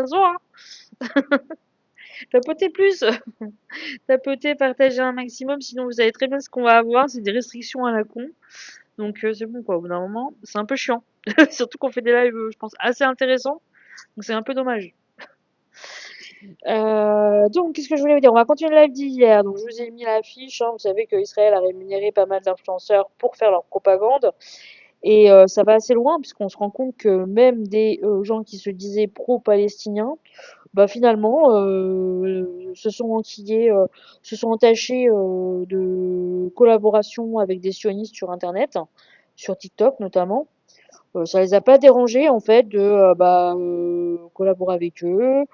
attention, hein. Tapotez plus. Tapotez, partagez un maximum, sinon vous savez très bien ce qu'on va avoir, c'est des restrictions à la con. Donc c'est bon quoi, au bout d'un moment, c'est un peu chiant. Surtout qu'on fait des lives, je pense, assez intéressants. Donc c'est un peu dommage. Donc, qu'est-ce que je voulais vous dire? On va continuer le live d'hier. Donc, je vous ai mis l'affiche, hein. Vous savez qu'Israël a rémunéré pas mal d'influenceurs pour faire leur propagande. Et ça va assez loin, puisqu'on se rend compte que même des gens qui se disaient pro-palestiniens, bah finalement, se sont enquillés, se sont entachés de collaboration avec des sionistes sur Internet, sur TikTok notamment. Ça les a pas dérangés en fait de collaborer avec eux,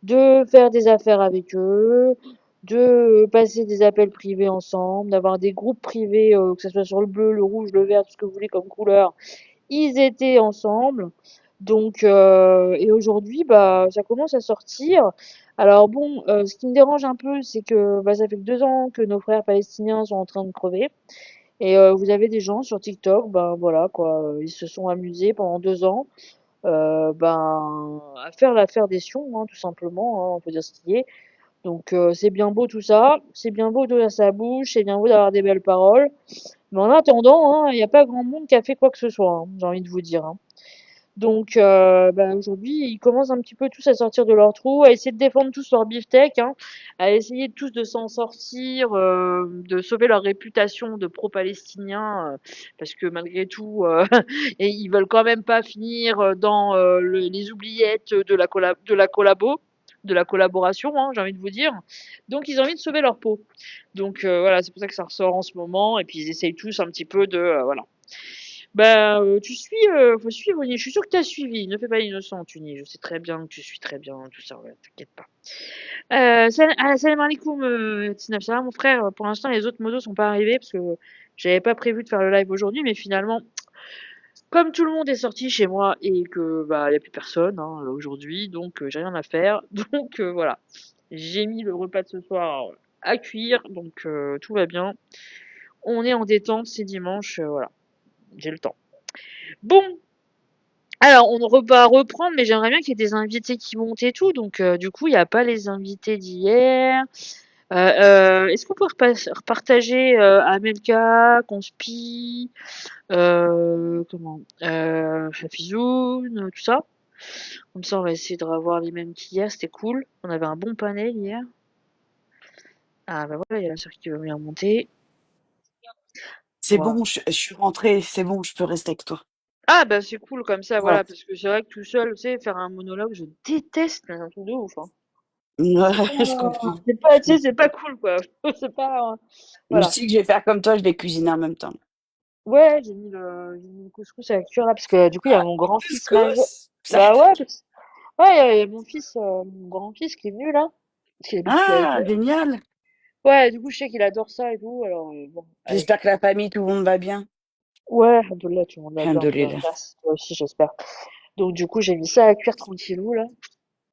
de faire des affaires avec eux, de passer des appels privés ensemble, d'avoir des groupes privés, que ce soit sur le bleu, le rouge, le vert, tout ce que vous voulez comme couleur. Ils étaient ensemble. Donc, et aujourd'hui, bah, ça commence à sortir. Alors bon, ce qui me dérange un peu, c'est que bah, ça fait que 2 ans que nos frères palestiniens sont en train de crever. Et vous avez des gens sur TikTok, ben voilà quoi, ils se sont amusés pendant 2 ans à faire l'affaire des sions, hein, tout simplement, hein, on peut dire ce qui est. Donc c'est bien beau tout ça, c'est bien beau d'ouvrir sa bouche, c'est bien beau d'avoir des belles paroles. Mais en attendant, hein, il n'y a pas grand monde qui a fait quoi que ce soit, hein, j'ai envie de vous dire, hein. Donc aujourd'hui, ils commencent un petit peu tous à sortir de leur trou, à essayer de défendre tous leur beefsteak, hein, à essayer tous de s'en sortir, de sauver leur réputation de pro-palestiniens, parce que malgré tout, et ils veulent quand même pas finir dans les oubliettes de la collaboration, hein, j'ai envie de vous dire. Donc ils ont envie de sauver leur peau. Donc voilà, c'est pour ça que ça ressort en ce moment, et puis ils essayent tous un petit peu de voilà. Bah, tu suis, faut suivre, Uni. Je suis sûre que t'as suivi. Ne fais pas l'innocent, Uni. Je sais très bien que tu suis très bien tout ça, ouais, t'inquiète pas. Salam alaikum, Tinaf. Ça va, mon frère? Pour l'instant, les autres modos sont pas arrivés parce que j'avais pas prévu de faire le live aujourd'hui, mais finalement, comme tout le monde est sorti chez moi et que, bah, y a plus personne, hein, aujourd'hui, donc j'ai rien à faire. Donc, voilà. J'ai mis le repas de ce soir à cuire, donc tout va bien. On est en détente, c'est dimanche, voilà. J'ai le temps. Bon, alors, va reprendre, mais j'aimerais bien qu'il y ait des invités qui montent et tout. Donc, du coup, il n'y a pas les invités d'hier. Est-ce qu'on peut repartager Amelka, Conspi, Hafizoun, tout ça? Comme ça, on va essayer de revoir les mêmes qu'hier. C'était cool. On avait un bon panel hier. Ah, bah voilà, il y a la sœur qui veut venir monter. C'est Voilà. bon, je suis rentrée, c'est bon, je peux rester avec toi. Ah, bah c'est cool comme ça, Ouais, voilà. Parce que c'est vrai que tout seul, tu sais, faire un monologue, je déteste, c'est un truc de ouf, hein. C'est pas, ouais, je comprends. tu sais, c'est pas cool, quoi. C'est pas, Je voilà. sais que je vais faire comme toi, je vais cuisiner en même temps. Ouais, j'ai mis le couscous à cuire là, parce que du coup, il y a mon grand-fils majeur. Couscous? Bah ouais, ouais, il y a mon fils, mon grand-fils qui est venu là, parce qu'il habite plus avec Ah, eux. génial. Ouais, du coup, je sais qu'il adore ça et tout, alors bon, allez. J'espère que la famille, tout le monde va bien. Ouais, alhamdoulilah, tout le monde va bien, Alhamdoulilah, grâce, toi aussi, j'espère. Donc du coup, j'ai mis ça à cuire tranquillou là,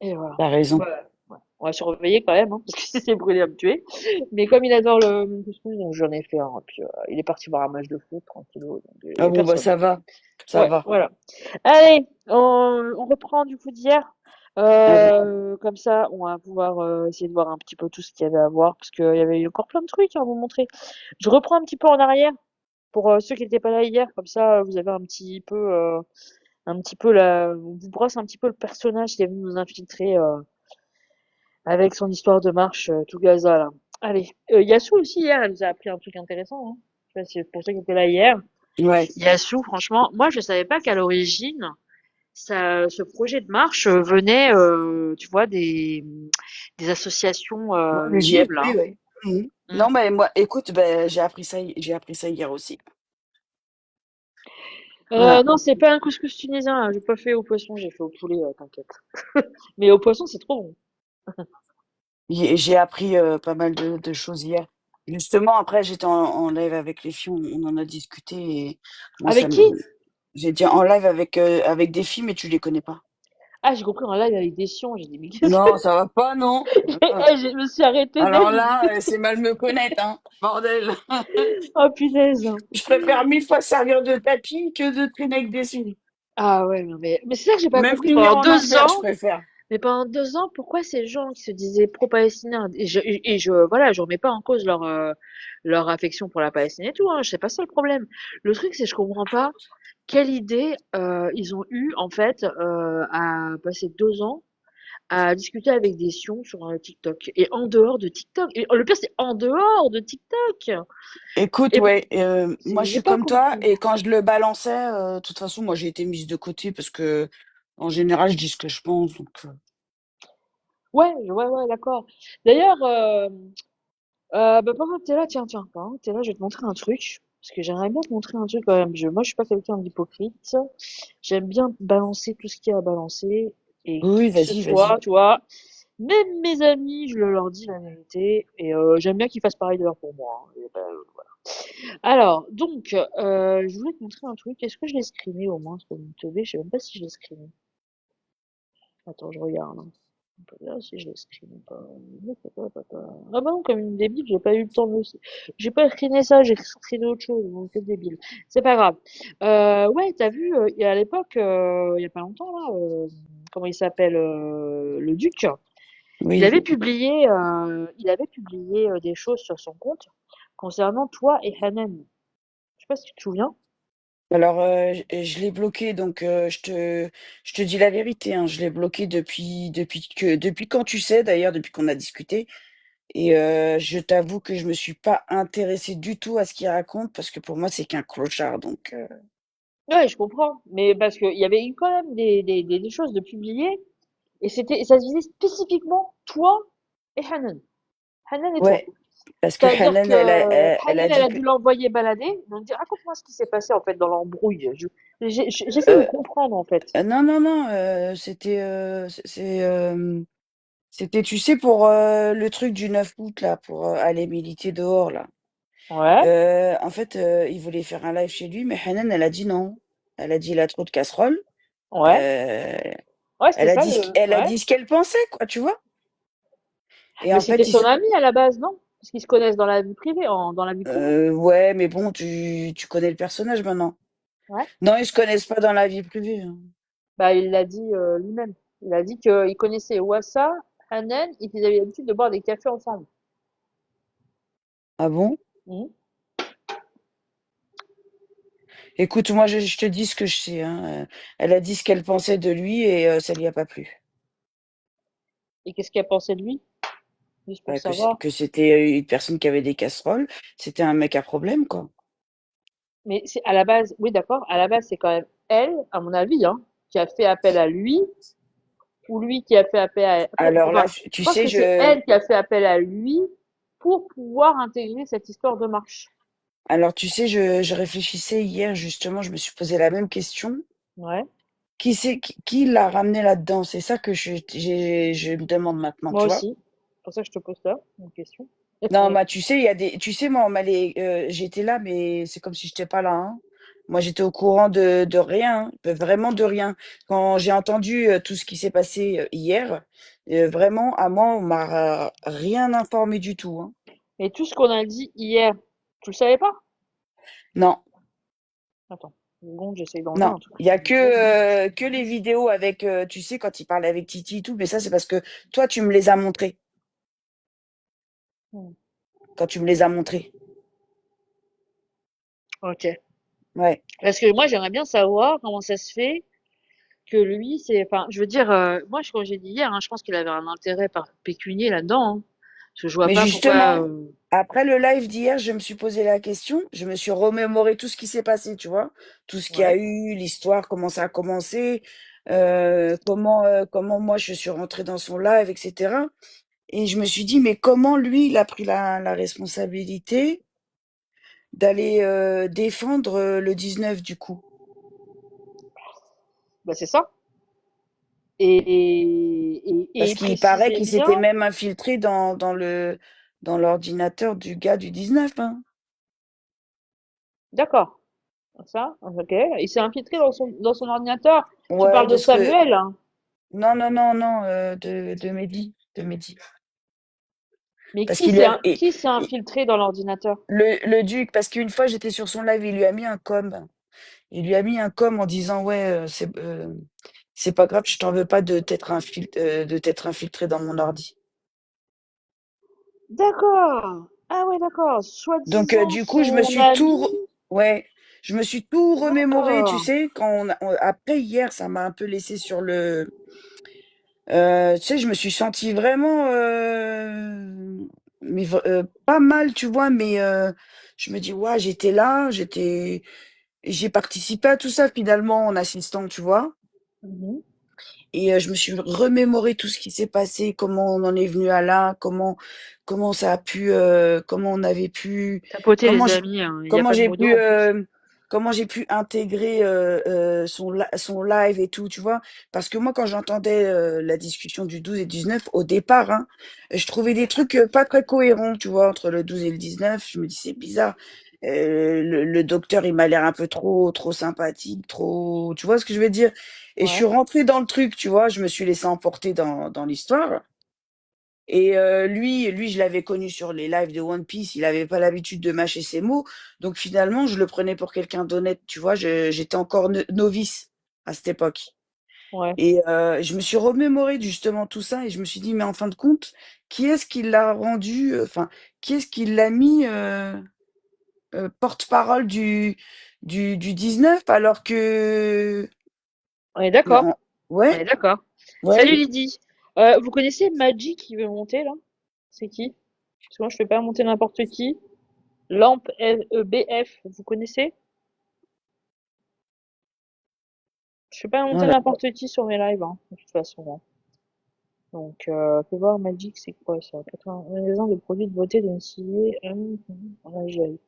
et voilà. t'as raison. Ouais, ouais. On va surveiller quand même, hein, parce que si c'est brûlé à me tuer. Mais comme il adore le couscous, donc j'en ai fait un, et puis il est parti voir un match de foot tranquillou, donc il y Ah a bon, bah personne. ça va, ça Ouais, va. voilà. Allez, on reprend du coup d'hier. Allez. Comme ça, on va pouvoir essayer de voir un petit peu tout ce qu'il y avait à voir, parce qu'il y avait encore plein de trucs à vous montrer. Je reprends un petit peu en arrière pour ceux qui n'étaient pas là hier, comme ça vous avez un petit peu on vous brosse un petit peu le personnage qui est venu nous infiltrer avec son histoire de marche tout Gaza là. Allez, Yassou aussi hier, elle nous a appris un truc intéressant, hein. Je sais pas si c'est pour ceux qui étaient là hier. Ouais. Yassou, franchement, moi je savais pas qu'à l'origine ce projet de marche venait, tu vois, des associations Ouais, le juives, là, JFP, ouais. Mhm. hein. Non, mais moi, écoute, ben, j'ai appris ça hier aussi. Voilà. Non, c'est pas un couscous tunisien, là. J'ai pas fait au poisson, j'ai fait au poulet, t'inquiète. Mais au poisson, c'est trop bon. J'ai appris pas mal de choses hier. Justement, après, j'étais en live avec les filles, on en a discuté et moi, Avec qui? j'ai dit en live avec des filles, mais tu les connais pas. Ah, j'ai compris en live avec des sions. J'ai dit, mais qu'est-ce que Non, ça va pas, non. je me suis arrêtée net, Alors j'ai dit, là, c'est mal me connaître, hein. Bordel. oh punaise. Je préfère 1000 fois servir de tapis que de traîner avec des filles. Ah ouais, non, mais c'est ça que j'ai pas Même compris. finir Pendant en deux enfer, je ans, préfère. Mais pendant 2 ans, pourquoi ces gens qui se disaient pro-palestiniens, voilà, je remets pas en cause leur affection pour la Palestine et tout, hein, c'est pas ça le problème. Le truc, c'est que je comprends pas quelle idée ils ont eu en fait à passer 2 ans à discuter avec des sions sur TikTok et en dehors de TikTok. Et le pire, c'est en dehors de TikTok. Écoute, Et ouais, moi je j'ai suis pas comme toi, compris. et quand je le balançais, de toute façon, moi j'ai été mise de côté parce que, en général, je dis ce que je pense. Donc, Ouais, ouais, ouais, d'accord. D'ailleurs, bah, pendant que t'es là, tiens, tiens, pendant que t'es là, je vais te montrer un truc. Parce que j'aimerais bien te montrer un truc quand même. Moi, je suis pas quelqu'un d'hypocrite. J'aime bien balancer tout ce qu'il y a à balancer. Et oui, qui oui, que ce vas-y, vas-y. soit, tu vois. Même mes amis, je leur dis la vérité. Et j'aime bien qu'ils fassent pareil d'ailleurs pour moi, hein. Et bah, voilà. Alors, donc, je voulais te montrer un truc. Est-ce que je l'ai screené au moins sur mon TV? Je sais même pas si je l'ai screené. Attends, je regarde, hein. On peut voir si je l'ai screené ou pas. Ah bah non, comme une débile, j'ai pas eu le temps de j'ai pas screené ça, j'ai screené autre chose, donc c'est débile. C'est pas grave. Ouais, t'as vu, il y a à l'époque, il y a pas longtemps là, comment il s'appelle, le Duc, Oui. il avait publié des choses sur son compte concernant toi et Hanan. Je sais pas si tu te souviens. Alors, je l'ai bloqué, donc je te dis la vérité, hein, je l'ai bloqué depuis quand tu sais d'ailleurs, depuis qu'on a discuté. Et je t'avoue que je me suis pas intéressée du tout à ce qu'il raconte parce que pour moi, c'est qu'un clochard. Donc, Ouais, je comprends, mais parce qu'il y avait eu quand même des choses de publier. Et ça se visait spécifiquement toi et Hanan. Hanan et toi. ouais, parce que C'est-à-dire Hanan, que elle a Hanan, elle dit a que dû l'envoyer balader. Donc, raconte-moi ce qui s'est passé en fait dans l'embrouille. J'essaie de euh, comprendre en fait. non, non, non, c'était, tu sais, pour le truc du 9 août là, pour aller militer dehors là. Ouais, En fait, il voulait faire un live chez lui, mais Hanan, elle a dit non. Elle a dit il a trop de casseroles. ouais, Euh, ouais, c'était ça le. Elle a Ouais. dit ce qu'elle pensait, quoi, tu vois. Et Mais en c'était fait, son ami à la base, non? Parce qu'ils se connaissent dans la vie privée, dans la vie commune. ouais, mais bon, tu connais le personnage maintenant. Ouais. Non, ils se connaissent pas dans la vie privée, hein. Bah, il l'a dit lui-même. Il a dit qu'il connaissait Wassa, Hanan, et qu'ils avaient l'habitude de boire des cafés ensemble. Ah bon? Mhm. Écoute, moi, je te dis ce que je sais, hein. Elle a dit ce qu'elle pensait de lui et ça lui a pas plu. Et qu'est-ce qu'elle pensait de lui? Juste pour savoir. Que c'était une personne qui avait des casseroles. C'était un mec à problème, quoi. Mais c'est à la base, oui, d'accord, à la base, c'est quand même elle, à mon avis, hein, qui a fait appel à lui, ou lui qui a fait appel à elle. Alors là, Enfin, je tu pense sais, que c'est elle qui a fait appel à lui pour pouvoir intégrer cette histoire de marche. je réfléchissais hier, justement, je me suis posé la même question. Ouais, Qui l'a ramené là-dedans? C'est ça que je me demande maintenant, moi tu vois? aussi. C'est pour ça que je te pose ça, une question. Non, bah, tu sais, tu sais, moi, j'étais là, mais c'est comme si j'étais pas là, hein. Moi, j'étais au courant de rien, hein, vraiment de rien. Quand j'ai entendu tout ce qui s'est passé hier, vraiment, à moi, on m'a rien informé du tout, hein. Mais tout ce qu'on a dit hier, tu le savais pas? Non, Attends, une seconde, j'essaye d'enlever non. un truc Il y sur a mon code. que les vidéos avec, tu sais, quand il parlait avec Titi et tout, mais ça, c'est parce que toi, tu me les as montrées. Hmm. Quand tu me les as montrées. Ok. Ouais. Parce que moi, j'aimerais bien savoir comment ça se fait que lui, enfin, je veux dire, moi, quand j'ai dit hier, hein, je pense qu'il avait un intérêt pécunier là-dedans, hein. Parce que je vois Mais pas pourquoi. justement, après le live d'hier, je me suis posé la question, je me suis remémoré tout ce qui s'est passé, tu vois, tout ce qu'il y a Ouais. eu, l'histoire, comment ça a commencé, comment moi je suis rentrée dans son live, etc. Et je me suis dit, mais comment lui, il a pris la responsabilité d'aller défendre le 19 du coup? Bah, c'est ça. Et Parce il qu'il paraît précisait qu'il bien, s'était même infiltré dans l'ordinateur du gars du 19, hein. d'accord. Ça, ok. Il s'est infiltré dans son ordinateur. Tu Ouais, parles de parce que Samuel, hein. non, non, non, non, de Mehdi, de Mehdi. Mais Parce qu'il lui a, qui s'est et infiltré dans l'ordinateur? le duc, parce qu'une fois j'étais sur son live, il lui a mis un com. Il lui a mis un com en disant ouais, C'est pas grave, je t'en veux pas de t'être infiltré dans mon ordi. D'accord. Ah ouais, d'accord. Donc, Soi-disant du coup, je me son suis ami. tout, ouais, je me suis tout remémoré, tu D'accord. sais, après hier, ça m'a un peu laissé sur le, tu sais, je me suis sentie vraiment, pas mal, tu vois, mais je me dis, ouais, j'étais là, j'ai participé à tout ça finalement en assistant, tu vois. Mhm. Et je me suis remémoré tout ce qui s'est passé, comment on en est venu à là, comment ça a pu, comment on avait pu, Tapoter comment les j'ai amis, hein. Il n'y a comment pas de j'ai modo pu, en plus. comment j'ai pu intégrer, son live et tout, tu vois? Parce que moi, quand j'entendais, la discussion du 12 et 19 au départ, hein, je trouvais des trucs, pas très cohérents, tu vois? Entre le 12 et le 19, je me dis: «C'est bizarre, le docteur, il m'a l'air un peu trop sympathique, trop» tu vois ce que je veux dire? Et je suis Ouais, rentrée dans le truc, tu vois? Je me suis laissée emporter dans l'histoire et lui, je l'avais connu sur les lives de One Piece, il avait pas l'habitude de mâcher ses mots, donc finalement, je le prenais pour quelqu'un d'honnête, tu vois? J'étais encore novice à cette époque ouais. et je me suis remémoré justement tout ça et je me suis dit: «Mais en fin de compte, qui est-ce qui l'a rendu, enfin, qui est-ce qui l'a mis, porte-parole du 19 alors que» On est d'accord. en On est ouais, d'accord. Salut ouais. Lydie. Vous connaissez Magic qui veut monter là? C'est qui? Parce que moi je fais pas monter n'importe qui. Lampe BF, vous connaissez? Je fais pas monter Voilà. n'importe qui sur mes lives, hein, de toute façon, hein. Donc, fais voir Magic, c'est quoi ça? 80 magasin de produits de beauté domiciliés en Algérie.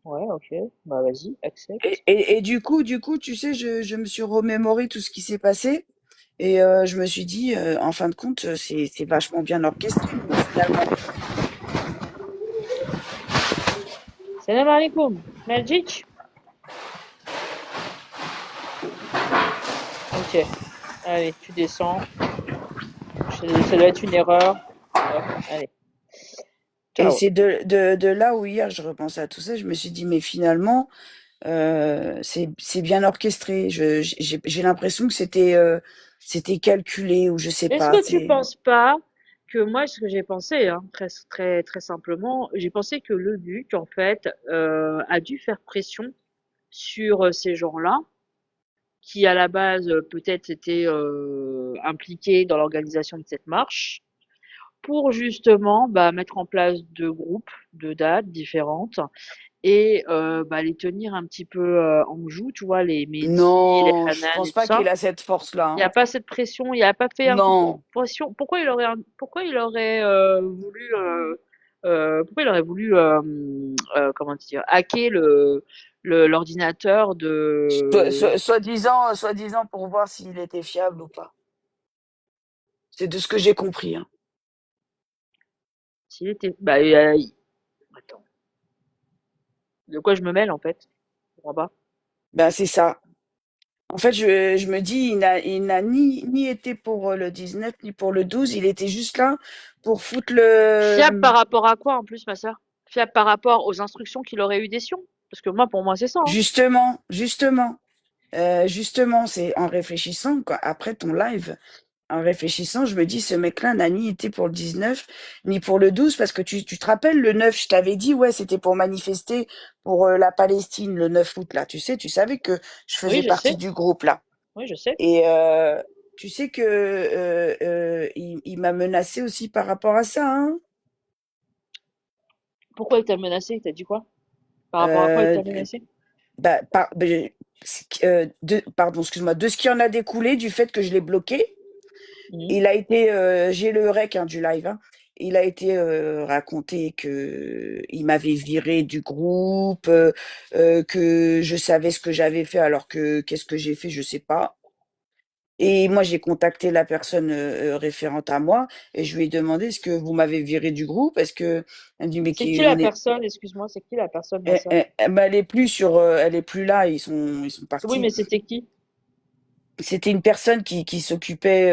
Ouais, ok. Bah vas-y, accepte. Et du coup, tu sais, je me suis remémoré tout ce qui s'est passé et je me suis dit, en fin de compte, c'est vachement bien orchestré, finalement. Salam alaikum. Magic? Ok. Allez, tu descends. Ça doit être une erreur. Hop, allez. Et Ciao. c'est de là où hier je repensais à tout ça, je me suis dit, mais finalement, c'est bien orchestré. J'ai l'impression que c'était calculé ou je sais Est-ce pas. que tu penses pas que moi, ce que j'ai pensé, hein, très, très, très simplement, j'ai pensé que le duc, en fait, a dû faire pression sur ces gens-là, qui à la base peut-être étaient impliqués dans l'organisation de cette marche, pour justement bah, mettre en place deux groupes de dates différentes et bah, les tenir un petit peu en joue, tu vois, les Mehdi, les Non, je Hanan et pense tout pas ça. qu'il a cette force-là, Il n'y a hein. pas cette pression, il a pas fait un coup de Non. pression. Pourquoi il aurait voulu, pourquoi il aurait voulu, comment dire, hacker l'ordinateur de, Soi-disant pour voir s'il était fiable ou pas. C'est de ce que j'ai compris, hein. s'il était, bah, attends, de quoi je me mêle en fait? Je comprends pas. Ben, c'est ça. En fait, je me dis, il n'a ni été pour le 19, ni pour le 12. Il était juste là pour foutre Fiable le... par rapport à quoi en plus, ma sœur? Fiable par rapport aux instructions qu'il aurait eu des Sions? Parce que moi, pour moi, c'est ça, hein. Justement, c'est en réfléchissant, quoi, après ton live, en réfléchissant, je me dis, ce mec-là n'a ni été pour le 19, ni pour le 12, parce que tu te rappelles, le 9, je t'avais dit, ouais, c'était pour manifester pour la Palestine, le 9 août, là. Tu savais que je Oui, faisais je sais. partie du groupe, là. Oui, je sais. Et tu sais que il m'a menacé aussi par rapport à ça, hein. Pourquoi il t'a menacé? Il t'a dit quoi? Par rapport à quoi il Euh, t'a menacé? bah, pardon, excuse-moi, de ce qui en a découlé, du fait que je l'ai bloqué, Mhm. il a été, j'ai le rec hein, du live, hein. Il a été raconté que il m'avait viré du groupe, que je savais ce que j'avais fait, alors que qu'est-ce que j'ai fait, je sais pas. Et moi, j'ai contacté la personne, référente à moi et je lui ai demandé: «Est-ce que vous m'avez viré du groupe? Est-ce que» elle me dit: «Mais C'est qui qui la on est» personne? Excuse-moi, c'est qui la personne, ma sœur? bah, elle est plus là, ils sont Oui, mais partis. c'était qui? C'était une personne qui s'occupait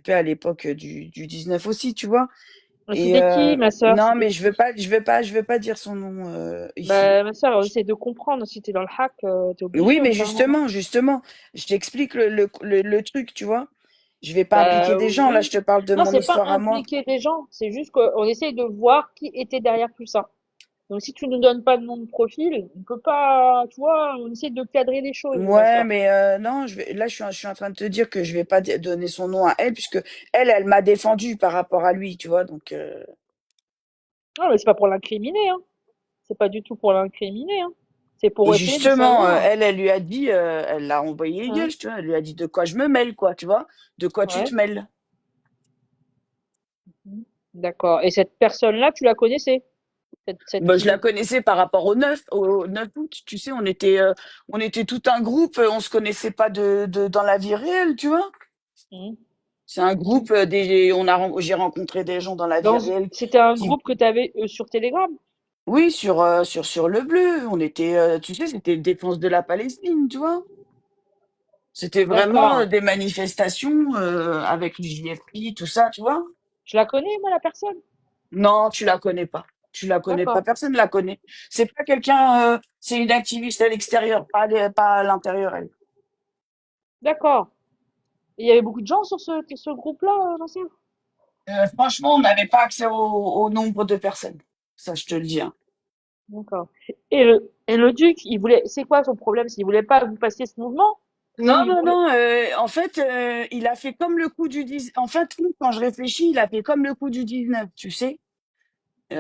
à l'époque, du 19 aussi, tu vois? Et C'était qui, ma sœur? non, C'était mais qui? je veux pas dire son nom ici. Bah, ma sœur, on essaie de comprendre. Si t'es dans le hack, t'es Oui, obligé au mais bout d'un moment. justement, je t'explique le truc, tu vois. Je vais pas impliquer Bah des gens. Là, oui. je te parle de Non, mon c'est pas histoire à moi. impliquer des gens. C'est juste qu'on essaye de voir qui était derrière tout ça. Donc si tu nous donnes pas de nom de profil, on peut pas, tu vois, on essaie de cadrer les choses, ma Ouais, sœur. mais non, là, je suis en train de te dire que je vais pas donner son nom à elle, puisque elle m'a défendu par rapport à lui, tu vois. Donc, Non, mais c'est pas pour l'incriminer, hein. C'est pas du tout pour l'incriminer, hein. C'est et pour essayer de justement, savoir. elle lui a dit, elle l'a envoyé Hein. gueule, tu vois. Elle lui a dit de quoi je me mêle, quoi, tu vois. De quoi tu te Ouais. mêles. Mhm. D'accord. Et cette personne-là, tu la connaissais, cette Ben, je la fille. connaissais par rapport au 9 août. Tu sais, on était tout un groupe, on se connaissait pas dans la vie réelle, tu vois. Mhm. C'est un groupe, j'ai rencontré des gens dans la vie réelle C'était un qui, groupe que tu avais sur Telegram. oui, sur le bleu. On était, tu sais, c'était défense de la Palestine, tu vois. C'était vraiment D'accord. des manifestations avec le JFI, tout ça, tu vois. Je la connais, moi, la personne. Non, tu la connais pas. Tu la connais pas. D'accord. Personne ne la connaît. C'est pas quelqu'un, c'est une activiste à l'extérieur, pas à l'intérieur, elle. D'accord. Et il y avait beaucoup de gens sur ce groupe-là, l'ancien. Franchement, on n'avait pas accès au nombre de personnes. Ça, je te le dis, hein. D'accord. Et le duc, il voulait, c'est quoi son problème? S'il voulait pas que vous passiez ce mouvement? Ou Non, il non, voulait, non. En fait, il a fait comme le coup du 10. En fait, quand je réfléchis, il a fait comme le coup du 19, tu sais.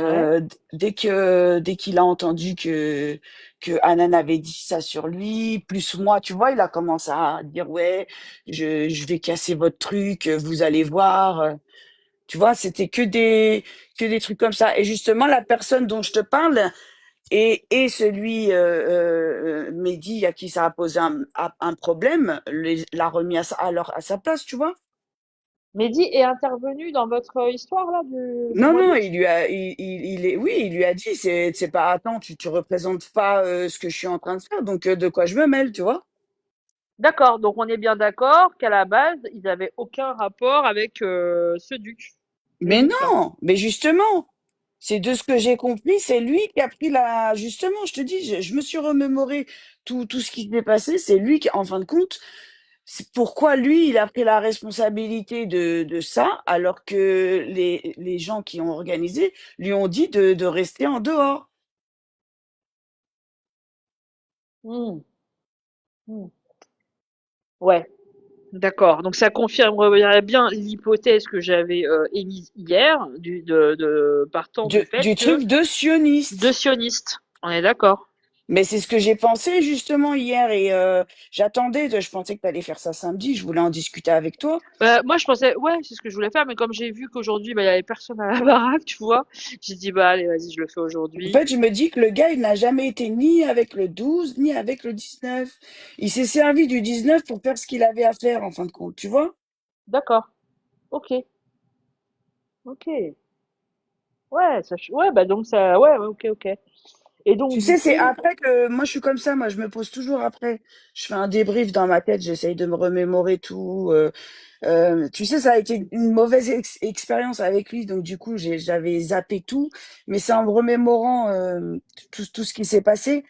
ouais. Dès qu'il a entendu que Hanan avait dit ça sur lui, plus moi, tu vois, il a commencé à dire ouais, je vais casser votre truc, vous allez voir. Tu vois, c'était que des trucs comme ça. Et justement, la personne dont je te parle et celui Mehdi à qui ça a posé un problème, l'a remis à sa place, tu vois. Mehdi est intervenu dans votre histoire, là, du Non, mois non, d'août? oui, il lui a dit, c'est pas, attends, tu représentes pas ce que je suis en train de faire, donc de quoi je me mêle, tu vois? D'accord. Donc on est bien d'accord qu'à la base, ils avaient aucun rapport avec ce duc. Le Mais duc, hein. non, mais justement, c'est de ce que j'ai compris, c'est lui qui a pris justement, je te dis, je me suis remémoré tout ce qui s'est passé, c'est lui qui, en fin de compte, c'est pourquoi lui, il a pris la responsabilité de ça, alors que les gens qui ont organisé lui ont dit de rester en dehors. Hmm. Hmm. Ouais. D'accord. Donc ça confirmerait bien l'hypothèse que j'avais émise hier, partant du fait Du que truc de deux sioniste. sionistes. On est d'accord. Mais c'est ce que j'ai pensé justement hier et j'attendais, je pensais que tu allais faire ça samedi, je voulais en discuter avec toi. Bah, moi, je pensais, ouais, c'est ce que je voulais faire, mais comme j'ai vu qu'aujourd'hui, bah, il y avait personne à la baraque, tu vois, j'ai dit, bah, allez, vas-y, je le fais En aujourd'hui. fait, je me dis que le gars, il n'a jamais été ni avec le 12 ni avec le 19. Il s'est servi du 19 pour faire ce qu'il avait à faire en fin de compte, tu vois? D'accord. Ok. Ok. Ouais, ouais, bah, donc ça, ouais, ouais, ok, ok. Et donc, Tu du sais, c'est coup, après que moi je suis comme ça, moi je me pose toujours après. Je fais un débrief dans ma tête, j'essaye de me remémorer tout. Tu sais, ça a été une mauvaise expérience avec lui, donc du coup j'avais zappé tout. Mais c'est en me remémorant tout ce qui s'est passé,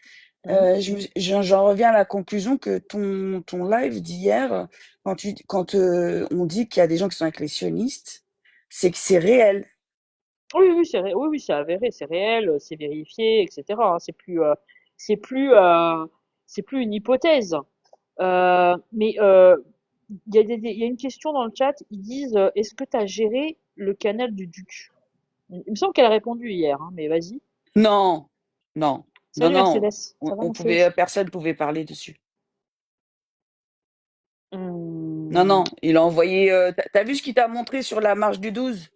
hmm. j'en reviens à la conclusion que ton live d'hier, quand on dit qu'il y a des gens qui sont avec les sionistes, c'est que c'est réel. Oui, oui, oui, oui, c'est avéré, c'est réel, c'est vérifié, etc. Hein. C'est plus, c'est plus une hypothèse. Mais il y a une question dans le chat. Ils disent, est-ce que tu as géré le canal du Duc? Il me semble qu'elle a répondu hier, hein, mais vas-y. Non, non, non, Salut non. Mercedes, ça va On pouvait, Mercedes? personne pouvait parler dessus. Non, Hmm. non, il a envoyé. T'as vu ce qu'il t'a montré sur la marche du 12?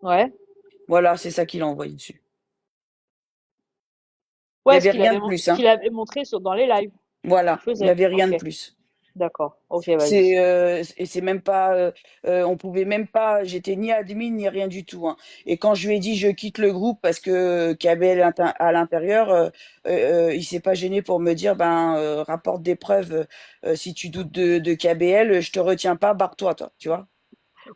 Ouais. Voilà, c'est ça qu'il a envoyé dessus. Il y Ouais, avait rien de ce plus, hein. qu'il avait montré dans les lives qu'il Voilà, il y faisait. avait rien de Ok, plus. d'accord. Ok, vas-y. Et c'est même pas, on pouvait même pas. J'étais ni admin ni rien du tout, hein. Et quand je lui ai dit je quitte le groupe parce que KBL à l'intérieur, il s'est pas gêné pour me dire ben rapporte des preuves. Si tu doutes de KBL, je te retiens pas, barre-toi, toi. Tu vois?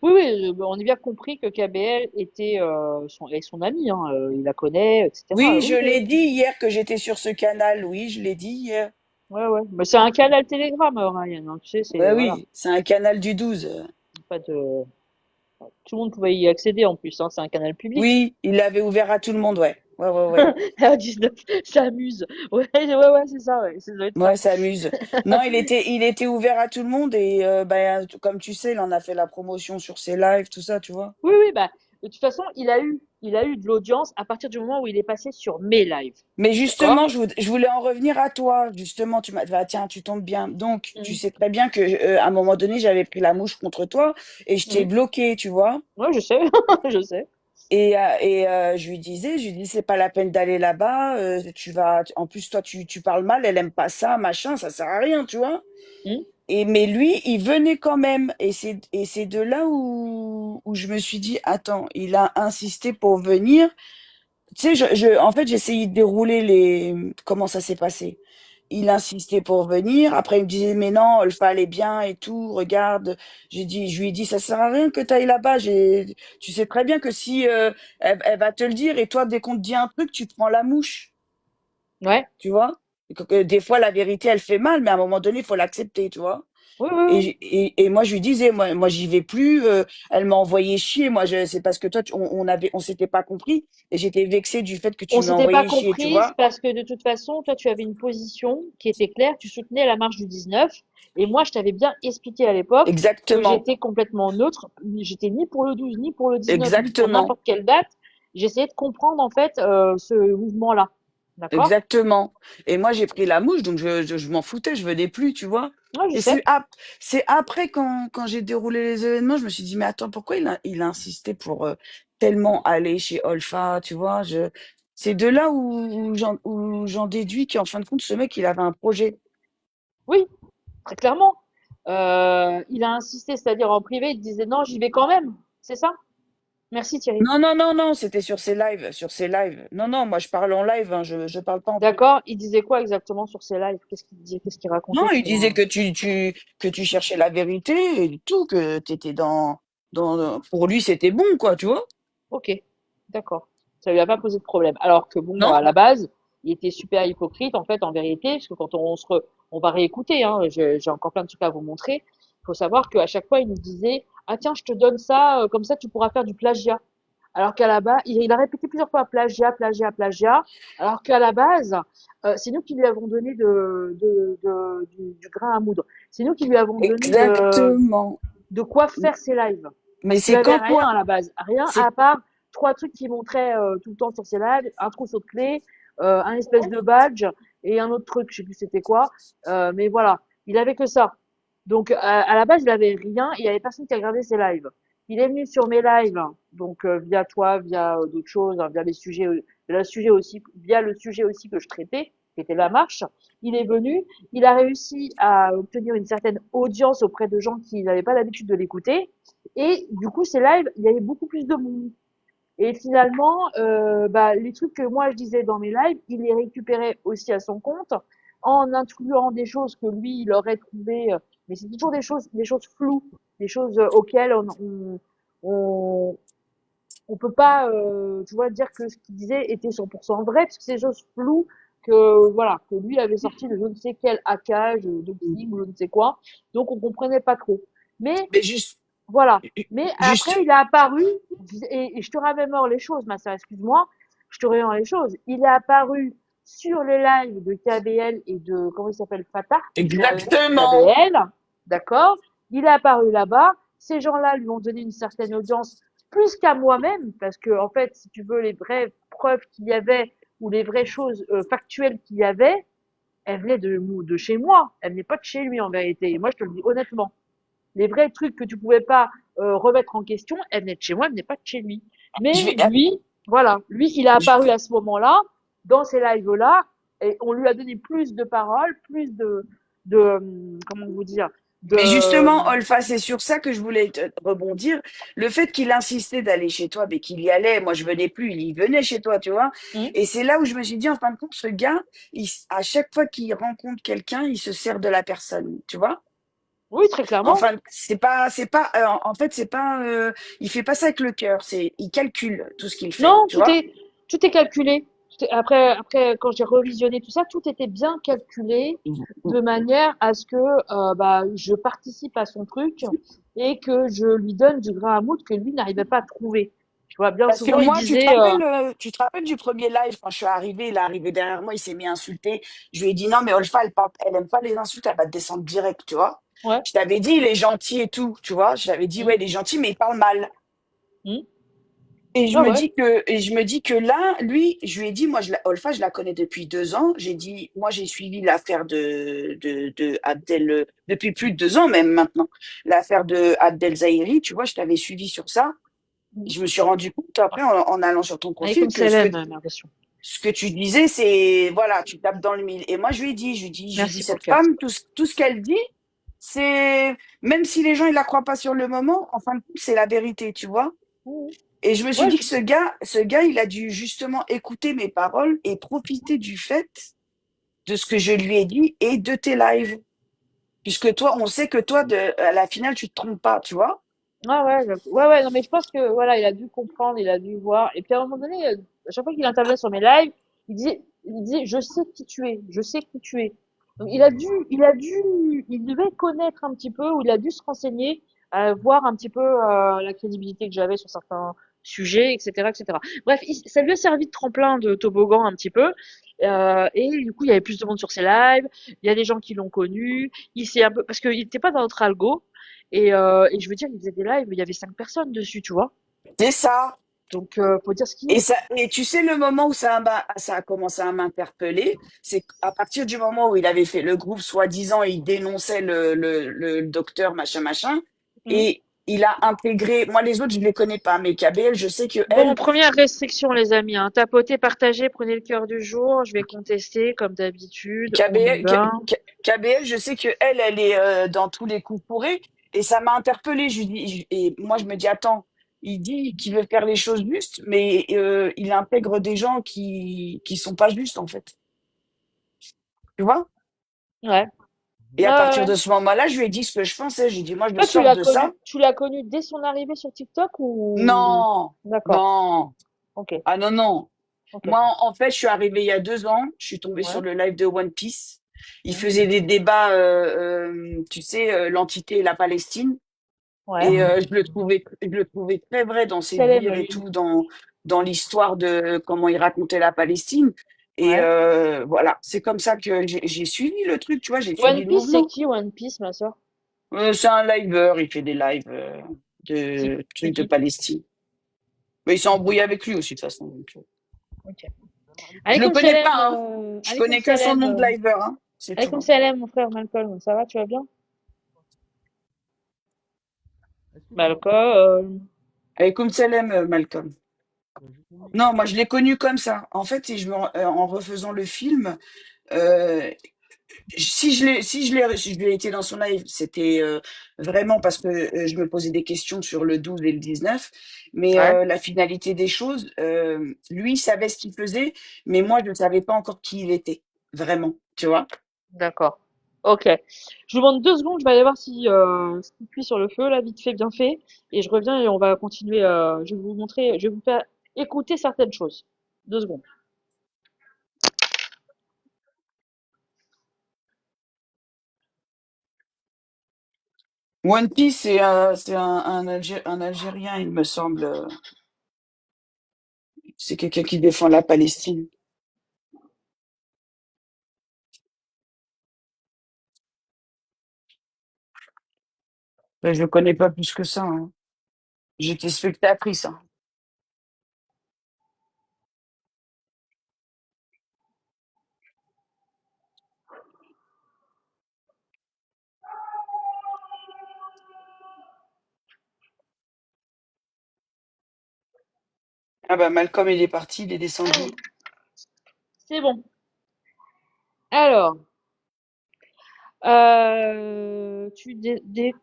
Oui, oui, bah, on a bien compris que KBL était est son ami, hein, il la connaît, etc. Oui, Oui, je oui, l'ai dit hier que j'étais sur ce canal. Oui, je l'ai dit hier. ouais, ouais. Mais c'est un canal Telegram, Ryan, hein, tu sais, c'est Ouais, voilà, oui, c'est un canal du 12. pas de, tout le monde pouvait y accéder en plus, hein, c'est un canal public. Oui, il l'avait ouvert à tout le monde, ouais. Ouais, ouais, ouais. À 19, ça amuse. Ouais, ouais, ouais, c'est ça, ouais, ça doit être ça. Ouais, ça amuse. Non, il était ouvert à tout le monde et bah, comme tu sais, il en a fait la promotion sur ses lives, tout ça, tu vois. Oui, oui, bah, de toute façon, il a eu de l'audience à partir du moment où il est passé sur mes lives. Mais D'accord? justement, je voulais en revenir à toi. Justement, tu m'as dit, ah, tiens, tu tombes bien. Donc, tu Mhm. sais très bien que à un moment donné, j'avais pris la mouche contre toi et je t'ai Mhm. bloqué, tu vois. Ouais, je sais, je sais. Et je lui dis, c'est pas la peine d'aller là-bas. En plus, toi, tu parles mal, elle aime pas ça, machin, ça sert à rien, tu vois. Mhm. Mais lui, il venait quand même. Et c'est de là où je me suis dit, attends, il a insisté pour venir. Tu sais, en fait, j'ai essayé de dérouler comment ça s'est passé. Il insistait pour venir. Après, il me disait, mais non, le fallait bien et tout. Regarde, je lui ai dit, ça sert à rien que tu ailles là-bas. Tu sais très bien que si elle va te le dire et toi, dès qu'on te dit un truc, tu te prends la mouche, Ouais. tu vois. Que des fois, la vérité, elle fait mal, mais à un moment donné, il faut l'accepter, tu vois. Oui, oui, Et, oui. et moi, je lui disais, moi j'y vais plus. Elle m'a envoyé chier. Moi, c'est parce que toi, on s'était pas compris. Et j'étais vexée du fait que On tu m'as s'était pas envoyé chier, tu comprise vois. parce que de toute façon, toi, tu avais une position qui était claire, tu soutenais la marche du 19, et moi, je t'avais bien expliqué à l'époque que Exactement. j'étais complètement neutre, j'étais ni pour le 12, ni pour le 19, ni pour Exactement. n'importe quelle date. J'essayais de comprendre, en fait, ce mouvement-là. D'accord? Exactement. Et moi, j'ai pris la mouche, donc je m'en foutais, je venais plus, tu vois. Ouais, je Et sais. c'est après, quand j'ai déroulé les événements, je me suis dit, mais attends, pourquoi il a insisté pour tellement aller chez Olfa, tu vois. C'est de là où j'en déduis qu'en fin de compte, ce mec, il avait un projet. Oui, très clairement. Il a insisté, c'est-à-dire en privé, il disait non, j'y vais quand même. C'est ça? Merci Thierry. Non, non, non, non, c'était sur ses lives, sur ses lives. Non, non, moi, je parle en live, hein, je parle pas en privé. D'accord? Il disait quoi exactement sur ses lives? Qu'est-ce qu'il disait? Qu'est-ce qu'il Non, racontait il sur... disait que tu cherchais la vérité et tout, que tu étais pour lui, c'était bon, quoi, tu vois? Ok, d'accord. Ça lui a pas posé de problème. Alors que bon, Non? à la base, il était super hypocrite en fait, en vérité, parce que quand on va réécouter, hein, j'ai encore plein de trucs à vous montrer. Il faut savoir qu'à chaque fois, il nous disait, ah tiens, je te donne ça, comme ça, tu pourras faire du plagiat. Alors qu'à la base, il a répété plusieurs fois plagiat, plagiat, plagiat. Alors qu'à la base, c'est nous qui lui avons donné du grain à moudre. C'est nous qui lui avons donné Exactement. de quoi faire ses lives. Mais Parce qu'il c'est avait quand rien toi, à la base. Rien c'est à part trois trucs qu'il montrait tout le temps sur ses lives. Un trousseau de clés, un espèce de badge et un autre truc, je sais plus c'était quoi. Mais voilà, il avait que ça. Donc à la base, il avait rien. Il y avait personne qui regardait ses lives. Il est venu sur mes lives, donc via toi, via d'autres choses, hein, via les sujets, le sujet aussi, via le sujet aussi que je traitais, qui était la marche. Il est venu, il a réussi à obtenir une certaine audience auprès de gens qui n'avaient pas l'habitude de l'écouter. Et du coup, ces lives, il y avait beaucoup plus de monde. Et finalement, bah, les trucs que moi je disais dans mes lives, il les récupérait aussi à son compte en incluant des choses que lui, il aurait trouvé, mais c'est toujours des choses floues, des choses auxquelles on, on peut pas, tu vois, dire que ce qu'il disait était 100% vrai, parce que c'est des choses floues que, voilà, que lui avait sorti de je ne sais quel hackage, de Xing ou je ne sais quoi. Donc, on comprenait pas trop. Mais, mais juste, voilà. Mais après, juste, il a apparu, et je te remémore les choses, ma sœur, excuse-moi, je te remémore les choses. Il est apparu sur les lives de KBL et de, comment il s'appelle, Fatah, qui sont avec exactement. KBL, d'accord? Il est apparu là-bas. Ces gens-là lui ont donné une certaine audience plus qu'à moi-même, parce que, en fait, si tu veux, les vraies preuves qu'il y avait, ou les vraies choses factuelles qu'il y avait, elles venaient de chez moi. Elles venaient pas de chez lui, en vérité. Et moi, je te le dis honnêtement. Les vrais trucs que tu pouvais pas remettre en question, elles venaient de chez moi, elles venaient pas de chez lui. Je Mais vais, lui, voilà, lui, il a je- apparu à ce moment-là, dans ces lives-là, et on lui a donné plus de paroles, plus comment vous dire, mais de, justement, Olfa, c'est sur ça que je voulais rebondir. Le fait qu'il insistait d'aller chez toi, mais qu'il y allait, moi je venais plus, il y venait chez toi, tu vois. hmm, Et c'est là où je me suis dit, en fin de compte, ce gars, à chaque fois qu'il rencontre quelqu'un, il se sert de la personne, tu vois. Oui, très clairement. Enfin, c'est pas, en fait, c'est pas, il fait pas ça avec le cœur, c'est, il calcule tout ce qu'il fait, Non, tu vois? tout est calculé. Après, quand j'ai revisionné tout ça, tout était bien calculé de manière à ce que bah, je participe à son truc et que je lui donne du grain à moudre que lui n'arrivait pas à trouver. Tu vois, bien Parce que souvent, il moi, disait, tu te rappelles du premier live quand je suis arrivée, il est arrivé derrière moi, il s'est mis à insulter. Je lui ai dit non, mais Olfa, elle aime pas les insultes, elle va te descendre direct, tu vois. ouais, Je t'avais dit, il est gentil et tout, tu vois. Je t'avais dit, hum, ouais, il est gentil, mais il parle mal. hum, Et ouais, ouais, je me dis que là, lui, je lui ai dit, moi, Olfa, je la connais depuis 2 ans. J'ai dit, moi, j'ai suivi l'affaire de Abdel, depuis plus de 2 ans même maintenant. L'affaire de Abdel Zahiri, tu vois, je t'avais suivi sur ça. hum. Je me suis rendu compte après, en allant sur ton Alaykoum profil, que salam, ma question. ce que tu disais, c'est, voilà, tu tapes dans le mille. Et moi, je lui ai dit, Merci pour le cette cœur. femme, tout ce qu'elle dit, c'est, même si les gens, ils la croient pas sur le moment, en fin de compte, c'est la vérité, tu vois. Hum. Et je me suis Ouais, dit que ce gars, il a dû justement écouter mes paroles et profiter du fait de ce que je lui ai dit et de tes lives. Puisque toi, on sait que toi, à la finale, tu te trompes pas, tu vois. ah ouais, ouais, ouais, non, mais je pense que voilà, il a dû comprendre, il a dû voir. Et puis à un moment donné, à chaque fois qu'il intervenait sur mes lives, il disait, je sais qui tu es, je sais qui tu es. Donc il devait connaître un petit peu, ou il a dû se renseigner, voir un petit peu la crédibilité que j'avais sur certains sujets, etc., etc. Bref, ça lui a servi de tremplin de toboggan un petit peu. Et du coup, il y avait plus de monde sur ses lives. Il y a des gens qui l'ont connu. Il s'est un peu, parce qu'il n'était pas dans notre algo. Et je veux dire, il faisait des lives, il y avait 5 personnes dessus, tu vois. C'est ça. Donc, faut dire ce qui Et est. ça, et tu sais, le moment où ça a commencé à m'interpeller, c'est à partir du moment où il avait fait le groupe, soi-disant, il dénonçait le docteur, machin, machin, Mhm. et il a intégré, moi les autres, je ne les connais pas, mais KBL, je sais que Bon, elle, première restriction, les amis, hein. Tapoter, partager, prenez le cœur du jour. Je vais contester, comme d'habitude. On y KBL, va. KBL, je sais que elle est dans tous les coups pourrés, et ça m'a interpellée. Et moi, je me dis, attends, il dit qu'il veut faire les choses justes, mais il intègre des gens qui sont pas justes, en fait. Tu vois? Ouais. Et Ouais, à ouais, partir ouais. de ce moment-là, je lui ai dit ce que je pensais. J'ai dit, moi, je me Toi, sors de ça. tu l'as connu dès son arrivée sur TikTok ou... Non, D'accord. non, Ok. ah non, non. Ok. Moi, en fait, je suis arrivée il y a 2 ans. Je suis tombée Ouais. sur le live de One Piece. Il Mhm. faisait des débats, tu sais, l'entité et la Palestine. Ouais. Et je le trouvais très vrai dans ses Salem, dires et lui. tout, dans l'histoire de comment il racontait la Palestine. Et Ouais. voilà, c'est comme ça que j'ai suivi le truc, tu vois, j'ai One suivi le Piece, c'est mouvement. qui One Piece, ma soeur? C'est un liveur, il fait des lives de C'est trucs de qui? Palestine. Mais il s'est embrouillé avec lui aussi, de toute façon. Donc, Ok. je le Alaykoum connais pas, salam, hein. Je connais que son nom de liver, hein. C'est tout, alaykoum hein. salam, mon frère Malcolm. Ça va, tu vas bien? Malcolm. Et comme Salem, Malcolm. Non, moi je l'ai connu comme ça. En fait, en refaisant le film, euh, si je l'ai été dans son live, c'était vraiment parce que je me posais des questions sur le 12 et le 19. Mais Ouais, la finalité des choses, lui il savait ce qu'il faisait, mais moi je ne savais pas encore qui il était, vraiment, tu vois. d'accord. Ok. Je vous demande 2 secondes, je vais aller voir si cuit sur le feu, là, vite fait, bien fait. Et je reviens et on va continuer. Je vais vous montrer, je vais vous faire écouter certaines choses. 2 secondes. One Piece, c'est un Algérien, il me semble. C'est quelqu'un qui défend la Palestine. Ben, je ne connais pas plus que ça, hein. J'étais spectatrice, hein. Ah bah Malcolm, il est parti, il est descendu. C'est bon. Alors,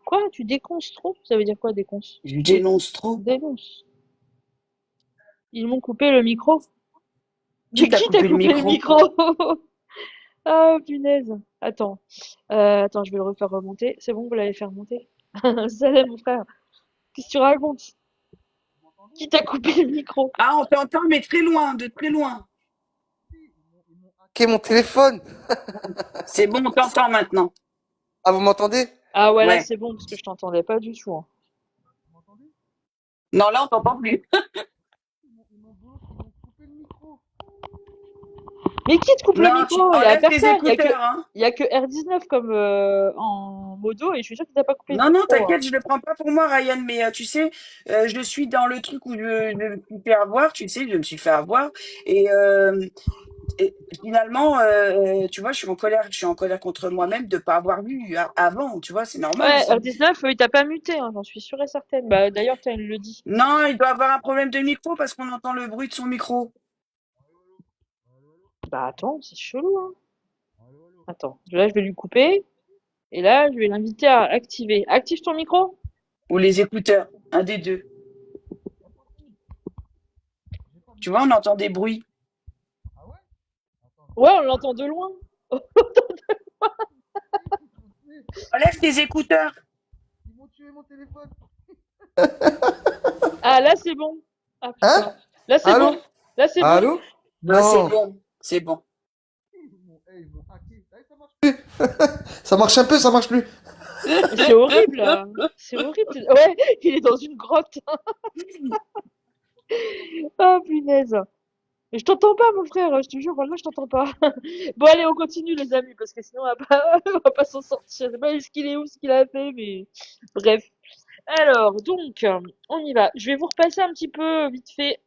quoi? Tu déconces trop? Ça veut dire quoi, déconce? Je dénonce trop. Dénonce. Ils m'ont coupé le micro. Qui t'a Qui t'a coupé le coupé le micro? micro? Ah, punaise. Attends. Attends, je vais le refaire remonter. C'est bon, vous l'avez fait remonter? Salut, mon frère. Qu'est-ce que tu racontes? Qui t'a coupé le micro? Ah, on t'entend, mais très loin, de très loin. Hacké mon téléphone. C'est bon, on t'entend maintenant. Ah, vous m'entendez? Ah ouais, là Ouais. c'est bon, parce que je t'entendais pas du tout, hein. Non, là, on t'entend plus. Mais qui te coupe le Non, tu micro? Il y a enlèves tes personne. écouteurs, hein. Il y a que R19 comme en modo et je suis sûre qu'il t'a pas coupé le Non, non, micro, hein. t'inquiète, je le prends pas pour moi, Ryan, mais tu sais, je suis dans le truc où je me suis fait avoir, tu sais, je me suis fait avoir, et, finalement, tu vois, je suis en colère contre moi-même de pas avoir vu avant, tu vois, c'est normal, Ouais, ça. R19, il t'a pas muté, hein, j'en suis sûre et certaine. Bah d'ailleurs, tiens, il le dit. Non, il doit avoir un problème de micro parce qu'on entend le bruit de son micro. Bah attends, c'est chelou, hein. Attends, là je vais lui couper et là je vais l'inviter à activer. Active ton micro? Ou les écouteurs, un des deux. Tu vois, on entend des bruits. Ouais, on l'entend de loin. Enlève tes écouteurs. Ah là c'est bon. Ah Hein? putain. Là c'est Allô? bon. Là c'est bon. Allô? Ah, c'est Non. bon, c'est bon. Ça marche un peu, ça marche plus. Mais c'est horrible. C'est horrible. Ouais, il est dans une grotte. Ah punaise. Mais je t'entends pas, mon frère, je te jure, là, je t'entends pas. Bon, allez, on continue, les amis, parce que sinon, on va pas s'en sortir. Je sais pas ce qu'il est où, ce qu'il a fait, mais bref. Alors, donc, on y va. Je vais vous repasser un petit peu, vite fait,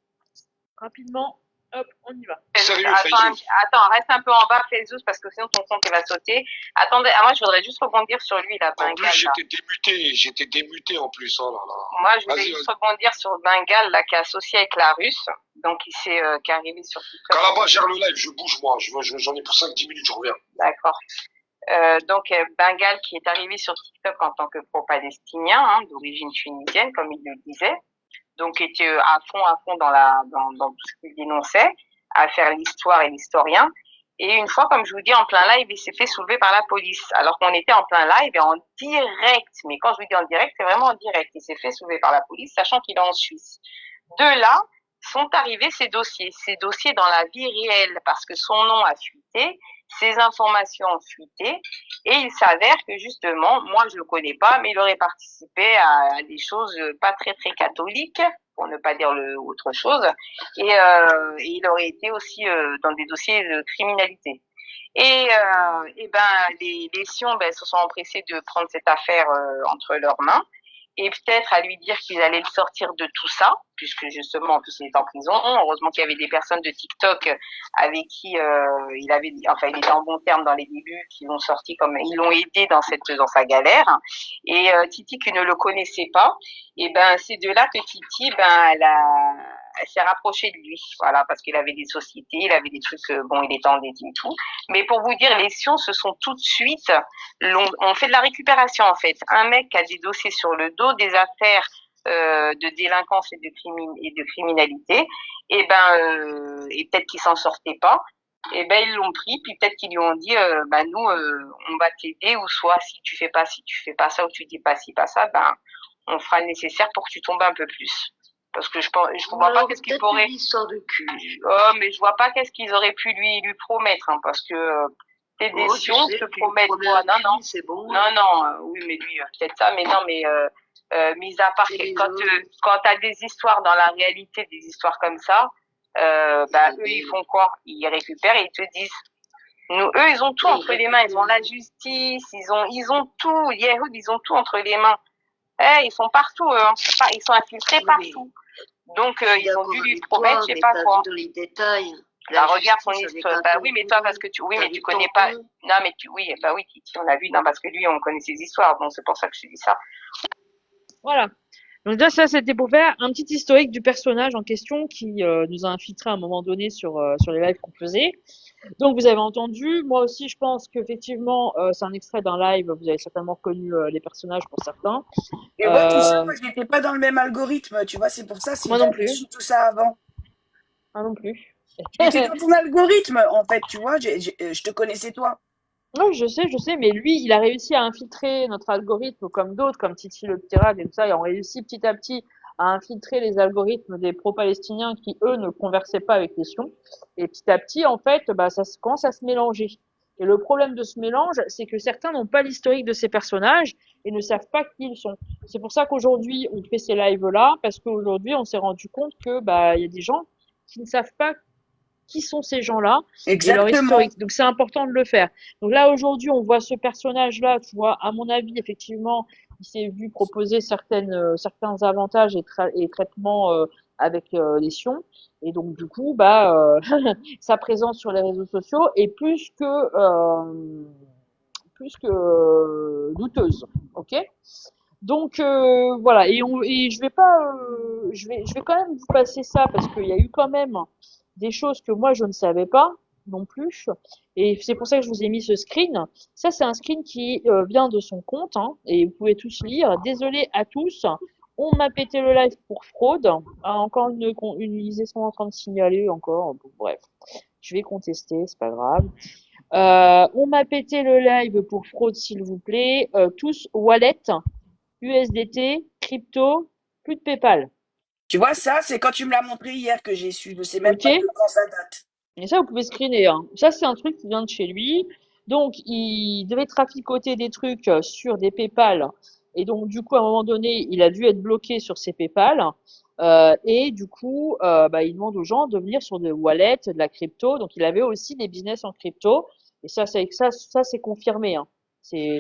rapidement. Hop, on y va. Sérieux, attends, reste un peu en bas, Jesus, parce que sinon ton compte il va sauter. Attendez, moi je voudrais juste rebondir sur lui, là, En plus, Bengal. Là. j'étais démuté en plus. Oh là là. Moi je voulais Vas-y, juste rebondir sur Bengal, là, qui est associé avec la Russe, donc qui est arrivé sur TikTok. quand là-bas, gère le live, je bouge moi. J'en ai pour 5-10 minutes, je reviens. D'accord. Donc Bengal qui est arrivé sur TikTok en tant que pro-palestinien, hein, d'origine tunisienne, comme il le disait. Donc était à fond dans tout ce qu'il dénonçait, à faire l'histoire et l'historien. Et une fois, comme je vous dis, en plein live, il s'est fait soulever par la police. Alors qu'on était en plein live et en direct. Mais quand je vous dis en direct, c'est vraiment en direct. Il s'est fait soulever par la police, sachant qu'il est en Suisse. De là sont arrivés ces dossiers dans la vie réelle, parce que son nom a fuité, ses informations ont fuité, et il s'avère que justement, moi je le connais pas, mais il aurait participé à des choses pas très très catholiques, pour ne pas dire autre chose, et il aurait été aussi dans des dossiers de criminalité. Et ben les Sions se sont empressés de prendre cette affaire entre leurs mains et peut-être à lui dire qu'ils allaient le sortir de tout ça, puisque justement en plus il est en prison. Heureusement qu'il y avait des personnes de TikTok avec qui il était en bon terme dans les débuts, qui l'ont sorti comme ils l'ont aidé dans sa galère. Et Titi qui ne le connaissait pas, et ben c'est de là que Titi elle s'est rapprochée de lui, voilà, parce qu'il avait des sociétés, il avait des trucs, bon, il était endetté et tout. Mais pour vous dire, les Sions se sont tout de suite, on fait de la récupération en fait. Un mec qui a des dossiers sur le dos, des affaires de délinquance et de criminalité, et peut-être qu'il s'en sortait pas. Et ben ils l'ont pris, puis peut-être qu'ils lui ont dit, nous, on va t'aider, ou soit si tu fais pas ça, ou tu dis pas ci, pas ça, on fera le nécessaire pour que tu tombes un peu plus. Parce que je vois pas qu'est-ce qu'ils pourraient. Histoire de cul. Oh, mais je vois pas qu'est-ce qu'ils auraient pu lui promettre, hein, parce que t'es décision, te promettre quoi. Non, non. C'est bon. Non, non, oui, mais lui, peut-être ça, mais non, mais mis à part que quand t'as des histoires dans la réalité, des histoires comme ça, eux, ils font quoi? Ils récupèrent et ils te disent. Eux, ils ont tout entre les mains. Ils ont la justice, ils ont tout. Yehoud, ils ont tout entre les mains. Ils sont partout, eux, hein. Ils sont infiltrés partout. Donc, ils ont dû lui promettre, je sais pas quoi. Dans les détails. Bah, regarde son histoire. Bah oui, mais toi, parce que tu connais pas. Non, mais oui, Titi, on a vu, non, parce que lui, on connaît ses histoires, donc c'est pour ça que je te dis ça. Voilà. Donc là, ça, c'était pour faire un petit historique du personnage en question qui nous a infiltré à un moment donné sur les lives qu'on faisait. Donc vous avez entendu, moi aussi je pense qu'effectivement c'est un extrait d'un live, vous avez certainement reconnu les personnages pour certains. Et ouais, tu sais, moi, je n'étais pas dans le même algorithme, tu vois, c'est pour ça, c'est Moi que non j'avais plus, su tout ça avant. moi non plus. Mais t'es dans ton algorithme, en fait, tu vois, je te connaissais toi. Oui, je sais, mais lui, il a réussi à infiltrer notre algorithme comme d'autres, comme Titi le Pirate et tout ça. Ils ont réussi petit à petit à infiltrer les algorithmes des pro-palestiniens qui, eux, ne conversaient pas avec les Sions. Et petit à petit, en fait, bah, commence à se mélanger. Et le problème de ce mélange, c'est que certains n'ont pas l'historique de ces personnages et ne savent pas qui ils sont. C'est pour ça qu'aujourd'hui, on fait ces lives-là, parce qu'aujourd'hui, on s'est rendu compte que, bah, il y a des gens qui ne savent pas qui sont ces gens-là et leur Exactement. historique. Donc c'est important de le faire. Donc là aujourd'hui, on voit ce personnage-là, tu vois, à mon avis, effectivement, il s'est vu proposer certains avantages et traitements avec les sions. Et donc du coup, bah, sa présence sur les réseaux sociaux est plus que douteuse, ok. Donc voilà, et je vais pas, je vais quand même vous passer ça parce qu'il y a eu quand même des choses que moi je ne savais pas non plus, et c'est pour ça que je vous ai mis ce screen. Ça c'est un screen qui vient de son compte, hein, et vous pouvez tous lire. Désolé à tous, on m'a pété le live pour fraude. Ah, encore ils sont en train de signaler encore. Bon, bref, je vais contester, c'est pas grave. On m'a pété le live pour fraude, s'il vous plaît. Tous wallet. USDT, crypto, plus de PayPal. Tu vois, ça, c'est quand tu me l'as montré hier que j'ai su. Je sais même Ok? pas de quand ça date. Et ça, vous pouvez screener, hein. Ça, c'est un truc qui vient de chez lui. Donc, il devait traficoter des trucs sur des PayPal. Et donc, du coup, à un moment donné, il a dû être bloqué sur ses PayPal. Et du coup, bah, il demande aux gens de venir sur des wallets, de la crypto. Donc, il avait aussi des business en crypto. Et ça, c'est confirmé, hein. C'est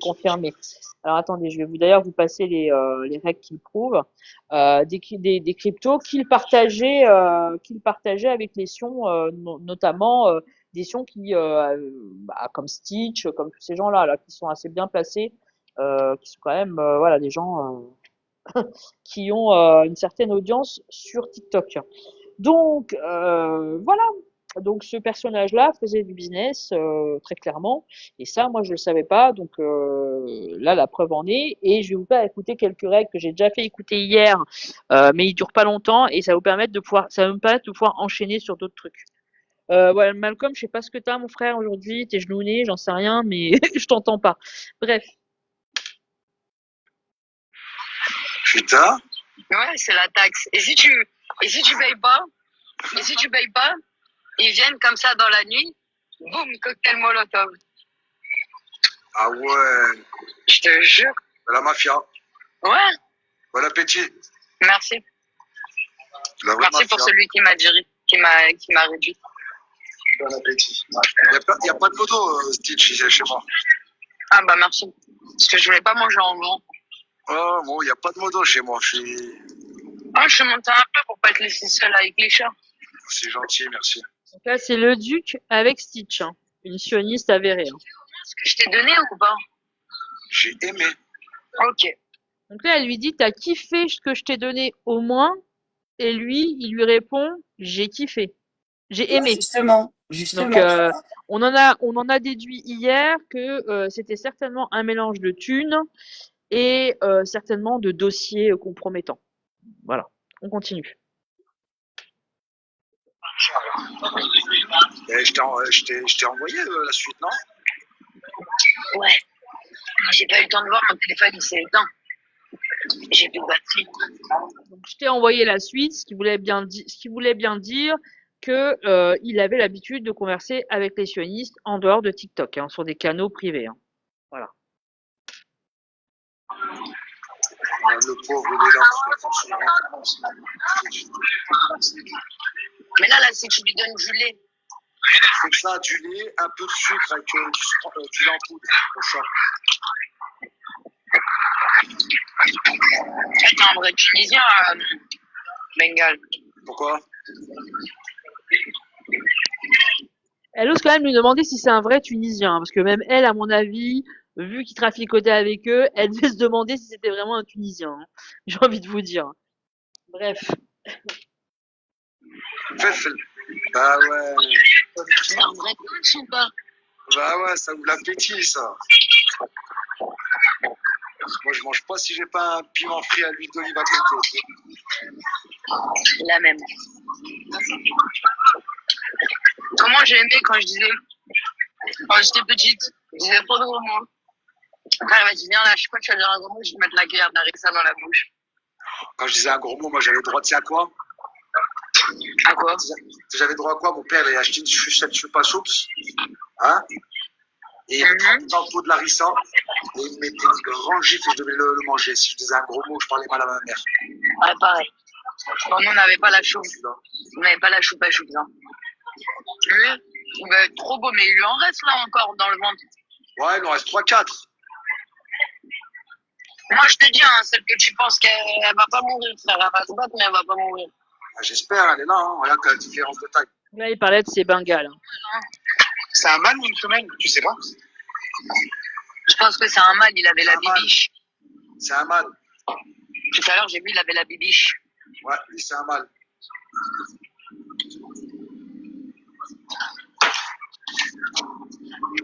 confirmé. Alors, attendez, je vais d'ailleurs vous passer les règles qui le prouvent. Des cryptos qu'il partageait avec les sions, notamment des sions bah, comme Stitch, comme tous ces gens-là, là, qui sont assez bien placés, qui sont quand même, voilà, des gens qui ont une certaine audience sur TikTok. Donc voilà. Donc ce personnage-là faisait du business très clairement, et ça, moi je le savais pas. Donc là, la preuve en est. Et je vais vous faire écouter quelques règles que j'ai déjà fait écouter hier, mais ils durent pas longtemps et ça va me permettre de pouvoir enchaîner sur d'autres trucs. Ouais, Malcolm, je sais pas ce que t'as, mon frère, aujourd'hui. T'es genouillé, j'en sais rien, mais je t'entends pas. Bref. Putain. Ouais, c'est la taxe. Et si tu payes pas, et si tu payes pas, ils viennent comme ça dans la nuit, boum, cocktail molotov. Ah ouais. Je te jure. La mafia. Ouais. Bon appétit. Merci. La vraie Merci mafia. pour celui qui m'a qui m'a réduit. Bon appétit. Y a pas de moto, Stitch, ici, chez moi. Ah bah merci. Parce que je voulais pas manger en grand. Oh, bon, y a pas de moto chez moi. Ah, je suis monté un peu pour pas te laisser seul avec les chats. C'est gentil, merci. Donc là, c'est le Duc avec Stitch, hein. Une sioniste avérée, hein. Est-ce que je t'ai donné ou pas? J'ai aimé. Ok. Donc là, elle lui dit, t'as kiffé ce que je t'ai donné au moins? Et lui, il lui répond, j'ai kiffé. J'ai Ouais, aimé. justement. Donc, Justement, tu vois. on en a déduit hier que c'était certainement un mélange de thunes et certainement de dossiers compromettants. Voilà. On continue. Et je t'ai envoyé la suite, non? Ouais. J'ai pas eu le temps de voir, mon téléphone il s'est éteint. J'ai plus de batterie. Donc, je t'ai envoyé la suite, ce qui voulait bien dire que il avait l'habitude de converser avec les sionistes en dehors de TikTok, hein, sur des canaux privés, hein. Voilà. Le pauvre, il est là. Mais là, si tu lui donnes du lait, C'est ça, du lait, un peu de sucre avec du lait en poudre au chat. t'es un vrai Tunisien, Bengal. Pourquoi? Elle ose quand même lui demander si c'est un vrai Tunisien, hein, parce que même elle, à mon avis, vu qu'il traficotait avec eux, elle devait se demander si c'était vraiment un Tunisien, hein. J'ai envie de vous dire. Bref. Felfel. Bah ouais. C'est un vrai punch ou pas? Bah ouais, ça ouvre l'appétit, ça. Moi, je mange pas si j'ai pas un piment frit à l'huile d'olive à côté. La même. Comment j'ai aimé quand quand j'étais petite, je disais pas de gros mots. Après, elle m'a dit, viens là, je crois que tu vas dire un gros mot, je vais mettre la cuillère d'Arissa dans la bouche. Quand je disais un gros mot, moi j'avais droit, tu sais à quoi? À quoi? J'avais droit à quoi? Mon père, il a acheté une chupa choups, hein? Et il me dans le pot de Larissa, et il me mettait des grands gifles et je devais le manger. Si je disais un gros mot, je parlais mal à ma mère. Ouais, pareil. Bon, nous, on n'avait pas la choupe. On n'avait pas la choupe à choupe, hein. Lui, il va être trop beau, mais il lui en reste là encore dans le ventre. Ouais, il en reste 3-4. Moi, je te dis, hein, celle que tu penses qu'elle va pas mourir, frère. Elle va se battre, mais elle va pas mourir. Ah, j'espère, elle est là, hein. Regarde la différence de taille. Là, il parlait de ses Bengales. C'est un mâle ou une femelle? Tu sais pas? Je pense que c'est un mâle, il avait la Un mâle. bibiche. C'est un mâle. Tout à l'heure, j'ai vu, il avait la bibiche. Ouais, lui, c'est un mâle.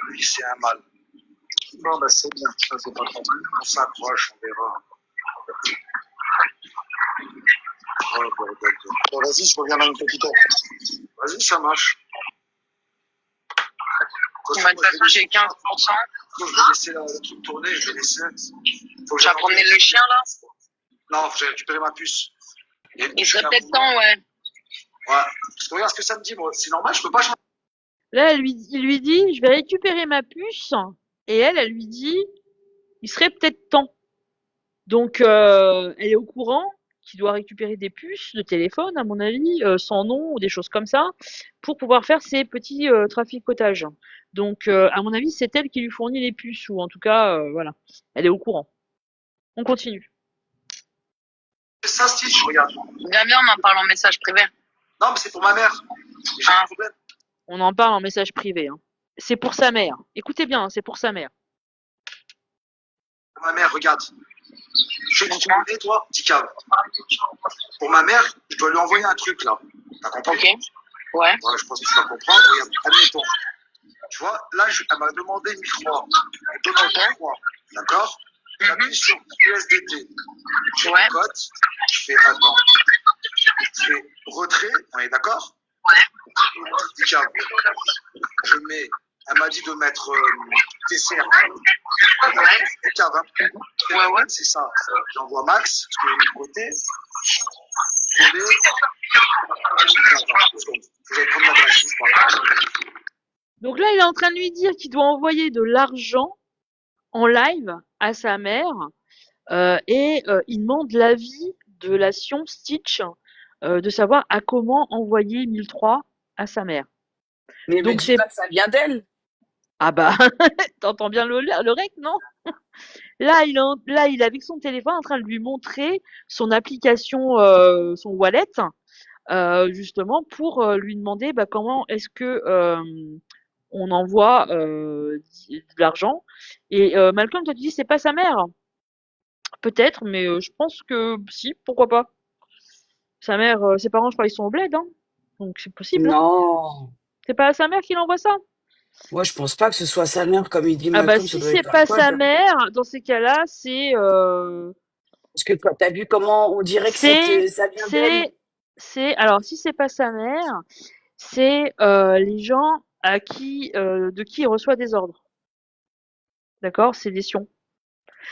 Lui, c'est un mâle. Bon, bah, c'est bien. Ça, c'est pas trop. On s'approche, on verra. Oh, bordel de... Bon, vas-y, je reviens dans une petite heure. Vas-y, ça marche. De toute façon, j'ai 15%. Je vais laisser le truc tourner, je vais laisser. Faut que Tu vas j'aille promener le chien, là? Non, faut que j'aille récupérer ma puce. Il serait peut-être temps, ouais. Ouais. Parce que regarde ce que ça me dit, moi. C'est normal, je peux pas changer. Là, il lui dit, je vais récupérer ma puce. Et elle lui dit, il serait peut-être temps. Donc, elle est au courant qu'il doit récupérer des puces de téléphone, à mon avis, sans nom ou des choses comme ça, pour pouvoir faire ses petits traficotages. Donc, à mon avis, c'est elle qui lui fournit les puces, ou en tout cas, voilà. Elle est au courant. On continue. Ça, Stitch, regarde. Viens, on en parle en message privé. Non, mais c'est pour ma mère. J'ai un problème. On en parle en message privé. Hein. C'est pour sa mère. Écoutez bien, hein, c'est pour sa mère. Pour ma mère, regarde. Je vais te demander, toi, Tika. Pour ma mère, je dois lui envoyer un truc, là. T'as compris? Ok. Ouais. Voilà, je pense que tu vas comprendre. Regarde, admettons. Tu vois, là, elle m'a demandé 1003. Elle demande 1003. D'accord? J'appuie sur USDT. Je Ouais. code. Je fais attends. Je fais retrait. On est d'accord? Ouais. Tika. Je mets. Elle m'a dit de mettre TCR. Ouais. Tika, hein? Ouais. C'est ça. J'envoie Max, parce que j'ai mis de côté. Je vais. Attends, faut que j'aille prendre l'adresse, juste pas. Donc là, il est en train de lui dire qu'il doit envoyer de l'argent en live à sa mère et il demande l'avis de la Sion Stitch de savoir à comment envoyer 1003 à sa mère. Mais me Donc dis c'est pas que ça vient d'elle. ah bah t'entends bien le rec, non? Là, il est avec son téléphone en train de lui montrer son application, son wallet, justement pour lui demander bah, comment est-ce que on envoie de l'argent. Et Malcolm, toi tu dis c'est pas sa mère. Peut-être, mais je pense que si, pourquoi pas. Sa mère, ses parents, je crois, ils sont au bled, hein. Donc c'est possible, hein. Non. C'est pas à sa mère qu'il envoie ça. Moi, je pense pas que ce soit sa mère, comme il dit Ah bah Malcolm, ça si doit c'est être un pas sa code. mère, dans ces cas-là, c'est Parce que toi, t'as vu comment on dirait que c'est ça vient d'elle? c'est alors si c'est pas sa mère, c'est les gens à qui de qui il reçoit des ordres. D'accord? C'est des sions.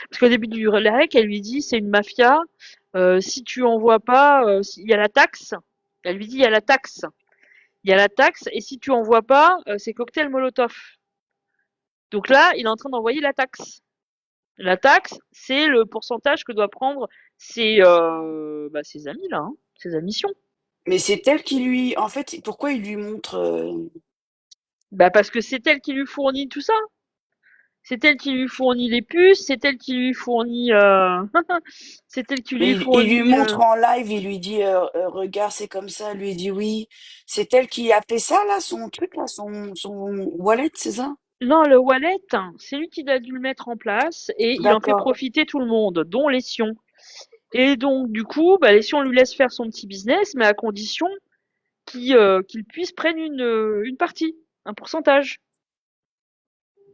Parce qu'au début du rec, elle lui dit c'est une mafia. Si tu envoies pas, il y a la taxe. Elle lui dit il y a la taxe. Il y a la taxe et si tu envoies pas, c'est cocktail Molotov. Donc là, il est en train d'envoyer la taxe. La taxe, c'est le pourcentage que doit prendre ses amis là, hein, ses admissions. Mais c'est elle qui lui... En fait, pourquoi il lui montre... Bah parce que c'est elle qui lui fournit tout ça. C'est elle qui lui fournit les puces, c'est elle qui lui fournit, c'est elle qui lui Mais il lui fournit. montre en live, il lui dit regarde, c'est comme ça. Lui il dit oui. C'est elle qui a fait ça, là, son truc, là, son wallet, c'est ça? Non, le wallet, c'est lui qui a dû le mettre en place et il en fait D'accord. profiter tout le monde, dont les Sions. Et donc, du coup, bah, les Sions lui laissent faire son petit business, mais à condition qu'il puisse prendre une partie, un pourcentage.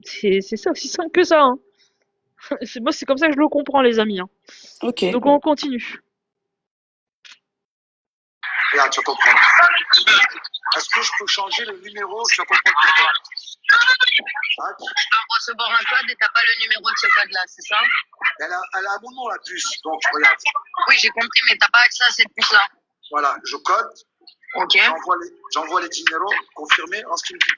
C'est ça, aussi simple que ça. Hein. Moi, c'est comme ça que je le comprends, les amis. Hein. Ok. Donc, on continue. Regarde, tu vas comprendre. Est-ce que je peux changer le numéro? Tu vas comprendre pourquoi. Hein? Tu peux recevoir un code et t'as pas le numéro de ce code-là, c'est ça? Elle a mon nom, la puce. Donc, regarde. Oui, j'ai compris, mais t'as pas accès à cette puce-là. Voilà, je code. Ok. J'envoie les 10 numéros confirmés en ce qu'il me dit.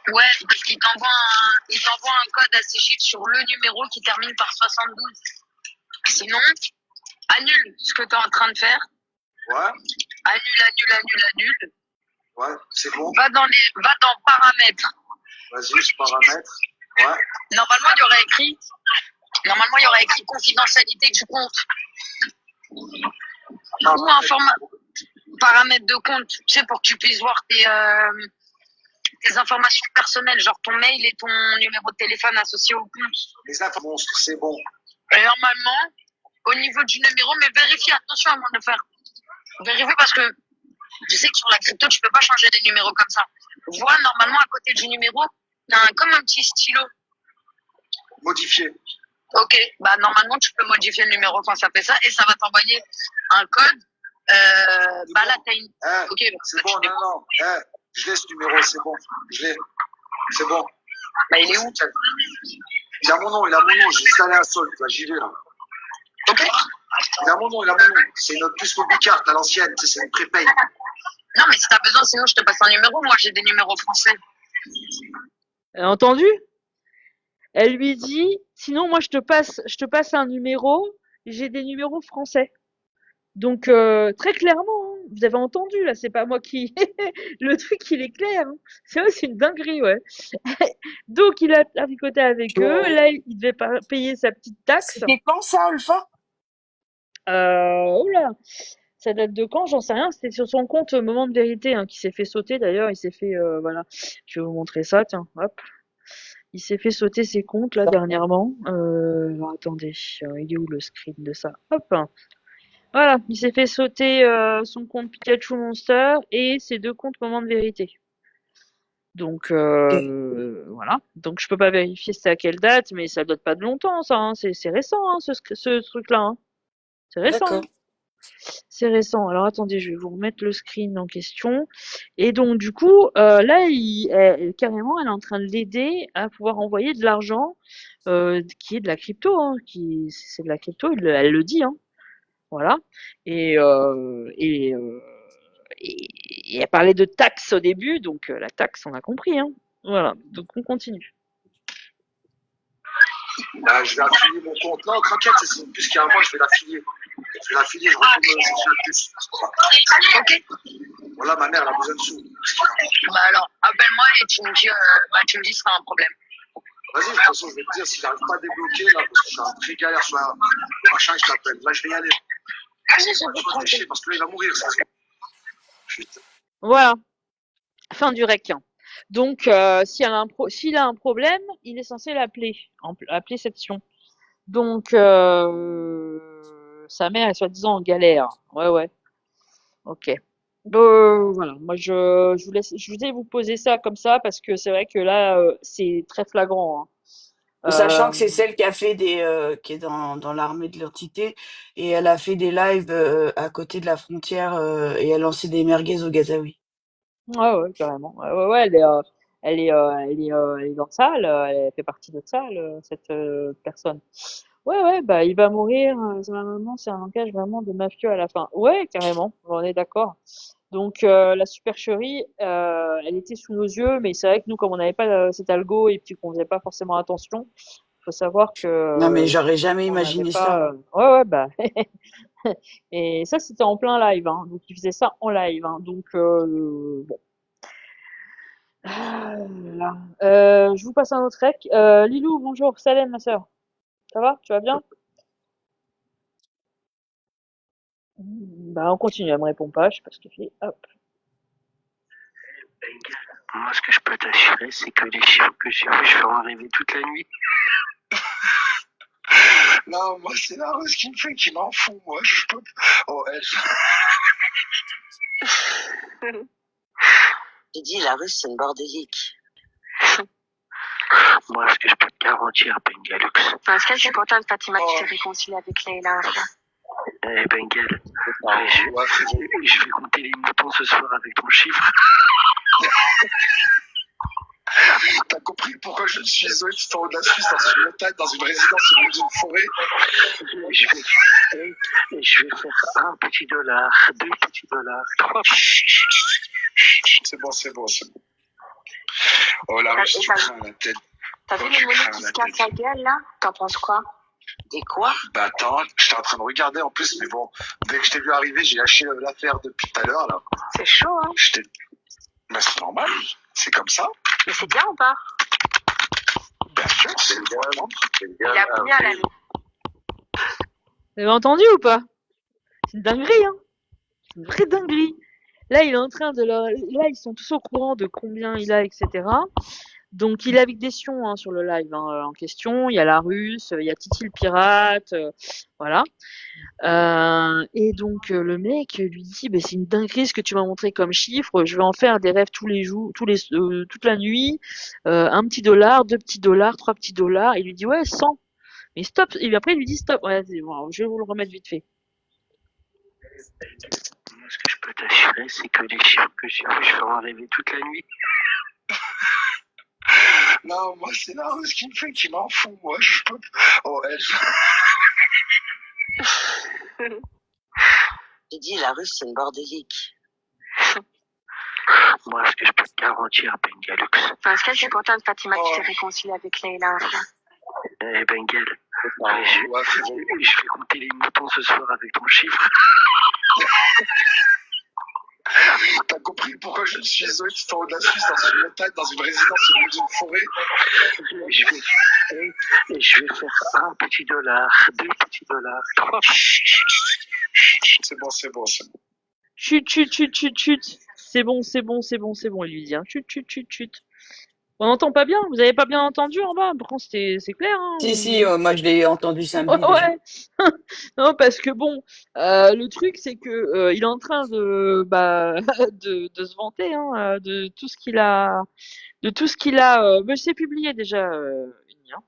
Ouais, parce qu'il t'envoie un code à ces chiffres sur le numéro qui termine par 72. Sinon, annule ce que tu es en train de faire. Ouais, Annule. ouais, c'est bon. Va dans paramètres. Vas-y, je paramètre. Ouais. Normalement, il y aurait écrit confidentialité du compte. Ou un format paramètres de compte, tu sais, pour que tu puisses voir tes informations personnelles, genre ton mail et ton numéro de téléphone associé au compte. Les infos monstres, c'est bon. Et normalement, au niveau du numéro, mais vérifie, attention avant de le faire. Vérifie parce que je sais que sur la crypto, tu peux pas changer des numéros comme ça. Vois, normalement, à côté du numéro, il y a comme un petit stylo. Modifié. Ok, bah normalement, tu peux modifier le numéro quand ça fait ça et ça va t'envoyer un code. Bah là, t'as une... Ok, c'est bon, non. Je l'ai ce numéro, c'est bon. Je l'ai. C'est bon. Bah, il est où? Il a mon nom, j'ai installé un solde, là, j'y vais, là. Ok. Il a mon nom. C'est une puce Mobicart à l'ancienne, c'est une prépaye. Non, mais si t'as besoin, sinon je te passe un numéro. Moi, j'ai des numéros français. Entendu? Elle lui dit, sinon moi je te passe un numéro, j'ai des numéros français. Donc très clairement, hein, vous avez entendu là, c'est pas moi qui le truc il est clair. Hein. C'est vrai, c'est une dinguerie, ouais. Donc il a tricoté avec eux, là il devait payer sa petite taxe. C'était quand ça, Alpha? Oh là, ça date de quand? J'en sais rien. C'était sur son compte Moment de vérité hein, qui s'est fait sauter d'ailleurs. Il s'est fait voilà. Je vais vous montrer ça. Tiens, hop. Il s'est fait sauter ses comptes là dernièrement. Alors, attendez, il est où le screen de ça? Hop. Voilà, il s'est fait sauter son compte Pikachu Monster et ses deux comptes Moment de vérité. Donc voilà. Donc je peux pas vérifier c'était à quelle date, mais ça date pas de longtemps ça. Hein. C'est récent hein, ce truc-là. Hein. C'est récent. D'accord. Hein. C'est récent. Alors attendez, je vais vous remettre le screen en question. Et donc du coup, là, carrément, elle est en train de l'aider à pouvoir envoyer de l'argent, qui est de la crypto, hein, c'est de la crypto, elle le dit, hein. Voilà. Et, et elle parlait de taxes au début, donc la taxe, on a compris, hein. Voilà. Donc on continue. Là, je vais affilier mon compte. Non, t'inquiète, c'est une puce qui est à moi, je vais l'affilier. Je retourne sur la puce. Ok. Voilà, ma mère, elle a besoin de sous. Bah alors, appelle-moi et tu me dis si c'est un problème. Vas-y, de toute façon, je vais te dire, si j'arrive pas à débloquer, là, parce que je suis en très galère sur un machin, je t'appelle. Là, je vais y aller. Vas-y, c'est Je vais déchirer parce que là, il va mourir, ça. Putain. Voilà. Fin du rec. Donc, s'il a un problème, il est censé appeler section. Donc, sa mère est soi-disant en galère. Ouais. Ok. Voilà. Moi, je voulais vous poser ça comme ça parce que c'est vrai que là, c'est très flagrant. Hein. Sachant que c'est celle qui a fait qui est dans l'armée de l'entité, et elle a fait des lives à côté de la frontière, et elle lançait des merguez au Gazaoui. Ouais, carrément. Ouais, elle est dans le salle, elle fait partie de notre salle, cette personne. Ouais, bah il va mourir. Normalement, c'est un langage vraiment de mafieux à la fin. Ouais, carrément, on est d'accord. Donc la supercherie, elle était sous nos yeux, mais c'est vrai que nous, comme on n'avait pas cet algo et puis qu'on faisait pas forcément attention, faut savoir que Non, mais j'aurais jamais on n'avait imaginé ça. pas. Ouais, bah. Et ça, c'était en plein live, hein. Donc ils faisaient ça en live, hein. Donc bon. Ah là. Je vous passe un autre rec. Lilou, bonjour. Salem, ma sœur. Ça va? Tu vas bien? Bah, on continue. Elle me répond pas. Je sais pas ce qu'elle fait. Hop. Moi, ce que je peux t'assurer, c'est que les chiffres que j'ai vus, je fais en rêver toute la nuit. Non, moi, c'est la rose qui me fait, qui m'en fout, moi. Je peux. Oh, elle. J'ai dit, la Russe, c'est une bordélique. Moi, ce que je peux te garantir, Bengalux. Dans ce cas, je suis contente, Fatima, tu t'es réconciliée avec Leïla. Bengal, Ouais, frérot. je vais compter les moutons ce soir avec ton chiffre. T'as compris pourquoi je suis isolé tout en haut de la Suisse, dans une montagne, dans une résidence au milieu d'une forêt? Je vais faire $1, $2, $3. C'est bon, c'est bon, c'est bon. Oh la Russie, tu crains la tête. T'as vu Oh, le tu monnaie crains qui la se casse tête. la gueule, là? T'en penses quoi? Des quoi? Bah attends, j'étais en train de regarder en plus, mais bon, dès que je t'ai vu arriver, j'ai lâché l'affaire depuis tout à l'heure, là. C'est chaud, hein? J'étais... Bah c'est normal, c'est comme ça. Mais c'est bien ou pas? Bien sûr, c'est le droit de vendre. Il a combien, l'ami? Vous avez entendu ou pas? C'est une dinguerie, hein. C'est une vraie dinguerie. Là, il est en train de leur... Là, ils sont tous au courant de combien il a, etc. Donc, il est avec des sions hein, sur le live hein, en question. Il y a la Russe, il y a Titi le pirate, voilà. Et donc, le mec lui dit, bah, c'est une dinguerie ce que tu m'as montré comme chiffre. Je vais en faire des rêves tous les jours, toute la nuit. $1, $2, $3. Il lui dit, ouais, 100. Mais stop. Et après, il lui dit, stop. Ouais, bon, je vais vous le remettre vite fait. Moi, ce que je peux t'assurer, c'est que les chiffres que j'ai vus, je vais en rêver toute la nuit. Non, moi, c'est la Russe qui me fait, qui m'en fout, moi, je peux... Oh, elle... J'ai dit, la Russe, c'est une bordélique. Moi, ce que je peux te garantir, Bengalux. Dans ce cas, je suis contente, Fatima, tu t'es réconciliée avec Leïla. Bengal, Ouais, frérot. je vais compter les moutons ce soir avec ton chiffre. T'as compris pourquoi je suis isolé tout en haut de la Suisse, dans une montagne, dans une résidence au milieu d'une forêt? Je vais faire $1, $2, $3. C'est bon, c'est bon, c'est bon. Chut, chut, chut, chut, chut. C'est bon, c'est bon, c'est bon, c'est bon, il lui dit. Hein. Chut, chut, chut, chut. On n'entend pas bien? Vous avez pas bien entendu en bas? Pourtant, c'est clair, hein? Si, moi je l'ai entendu samedi déjà. Ouais. Non, parce que bon, le truc, c'est que il est en train de, bah, de se vanter, hein, de tout ce qu'il a, mais c'est publié déjà, Uni, hein.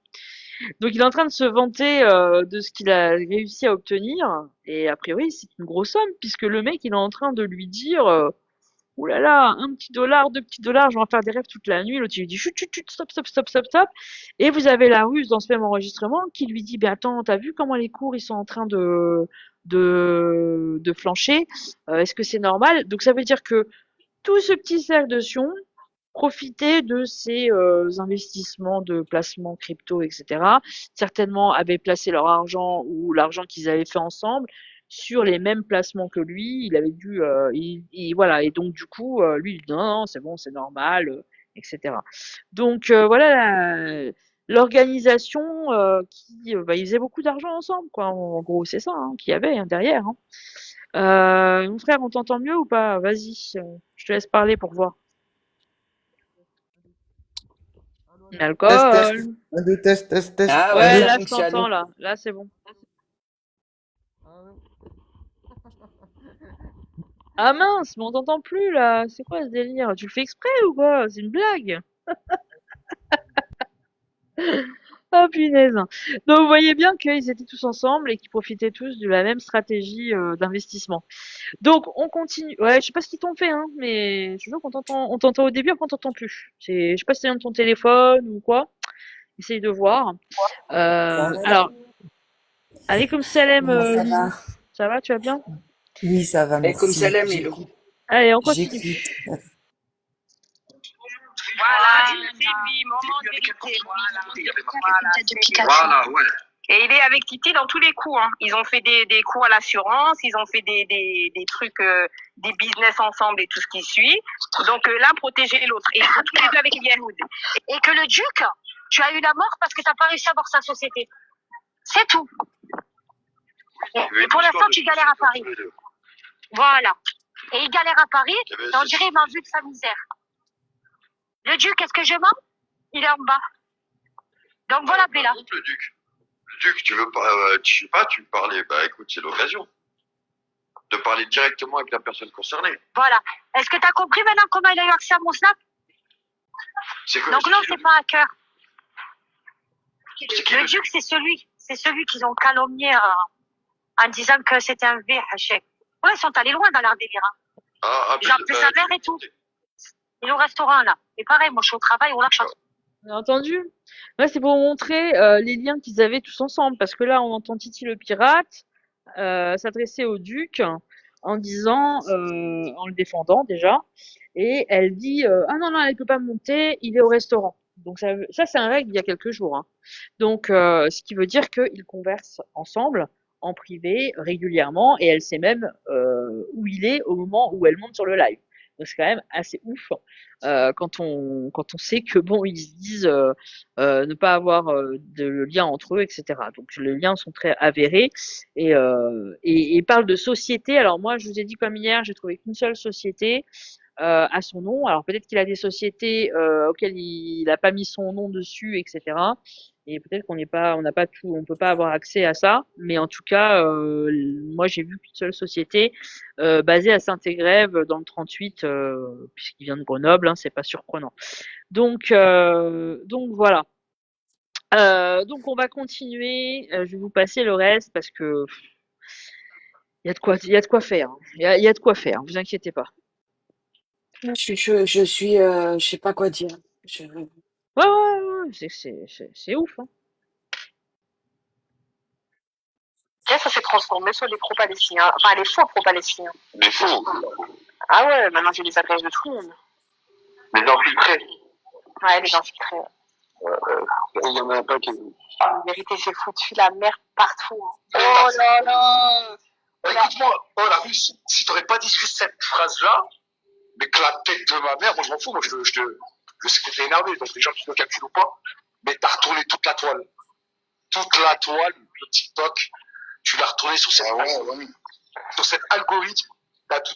Donc, il est en train de se vanter de ce qu'il a réussi à obtenir, et a priori, c'est une grosse somme, puisque le mec, il est en train de lui dire, ouh là là, $1, $2, je vais en faire des rêves toute la nuit. L'autre, il lui dit, chut, chut, chut, stop, stop, stop, stop, stop. Et vous avez la Russe dans ce même enregistrement qui lui dit, ben attends, t'as vu comment les cours, ils sont en train de flancher? Est-ce que c'est normal? Donc, ça veut dire que tout ce petit cercle de Sion profitait de ces investissements de placement crypto, etc. Certainement avaient placé leur argent ou l'argent qu'ils avaient fait ensemble sur les mêmes placements que lui. Il avait dû, voilà. Et donc du coup, lui, il dit non, non, c'est bon, c'est normal, etc. Donc voilà l'organisation qui, bah, ils faisaient beaucoup d'argent ensemble, quoi. En gros, c'est ça hein, qu'il y avait hein, derrière. Hein. Mon frère, on t'entend mieux ou pas? Vas-y, je te laisse parler pour voir. Test, test. Alcool. 1, 2, test, test, test. Ah Ouais, ouais, ça là je fonctionne. t'entends là. Là c'est bon. Ah mince, mais on t'entend plus là. C'est quoi ce délire? Tu le fais exprès ou quoi? C'est une blague. Ah punaise. Donc vous voyez bien qu'ils étaient tous ensemble et qu'ils profitaient tous de la même stratégie d'investissement. Donc on continue. Ouais, je sais pas ce qu'ils t'ont fait, hein, mais je veux qu'on on t'entend au début, après on t'entend plus. Je sais pas si c'est de ton téléphone ou quoi. Essaye de voir. Alors, Alaikum salam, Comment ça Lily. va? Ça va, tu vas bien? Oui, ça va, Et comme merci. Salem, Lilo. J'écoute. Allez, on continue. J'écoute. Voilà, c'est lui, moment de vérité. Voilà, ouais. Et il est avec Titi dans tous les coups. Hein. Ils ont fait des cours à l'assurance, ils ont fait des trucs, des business ensemble et tout ce qui suit. Donc l'un protégeait l'autre. Et ils sont tous les deux avec Yahoud. Et que le duc, tu as eu la mort parce que t'as pas réussi à avoir sa société. C'est tout. Et pour l'instant, tu galères à Paris. Voilà. Et il galère à Paris, et on dirait il m'a vu de sa misère. Le duc, est-ce que je mens? Il est en bas. Donc voilà, Bella. Le duc. Le duc, tu veux pas, tu sais pas, tu me parlais, bah écoute, c'est l'occasion. De parler directement avec la personne concernée. Voilà. Est-ce que t'as compris maintenant comment il a eu accès à mon snap? C'est quoi? Donc non, c'est pas un cœur. Le duc, c'est celui qu'ils ont calomnié en disant que c'était un VHF. Ouais, ils sont allés loin dans leur délire. Ils ont appelé sa mère et tout. Et au restaurant, là. Et pareil, moi, je suis au travail, on la chasse. On a entendu? Ouais, c'est pour vous montrer les liens qu'ils avaient tous ensemble, parce que là, on entend Titi le pirate s'adresser au duc en disant, en le défendant déjà, et elle dit ah non non, elle peut pas monter, il est au restaurant. Donc ça c'est un règle il y a quelques jours. Hein. Donc ce qui veut dire qu'ils conversent ensemble en privé régulièrement, et elle sait même où il est au moment où elle monte sur le live. Donc c'est quand même assez ouf quand on sait que bon ils se disent ne pas avoir de lien entre eux, etc. Donc les liens sont très avérés et parle de société. Alors moi je vous ai dit comme hier, j'ai trouvé qu'une seule société à son nom. Alors peut-être qu'il a des sociétés auxquelles il n'a pas mis son nom dessus, etc. Et peut-être on n'a pas tout, on peut pas avoir accès à ça. Mais en tout cas, moi j'ai vu qu'une seule société basée à Saint-Égrève dans le 38, puisqu'il vient de Grenoble, hein, c'est pas surprenant. Donc voilà. Donc on va continuer. Je vais vous passer le reste parce que il y a de quoi faire. Hein. Il y a de quoi faire. Vous inquiétez pas. Je sais pas quoi dire. Ouais, c'est ouf. Hein. Après, ça s'est transformé sur les pro-palestiniens. Enfin, les faux pro-palestiniens. Les faux. Ah ouais, maintenant j'ai les adresses de tout le monde. Les infiltrés. Ouais, les infiltrés. Il y en a pas qui. En vérité, j'ai foutu la merde partout. Hein. Oh là là. Écoute-moi, oh la Russe, si t'aurais pas dit juste cette phrase-là, mais que la tête de ma mère, moi je m'en fous, moi je sais que t'es énervé, donc les gens qui me calculent ou pas, mais t'as retourné toute la toile. Toute la toile, le TikTok, tu l'as retourné sur cette sur cet algorithme, t'as tout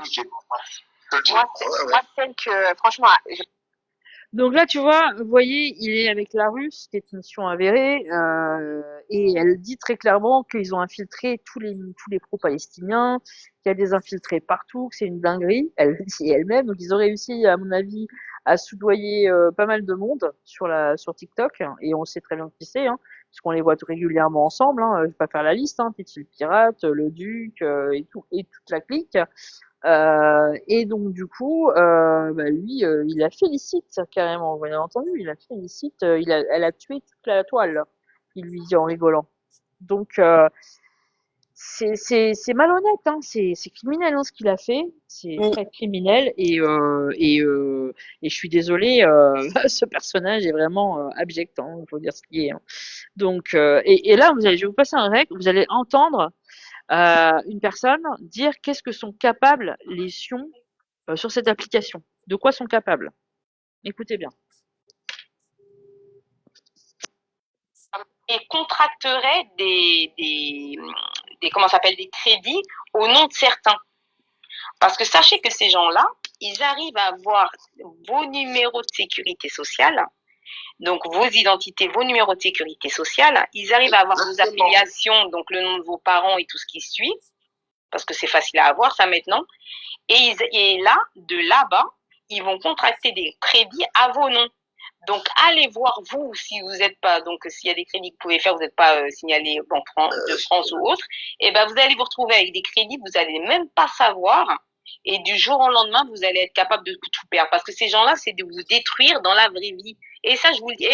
niqué. Je te le dis. Moi, celle que, franchement, Donc là, tu vois, vous voyez, il est avec la Russe, qui est une mission avérée, et elle dit très clairement qu'ils ont infiltré tous les pro-palestiniens, qu'il y a des infiltrés partout, que c'est une dinguerie. Elle le dit elle-même. Donc ils ont réussi, à mon avis, à soudoyer pas mal de monde sur TikTok, et on sait très bien qui c'est, hein, parce qu'on les voit régulièrement ensemble. Hein. Je vais pas faire la liste, hein, Titi le pirate, le duc et toute la clique. Et donc du coup, lui, il la félicite carrément. Vous avez entendu, il la félicite. Elle a tué toute la toile. Il lui dit en rigolant. Donc c'est malhonnête, hein. C'est criminel hein, ce qu'il a fait. C'est très criminel et je suis désolée. Ce personnage est vraiment abject. Hein, faut dire ce qui est. Hein. Donc et là, je vais vous passer un rec. Vous allez entendre une personne dire qu'est-ce que sont capables les sions sur cette application. De quoi sont capables. Écoutez bien. Et contracterait des comment ça s'appelle, des crédits au nom de certains. Parce que sachez que ces gens-là, ils arrivent à avoir vos numéros de sécurité sociale, donc vos identités, vos numéros de sécurité sociale, ils arrivent à avoir vos affiliations, donc le nom de vos parents et tout ce qui suit, parce que c'est facile à avoir ça maintenant. Et là, de là-bas, ils vont contracter des crédits à vos noms. Donc, allez voir vous, si vous n'êtes pas, donc s'il y a des crédits que vous pouvez faire, vous n'êtes pas signalé Banque de France ou autre, et ben vous allez vous retrouver avec des crédits, vous n'allez même pas savoir, et du jour au lendemain, vous allez être capable de tout perdre. Parce que ces gens-là, c'est de vous détruire dans la vraie vie. Et ça, je vous le dis,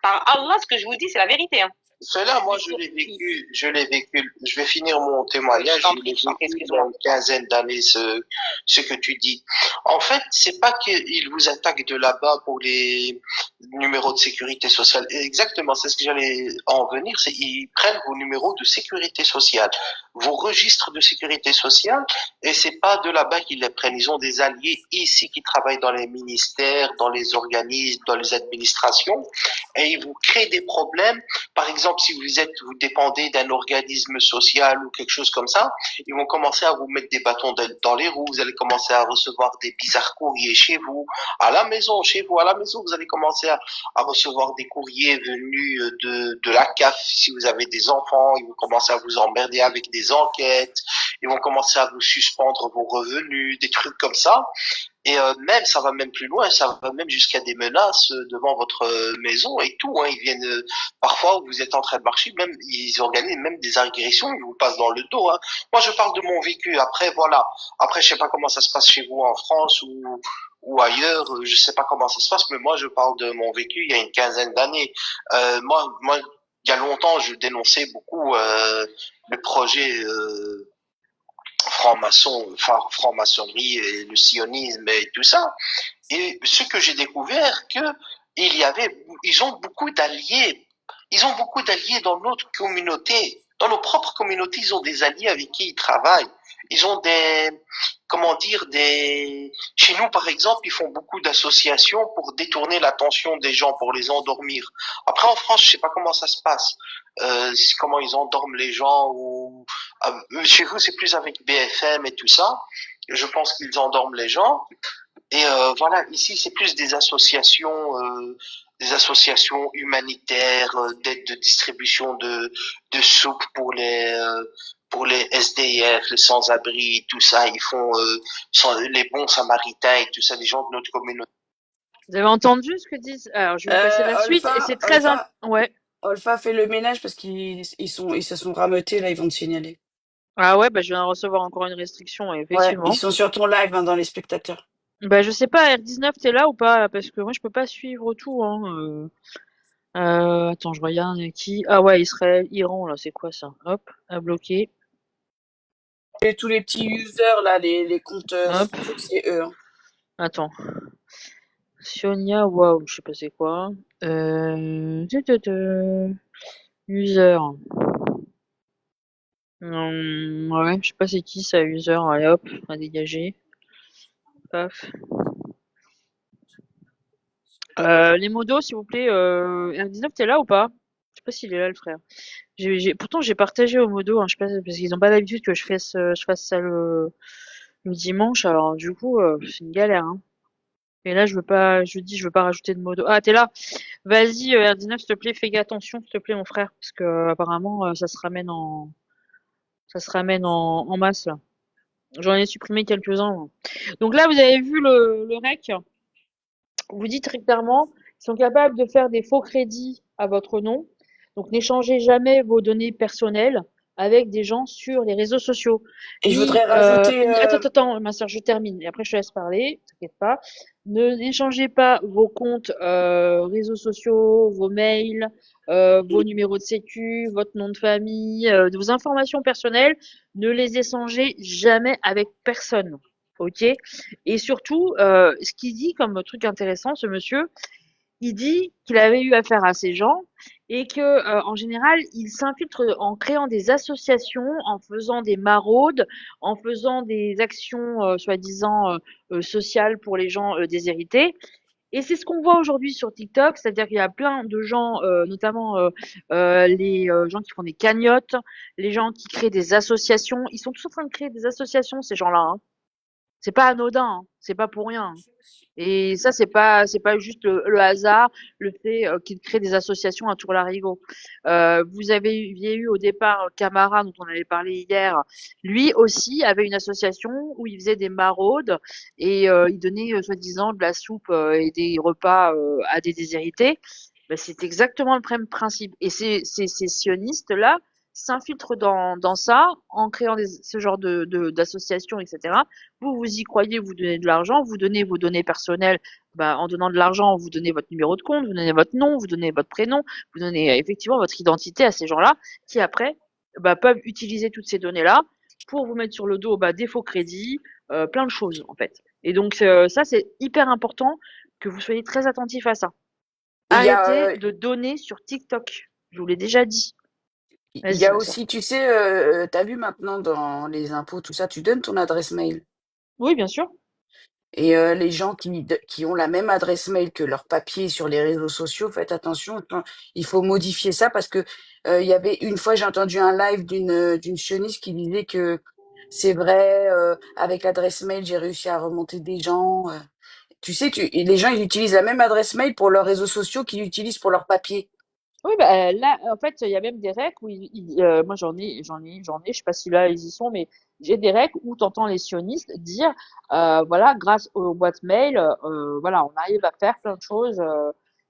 par Allah, ce que je vous dis, c'est la vérité. Hein. Cela, moi, je l'ai vécu. Je vais finir mon témoignage. Je l'ai vécu dans une quinzaine d'années, ce que tu dis. En fait, c'est pas qu'ils vous attaquent de là-bas pour les numéros de sécurité sociale. Exactement, c'est ce que j'allais en venir. C'est ils prennent vos numéros de sécurité sociale, vos registres de sécurité sociale, et c'est pas de là-bas qu'ils les prennent. Ils ont des alliés ici qui travaillent dans les ministères, dans les organismes, dans les administrations, et ils vous créent des problèmes. Par exemple, si vous dépendez d'un organisme social ou quelque chose comme ça, ils vont commencer à vous mettre des bâtons dans les roues, vous allez commencer à recevoir des bizarres courriers chez vous, à la maison, vous allez commencer à recevoir des courriers venus de la CAF si vous avez des enfants, ils vont commencer à vous emmerder avec des enquêtes, ils vont commencer à vous suspendre vos revenus, des trucs comme ça. Et même, ça va même plus loin, ça va même jusqu'à des menaces devant votre maison et tout. Hein. Ils viennent parfois où vous êtes en train de marcher, même ils organisent même des agressions, ils vous passent dans le dos. Hein. Moi, je parle de mon vécu. Après, voilà. Après, je sais pas comment ça se passe chez vous en France ou ailleurs. Je sais pas comment ça se passe, mais moi, je parle de mon vécu il y a une quinzaine d'années. Moi, il y a longtemps, je dénonçais beaucoup le projet. Franc-maçonnerie et le sionisme et tout ça. Et ce que j'ai découvert, que ils ont beaucoup d'alliés. Ils ont beaucoup d'alliés dans notre communauté. Dans nos propres communautés, ils ont des alliés avec qui ils travaillent. Ils ont comment dire, chez nous, par exemple, ils font beaucoup d'associations pour détourner l'attention des gens, pour les endormir. Après, en France, je sais pas comment ça se passe. Comment ils endorment les gens ou, chez vous, c'est plus avec BFM et tout ça. Je pense qu'ils endorment les gens. Et voilà, ici c'est plus des associations humanitaires, d'aide de distribution de soupe pour les SDF, les sans-abri, tout ça. Ils font les bons samaritains et tout ça, des gens de notre communauté. Vous avez entendu ce que disent? Alors, je vais vous passer la suite et c'est très ouais. Olfa fait le ménage parce ils se sont rameutés, là, ils vont te signaler. Ah ouais, bah je viens de recevoir encore une restriction, Ouais, effectivement. ils sont sur ton live, hein, dans les spectateurs. Bah je sais pas, R19, t'es là ou pas? Parce que moi je peux pas suivre tout, hein. Attends, je regarde qui. Ah ouais, Israël, Iran, là, c'est quoi ça? Hop, à bloquer. Et tous les petits users, là, les comptes Hop. trucs, c'est eux. Hein. Attends. Sionia, waouh, je sais pas c'est quoi. User. Ouais, je sais pas c'est qui ça, user. Allez hop, à dégager. Paf. Les modos, s'il vous plaît. R19, t'es là ou pas? Je sais pas s'il est là, le frère. Pourtant, j'ai partagé au modo, hein, je sais pas, parce qu'ils ont pas l'habitude que je fasse ça le dimanche. Alors, du coup, c'est une galère, hein. Et là, je veux pas rajouter de modo. Ah, t'es là? Vas-y, R19, s'il te plaît, fais attention, s'il te plaît, mon frère, parce que apparemment, ça se ramène en masse, là. J'en ai supprimé quelques-uns, là. Donc là, vous avez vu le rec. Vous dites très clairement, ils sont capables de faire des faux crédits à votre nom. Donc n'échangez jamais vos données personnelles avec des gens sur les réseaux sociaux. Et je voudrais rajouter. Attends, ma soeur, je termine et après je te laisse parler, t'inquiète pas. N'échangez pas vos comptes réseaux sociaux, vos mails, vos numéros de sécu, votre nom de famille, vos informations personnelles. Ne les échangez jamais avec personne. Ok? Et surtout, ce qu'il dit comme truc intéressant, ce monsieur, il dit qu'il avait eu affaire à ces gens et que, en général, il s'infiltre en créant des associations, en faisant des maraudes, en faisant des actions, soi-disant, sociales pour les gens, déshérités. Et c'est ce qu'on voit aujourd'hui sur TikTok, c'est-à-dire qu'il y a plein de gens, notamment les gens qui font des cagnottes, les gens qui créent des associations. Ils sont tous en train de créer des associations, ces gens-là, hein. C'est pas anodin, hein, c'est pas pour rien. Et ça, c'est pas juste le hasard, le fait qu'ils créent des associations à tour-larigot. Il y a eu au départ Camara, dont on avait parlé hier. Lui aussi avait une association où il faisait des maraudes et il donnait soi-disant de la soupe et des repas à des déshérités. Ben, c'est exactement le même principe. Et ces sionistes-là s'infiltrent dans ça en créant ce genre d'associations, etc. Vous y croyez, vous donnez de l'argent, vous donnez vos données personnelles. Bah, en donnant de l'argent, vous donnez votre numéro de compte, vous donnez votre nom, vous donnez votre prénom, vous donnez effectivement votre identité à ces gens-là qui après bah, peuvent utiliser toutes ces données-là pour vous mettre sur le dos bah, des faux crédits, plein de choses en fait. Et donc ça, c'est hyper important que vous soyez très attentifs à ça. Arrêtez de donner sur TikTok. Je vous l'ai déjà dit. Il y a aussi, tu sais, t'as vu maintenant dans les impôts, tout ça, tu donnes ton adresse mail. Oui, bien sûr. Et les gens qui ont la même adresse mail que leur papier sur les réseaux sociaux, faites attention, il faut modifier ça parce que il y avait une fois, j'ai entendu un live d'une sioniste qui disait que c'est vrai, avec l'adresse mail, j'ai réussi à remonter des gens. Tu sais, les gens, ils utilisent la même adresse mail pour leurs réseaux sociaux qu'ils utilisent pour leur papier. Oui, bah, là, en fait, il y a même des règles où moi je sais pas si là ils y sont, mais j'ai des règles où t'entends les sionistes dire, voilà, grâce aux boîtes mail, voilà, on arrive à faire plein de choses,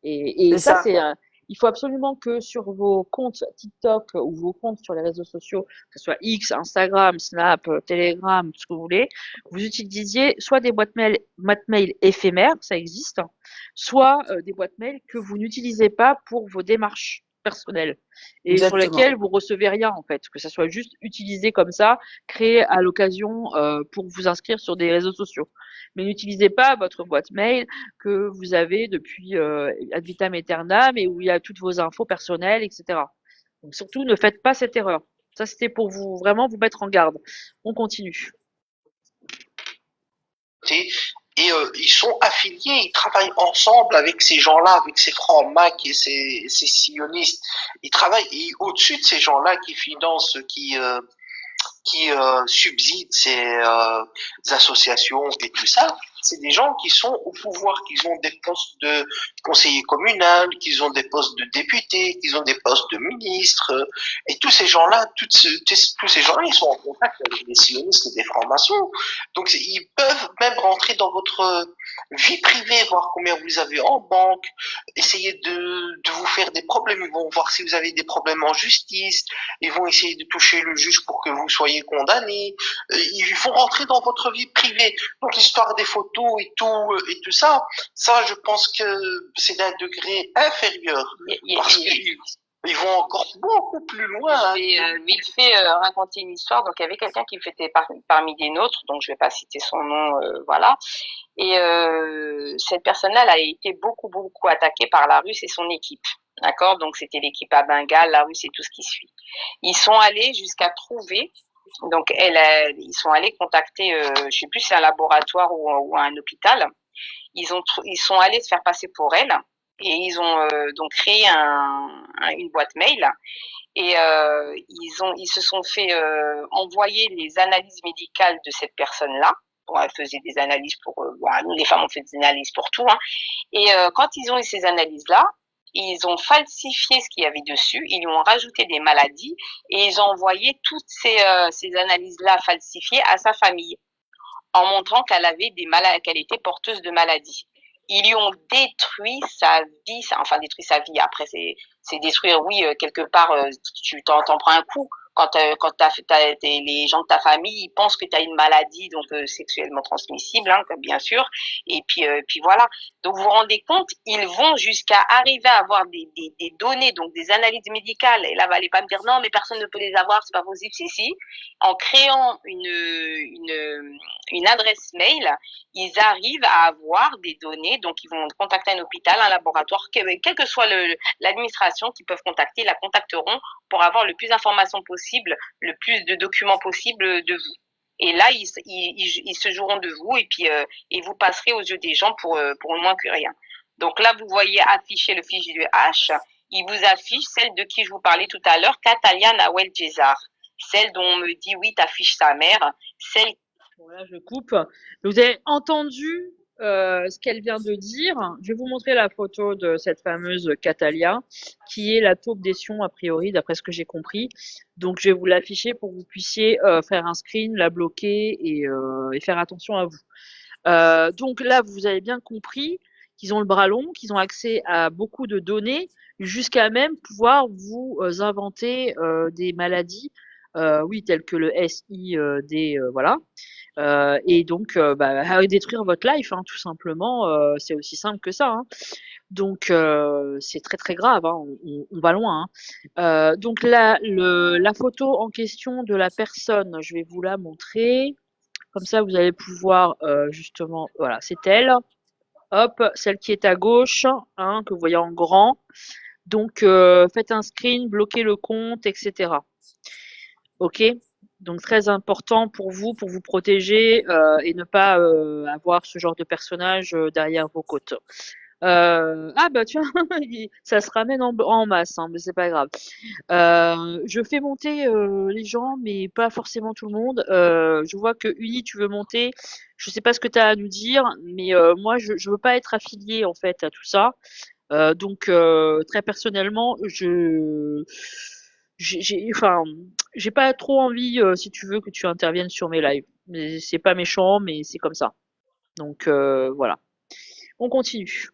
et C'est ça, ça, il faut absolument que sur vos comptes TikTok ou vos comptes sur les réseaux sociaux, que ce soit X, Instagram, Snap, Telegram, tout ce que vous voulez, vous utilisiez soit des boîtes mail éphémères, ça existe, soit des boîtes mail que vous n'utilisez pas pour vos démarches personnelles et sur exactement. lesquelles vous recevez rien en fait, que ça soit juste utilisé comme ça, créé à l'occasion pour vous inscrire sur des réseaux sociaux. Mais n'utilisez pas votre boîte mail que vous avez depuis ad vitam aeternam et où il y a toutes vos infos personnelles, etc. Donc surtout ne faites pas cette erreur. Ça c'était pour vous vraiment vous mettre en garde. On continue. Et ils sont affiliés, ils travaillent ensemble avec ces gens-là, avec ces francs-macs et ces sionistes. Ils travaillent et au-dessus de ces gens-là qui financent, qui subsident ces associations et tout ça, c'est des gens qui sont au pouvoir, qui ont des postes de conseiller communal, qui ont des postes de députés, qui ont des postes de ministres, et tous ces gens-là, tous ces gens-là, ils sont en contact avec des sionistes et des francs-maçons. Donc ils peuvent même rentrer dans votre vie privée, voir combien vous avez en banque, essayer de vous faire des problèmes, ils vont voir si vous avez des problèmes en justice, ils vont essayer de toucher le juge pour que vous soyez condamné. Ils vont rentrer dans votre vie privée. Donc l'histoire des photos et tout ça, ça je pense que c'est d'un degré inférieur parce qu'ils ils vont encore beaucoup plus loin. Hein. Je vais vite fait raconter une histoire. Donc il y avait quelqu'un qui faisait parmi des nôtres, donc je vais pas citer son nom, voilà. Et cette personne-là, elle a été beaucoup attaquée par la Russe et son équipe. D'accord? Donc c'était l'équipe à Bengale, la Russe et tout ce qui suit. Ils sont allés jusqu'à trouver. Donc ils sont allés contacter, je sais plus si c'est un laboratoire ou un hôpital. Ils sont allés se faire passer pour elle et ils ont donc créé une boîte mail et ils se sont fait envoyer les analyses médicales de cette personne-là. Bon, elle faisait des analyses pour nous les femmes on fait des analyses pour tout, hein. Et quand ils ont eu ces analyses-là, ils ont falsifié ce qu'il y avait dessus, ils lui ont rajouté des maladies et ils ont envoyé toutes ces analyses-là falsifiées à sa famille en montrant qu'elle avait qu'elle était porteuse de maladies. Ils lui ont détruit sa vie, enfin détruit sa vie. Après, c'est détruire, oui, quelque part, tu t'en prends un coup. Quand les gens de ta famille, ils pensent que tu as une maladie donc sexuellement transmissible, hein, bien sûr. Et puis voilà. Donc vous vous rendez compte, ils vont jusqu'à arriver à avoir des données, donc des analyses médicales. Et là, vous allez pas me dire non, mais personne ne peut les avoir, c'est pas possible. Si, si. En créant une adresse mail, ils arrivent à avoir des données, donc ils vont contacter un hôpital, un laboratoire, quelle que soit l'administration qu'ils peuvent contacter, ils la contacteront pour avoir le plus d'informations possible, le plus de documents possible de vous. Et là, ils se joueront de vous et puis et vous passerez aux yeux des gens pour moins que rien. Donc là, vous voyez afficher le fichier de H. Il vous affiche celle de qui je vous parlais tout à l'heure, Catalia Nawel Jezar. Celle dont on me dit oui, t'affiches sa mère. Celle. Voilà, je coupe. Vous avez entendu ce qu'elle vient de dire. Je vais vous montrer la photo de cette fameuse Catalia, qui est la taupe des Sions, a priori, d'après ce que j'ai compris. Donc, je vais vous l'afficher pour que vous puissiez faire un screen, la bloquer et faire attention à vous. Donc là, vous avez bien compris qu'ils ont le bras long, qu'ils ont accès à beaucoup de données, jusqu'à même pouvoir vous inventer des maladies, oui, telles que le SID, voilà. Et donc, détruire votre life, hein, tout simplement. C'est aussi simple que ça. Hein. Donc, c'est très très grave. Hein, on va loin. Hein. Donc la photo en question de la personne, je vais vous la montrer. Comme ça, vous allez pouvoir justement, voilà, c'est elle. Hop, celle qui est à gauche, hein, que vous voyez en grand. Donc, faites un screen, bloquez le compte, etc. Ok? Donc très important pour vous protéger et ne pas avoir ce genre de personnage derrière vos côtes. Ah bah tiens, ça se ramène en masse, hein, mais c'est pas grave. Je fais monter les gens, mais pas forcément tout le monde. Je vois que Uni, tu veux monter. Je sais pas ce que tu as à nous dire, mais moi je veux pas être affiliée en fait à tout ça. Très personnellement, enfin, j'ai pas trop envie, si tu veux, que tu interviennes sur mes lives. Mais c'est pas méchant, mais c'est comme ça. Voilà. On continue.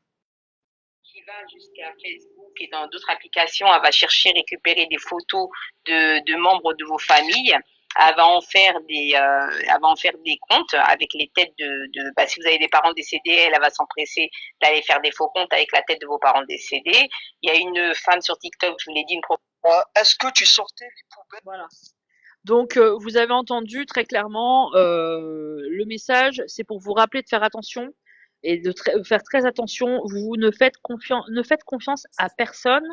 Qui va jusqu'à Facebook et dans d'autres applications, elle va chercher, récupérer des photos de membres de vos familles. Elle va en faire des comptes avec les têtes si vous avez des parents décédés, elle va s'empresser d'aller faire des faux comptes avec la tête de vos parents décédés. Il y a une femme sur TikTok, je vous l'ai dit, Est-ce que tu sortais les poubelles? Voilà. Donc, vous avez entendu très clairement, le message, c'est pour vous rappeler de faire attention et de faire très attention. Vous ne faites confiance à personne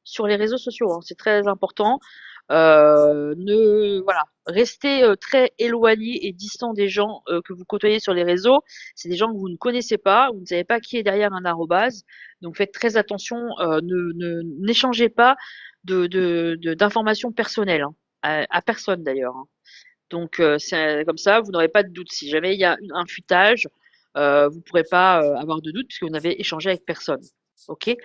sur les réseaux sociaux, hein, c'est très important. Voilà, restez très éloigné et distant des gens que vous côtoyez sur les réseaux. C'est des gens que vous ne connaissez pas, vous ne savez pas qui est derrière un arrobase. Donc faites très attention, n'échangez pas d'informations personnelles, hein, à personne d'ailleurs, hein. C'est comme ça, vous n'aurez pas de doute. Si jamais il y a un fuitage, vous pourrez pas avoir de doute puisque vous n'avez échangé avec personne. Ok?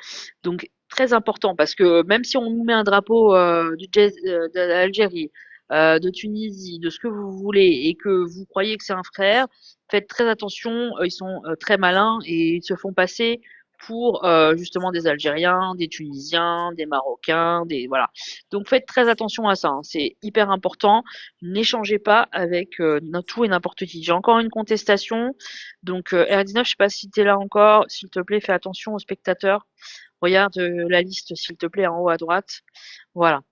Donc très important parce que même si on nous met un drapeau de l'Algérie, de Tunisie, de ce que vous voulez et que vous croyez que c'est un frère, faites très attention. Ils sont très malins et ils se font passer pour justement des Algériens, des Tunisiens, des Marocains, voilà. Donc faites très attention à ça, hein, c'est hyper important. N'échangez pas avec tout et n'importe qui. J'ai encore une contestation. Donc R19, je sais pas si tu es là encore. S'il te plaît, fais attention aux spectateurs. Regarde la liste, s'il te plaît, en haut à droite. Voilà.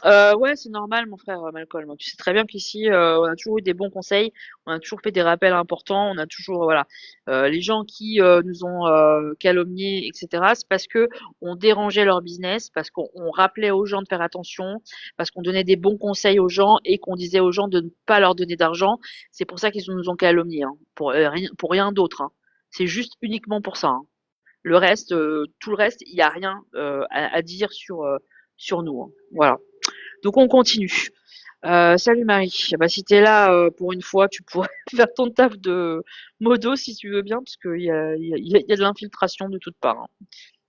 Ouais, c'est normal, mon frère Malcolm. Tu sais très bien qu'ici, on a toujours eu des bons conseils, on a toujours fait des rappels importants, on a toujours, voilà, les gens qui nous ont calomniés, etc. C'est parce que on dérangeait leur business, parce qu'on rappelait aux gens de faire attention, parce qu'on donnait des bons conseils aux gens et qu'on disait aux gens de ne pas leur donner d'argent. C'est pour ça qu'ils nous ont calomniés, hein, pour rien d'autre, hein. C'est juste uniquement pour ça, hein. Le reste, tout le reste, il y a rien à dire sur nous, hein. Voilà. Donc on continue. Salut Marie. Bah si t'es là pour une fois, tu pourrais faire ton taf de modo si tu veux bien, parce qu'il y a de l'infiltration de toutes parts, hein.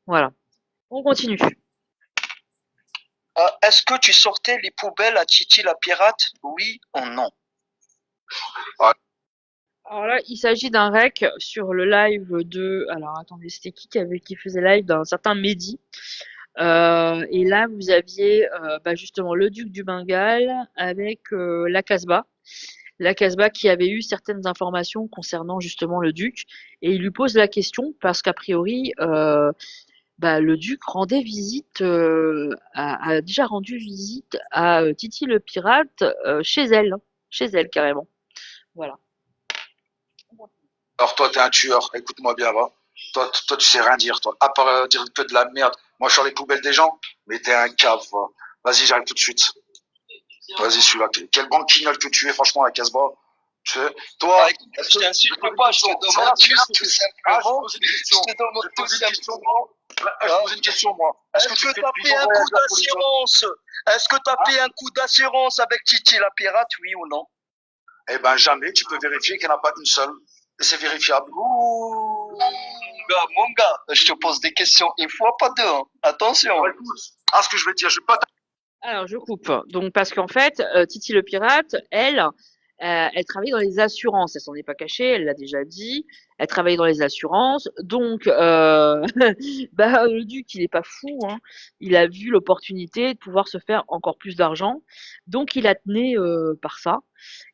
Voilà. On continue. Est-ce que tu sortais les poubelles à Titi la pirate? Oui ou non? Alors là, il s'agit d'un rec sur le live de. Alors attendez, c'était qui faisait live d'un certain Mehdi. Et là, vous aviez justement le duc du Bengale avec la Casbah. La Casbah qui avait eu certaines informations concernant justement le duc. Et il lui pose la question parce qu'a priori, le duc rendait visite, a déjà rendu visite à Titi le pirate chez elle carrément. Voilà. Alors toi, t'es un tueur. Écoute-moi bien, va. Toi, tu sais rien dire, toi. À part dire que de la merde. Moi, je suis sur les poubelles des gens, mais t'es un cave, va. Vas-y, j'arrive tout de suite. Vas-y, celui-là. Quel banquignol que tu es, franchement, la Casbah. Tu sais, toi, je t'insulte pas, je te demande juste tout simplement. Je te demande tout simplement. Je pose une question, moi. Est-ce que tu as fait un coup d'assurance? Est-ce que tu as fait un coup d'assurance avec Titi la pirate, oui ou non? Eh ben, jamais. Tu peux vérifier qu'il n'y en a pas une seule. Et c'est vérifiable. Ouh, mon gars, je te pose des questions une fois, pas deux, hein. Attention. Ce que je vais dire, je vais pas. Alors, je coupe. Donc, parce qu'en fait, Titi le pirate, elle travaille dans les assurances. Elle s'en est pas cachée, elle l'a déjà dit. Elle travaille dans les assurances. Donc, le duc, il est pas fou, hein. Il a vu l'opportunité de pouvoir se faire encore plus d'argent. Donc, il a tenu par ça.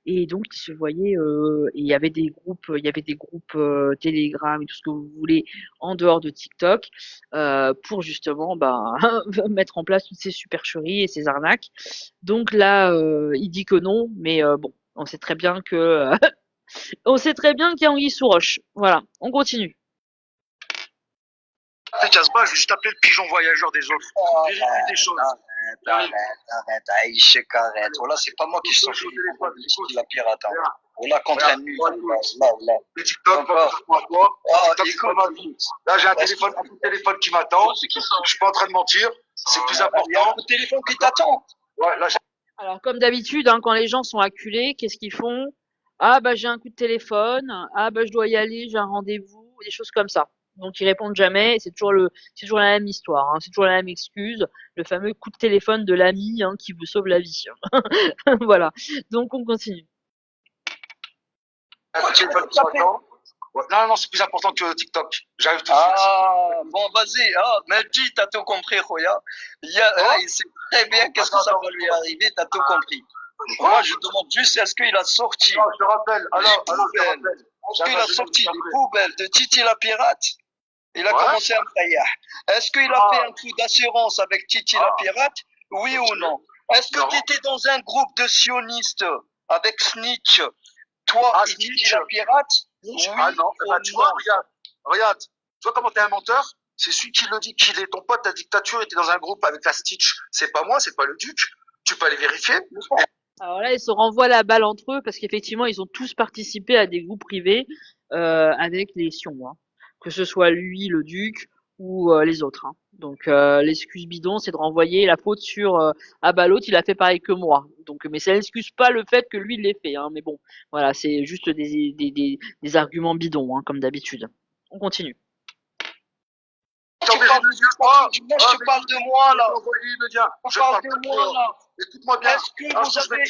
Et donc, il se voyait, il y avait des groupes, Telegram et tout ce que vous voulez en dehors de TikTok, pour justement, mettre en place toutes ces supercheries et ces arnaques. Donc là, il dit que non, mais bon, on sait très bien que, on sait très bien qu'il y a anguille sous roche. Voilà, on continue. Casbah, je vais juste appeler le pigeon voyageur des autres. Des choses. Arrête, Aïchek, arrête. Voilà, c'est pas moi qui sors sur la pirate. Voilà, contre un nul. Là. Le TikTok, là, j'ai un téléphone qui m'attend. Je suis pas en train de mentir. C'est plus important. Il y a un téléphone qui t'attend. Ouais, là, alors, comme d'habitude, hein, quand les gens sont acculés, qu'est-ce qu'ils font? Ah, j'ai un coup de téléphone. Ah, je dois y aller, j'ai un rendez-vous, des choses comme ça. Donc ils répondent jamais, c'est toujours la même histoire, hein, c'est toujours la même excuse, le fameux coup de téléphone de l'ami hein, qui vous sauve la vie. Voilà. Donc on continue. Non, non, c'est plus important que TikTok. J'arrive tout de suite. Ah, bon, vas-y. Ah, Mehdi, t'as tout compris, Khoya. Il sait très bien qu'est-ce que ça va lui arriver, t'as tout compris. Moi, je demande juste, est-ce qu'il a sorti Non, je te rappelle. Alors, je te rappelle. Est-ce qu'il a sorti les poubelles de Titi la pirate? Il a commencé à me payer. Est-ce qu'il a fait un coup d'assurance avec Titi la pirate? Oui ou non? Est-ce que tu étais dans un groupe de sionistes avec Snitch, toi et Titi la pirate? Oui ah non, ou tu vois, non? regarde. Tu vois comment t'es un menteur? C'est celui qui le dit qu'il est ton pote, ta dictature, était dans un groupe avec la Stitch. C'est pas moi, c'est pas le Duc. Tu peux aller vérifier. Alors là, ils se renvoient la balle entre eux parce qu'effectivement, ils ont tous participé à des groupes privés avec les Sions, hein. Que ce soit lui, le duc, ou les autres, hein. Donc l'excuse bidon, c'est de renvoyer la faute sur ah bah l'autre, il a fait pareil que moi. Donc, mais ça n'excuse pas le fait que lui il l'ait fait, hein. Mais bon, voilà, c'est juste des arguments bidons, hein, comme d'habitude. On continue. Tu parles de moi là. Tu parles de moi là. Écoute-moi bien. Est-ce que vous avez...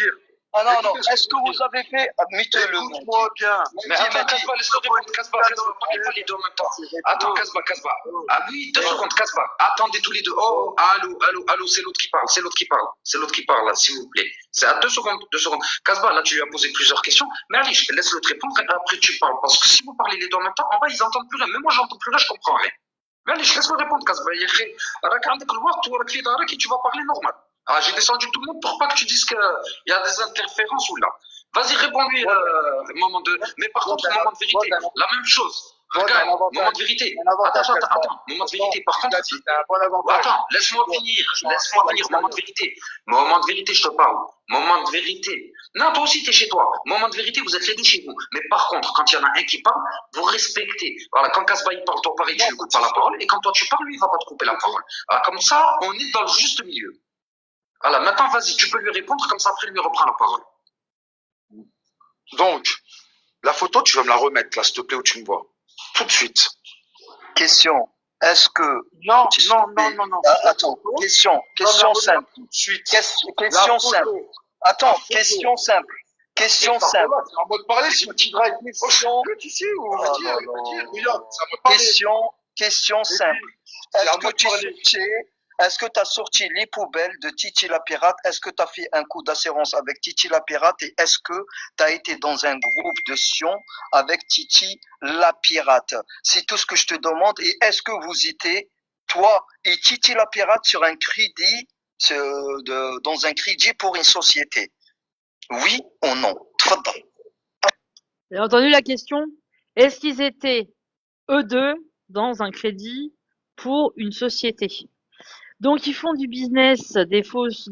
Ah non, non. Est-ce que vous avez fait... Admettez-le. Écoute-moi bien. Mais attends, Casbah, laisse-le répondre. Casbah, parlez pas les deux en même temps. Attends, Casbah. Ah oui, 2 secondes, Casbah. Attendez tous les deux. Oh, allô, c'est l'autre qui parle. C'est l'autre qui parle, là, s'il vous plaît. C'est à 2 secondes. Casbah, là, tu lui as posé plusieurs questions. Mais allez, laisse-le te répondre et après tu parles. Parce que si vous parlez les deux en même temps, en bas, ils entendent plus rien. Même moi, j'entends plus rien, je comprends rien. Mais allez, je laisse-le répondre, Casbah. Tu vas parler normal. Ah, j'ai descendu tout le monde pour pas que tu dises qu'il y a des interférences ou là. Vas-y, réponds-lui, moment de. Mais par contre, moment de vérité, la même chose. Regarde, moment de vérité. Attends, moment de vérité. Par contre, attends, laisse-moi finir, moment de vérité. Moment de vérité, je te parle. Moment de vérité. Non, toi aussi, t'es chez toi. Moment de vérité, vous êtes les deux chez vous. Mais par contre, quand il y en a un qui parle, vous respectez. Voilà, quand Casbah il parle, toi pareil, tu lui coupes pas la parole. Et quand toi tu parles, lui, il va pas te couper la parole. Alors, comme ça, on est dans le juste milieu. Voilà, maintenant, vas-y, tu peux lui répondre, comme ça, après, lui reprend la parole. Donc, la photo, tu vas me la remettre, là, s'il te plaît, où tu me vois. Tout de suite. Question. Est-ce que... Non. Attends, question simple. Tout de suite. Question simple. Attends, question simple. Question simple. C'est en mode parler, si tu drives. Question simple. Est-ce que tu as sorti les poubelles de Titi la pirate? Est-ce que tu as fait un coup d'assurance avec Titi la pirate? Et est-ce que tu as été dans un groupe de Sion avec Titi la pirate? C'est tout ce que je te demande. Et est-ce que vous étiez, toi et Titi la pirate, sur un crédit, dans un crédit pour une société? Oui ou non? Tfadal. Vous avez entendu la question? Est-ce qu'ils étaient, eux deux, dans un crédit pour une société? Donc ils font du business, des fausses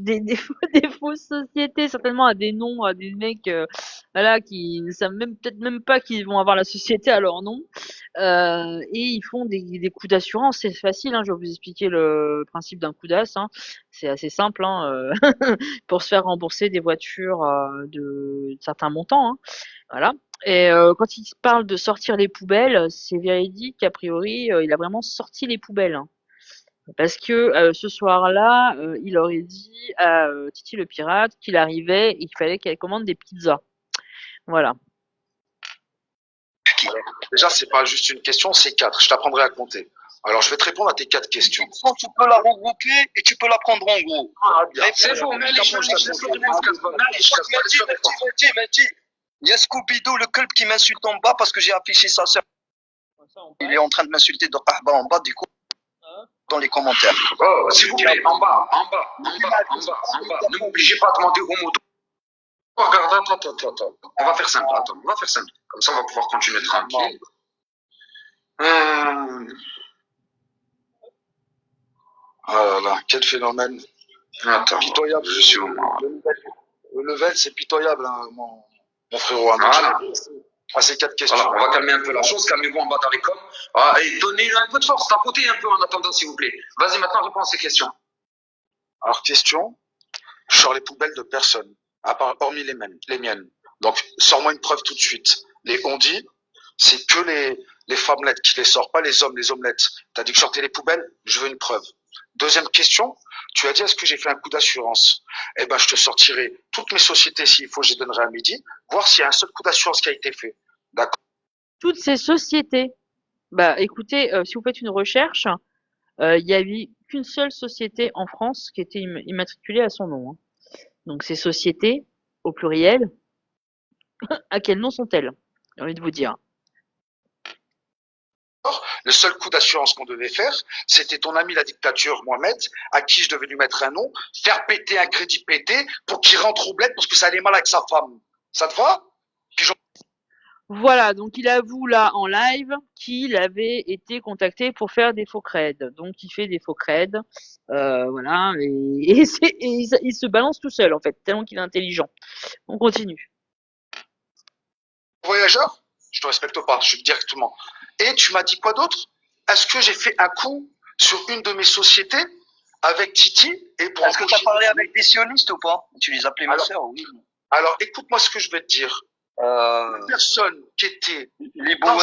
sociétés, certainement à des noms, à des mecs voilà, qui ne savent peut-être même pas qu'ils vont avoir la société à leur nom. Et ils font des coups d'assurance, c'est facile, hein, je vais vous expliquer le principe d'un coup d'as, hein. C'est assez simple, hein, pour se faire rembourser des voitures de certains montants, hein. Voilà. Et quand il parle de sortir les poubelles, c'est véridique qu'a priori, il a vraiment sorti les poubelles, hein. Parce que ce soir-là, il aurait dit à Titi le pirate qu'il arrivait et qu'il fallait qu'elle commande des pizzas. Voilà. Déjà, c'est pas juste une question, c'est 4. Je t'apprendrai à compter. Alors, je vais te répondre à tes 4 questions. Tu peux la regrouper et tu peux la prendre en gros. Ah, bien. C'est bon, mais allez, je laisse-le répondre, Casbah. Mehdi, il y a Scooby-Doo, le club qui m'insulte en bas parce que j'ai affiché sa sœur. Il est en train de m'insulter de Qahba en bas, du coup, dans les commentaires. Oh, s'il vous plaît, en bas. Ne m'obligez pas à demander au mot. Regarde, attends. On va faire simple, Comme ça, on va pouvoir continuer tranquille. Ah là là, quel phénomène. Attends, Pitoyable. je suis au moins. Le level, c'est pitoyable, hein, mon frérot. Hein, Voilà. À ces 4 questions. Voilà, on va calmer un peu la chose, calmez-vous en bas dans les coms. Ah, et donnez-lui un peu de force, tapotez un peu en attendant, s'il vous plaît. Vas-y, maintenant, réponds à ces questions. Alors, question, je sors les poubelles de personne, à part, hormis les miennes. Donc, sors-moi une preuve tout de suite. Les on-dit, c'est que Les femmelettes qui les sortent, pas les hommes, les omelettes. Tu as dit que je sortais les poubelles, je veux une preuve. Deuxième question, tu as dit est-ce que j'ai fait un coup d'assurance? Eh ben, je te sortirai toutes mes sociétés s'il faut, je les donnerai à midi, voir s'il y a un seul coup d'assurance qui a été fait. D'accord? Toutes ces sociétés. Bah, écoutez, si vous faites une recherche, il y avait qu'une seule société en France qui était immatriculée à son nom, hein. Donc ces sociétés, au pluriel, à quel nom sont-elles? J'ai envie de vous dire. Le seul coup d'assurance qu'on devait faire, c'était ton ami la dictature, Mohamed, à qui je devais lui mettre un nom, faire péter un crédit pété pour qu'il rentre au bled parce que ça allait mal avec sa femme. Ça te va? Voilà, donc il avoue là en live qu'il avait été contacté pour faire des faux creds. Donc il fait des faux creds, voilà, et il se balance tout seul en fait, tellement qu'il est intelligent. On continue. Voyageur, je te respecte pas, je dis directement. Et tu m'as dit quoi d'autre? Est-ce que j'ai fait un coup sur une de mes sociétés avec Titi et pour Est-ce que tu as parlé avec des sionistes ou pas? Tu les appelais ma sœur, oui. Alors, écoute-moi ce que je vais te dire. La personne qui était les boueurs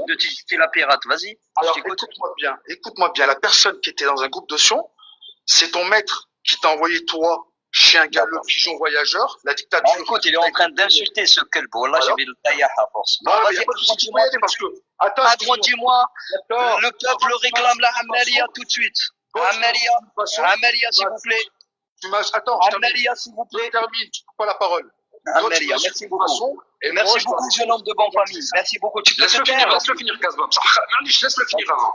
de Titi la pirate, vas-y. Alors, écoute-moi bien. La personne qui était dans un groupe de Sion, c'est ton maître qui t'a envoyé toi, chien galeux, pigeon voyageur, la dictature. Écoute, il est en train d'insulter ce kelbo. Là, je vais le tailler à force. Non, vas-y, agrandis-moi parce que, attends. Agrandis-moi. Le peuple réclame la Amalia tout de suite. Amalia, s'il vous plaît. Attends, Amalia, s'il vous plaît. Termine, tu coupe pas la parole. Amalia, merci beaucoup. Merci beaucoup, jeune homme de bonne famille. Merci beaucoup. Tu peux te taire. Laisse-le finir, Casbah. Laisse-le finir avant.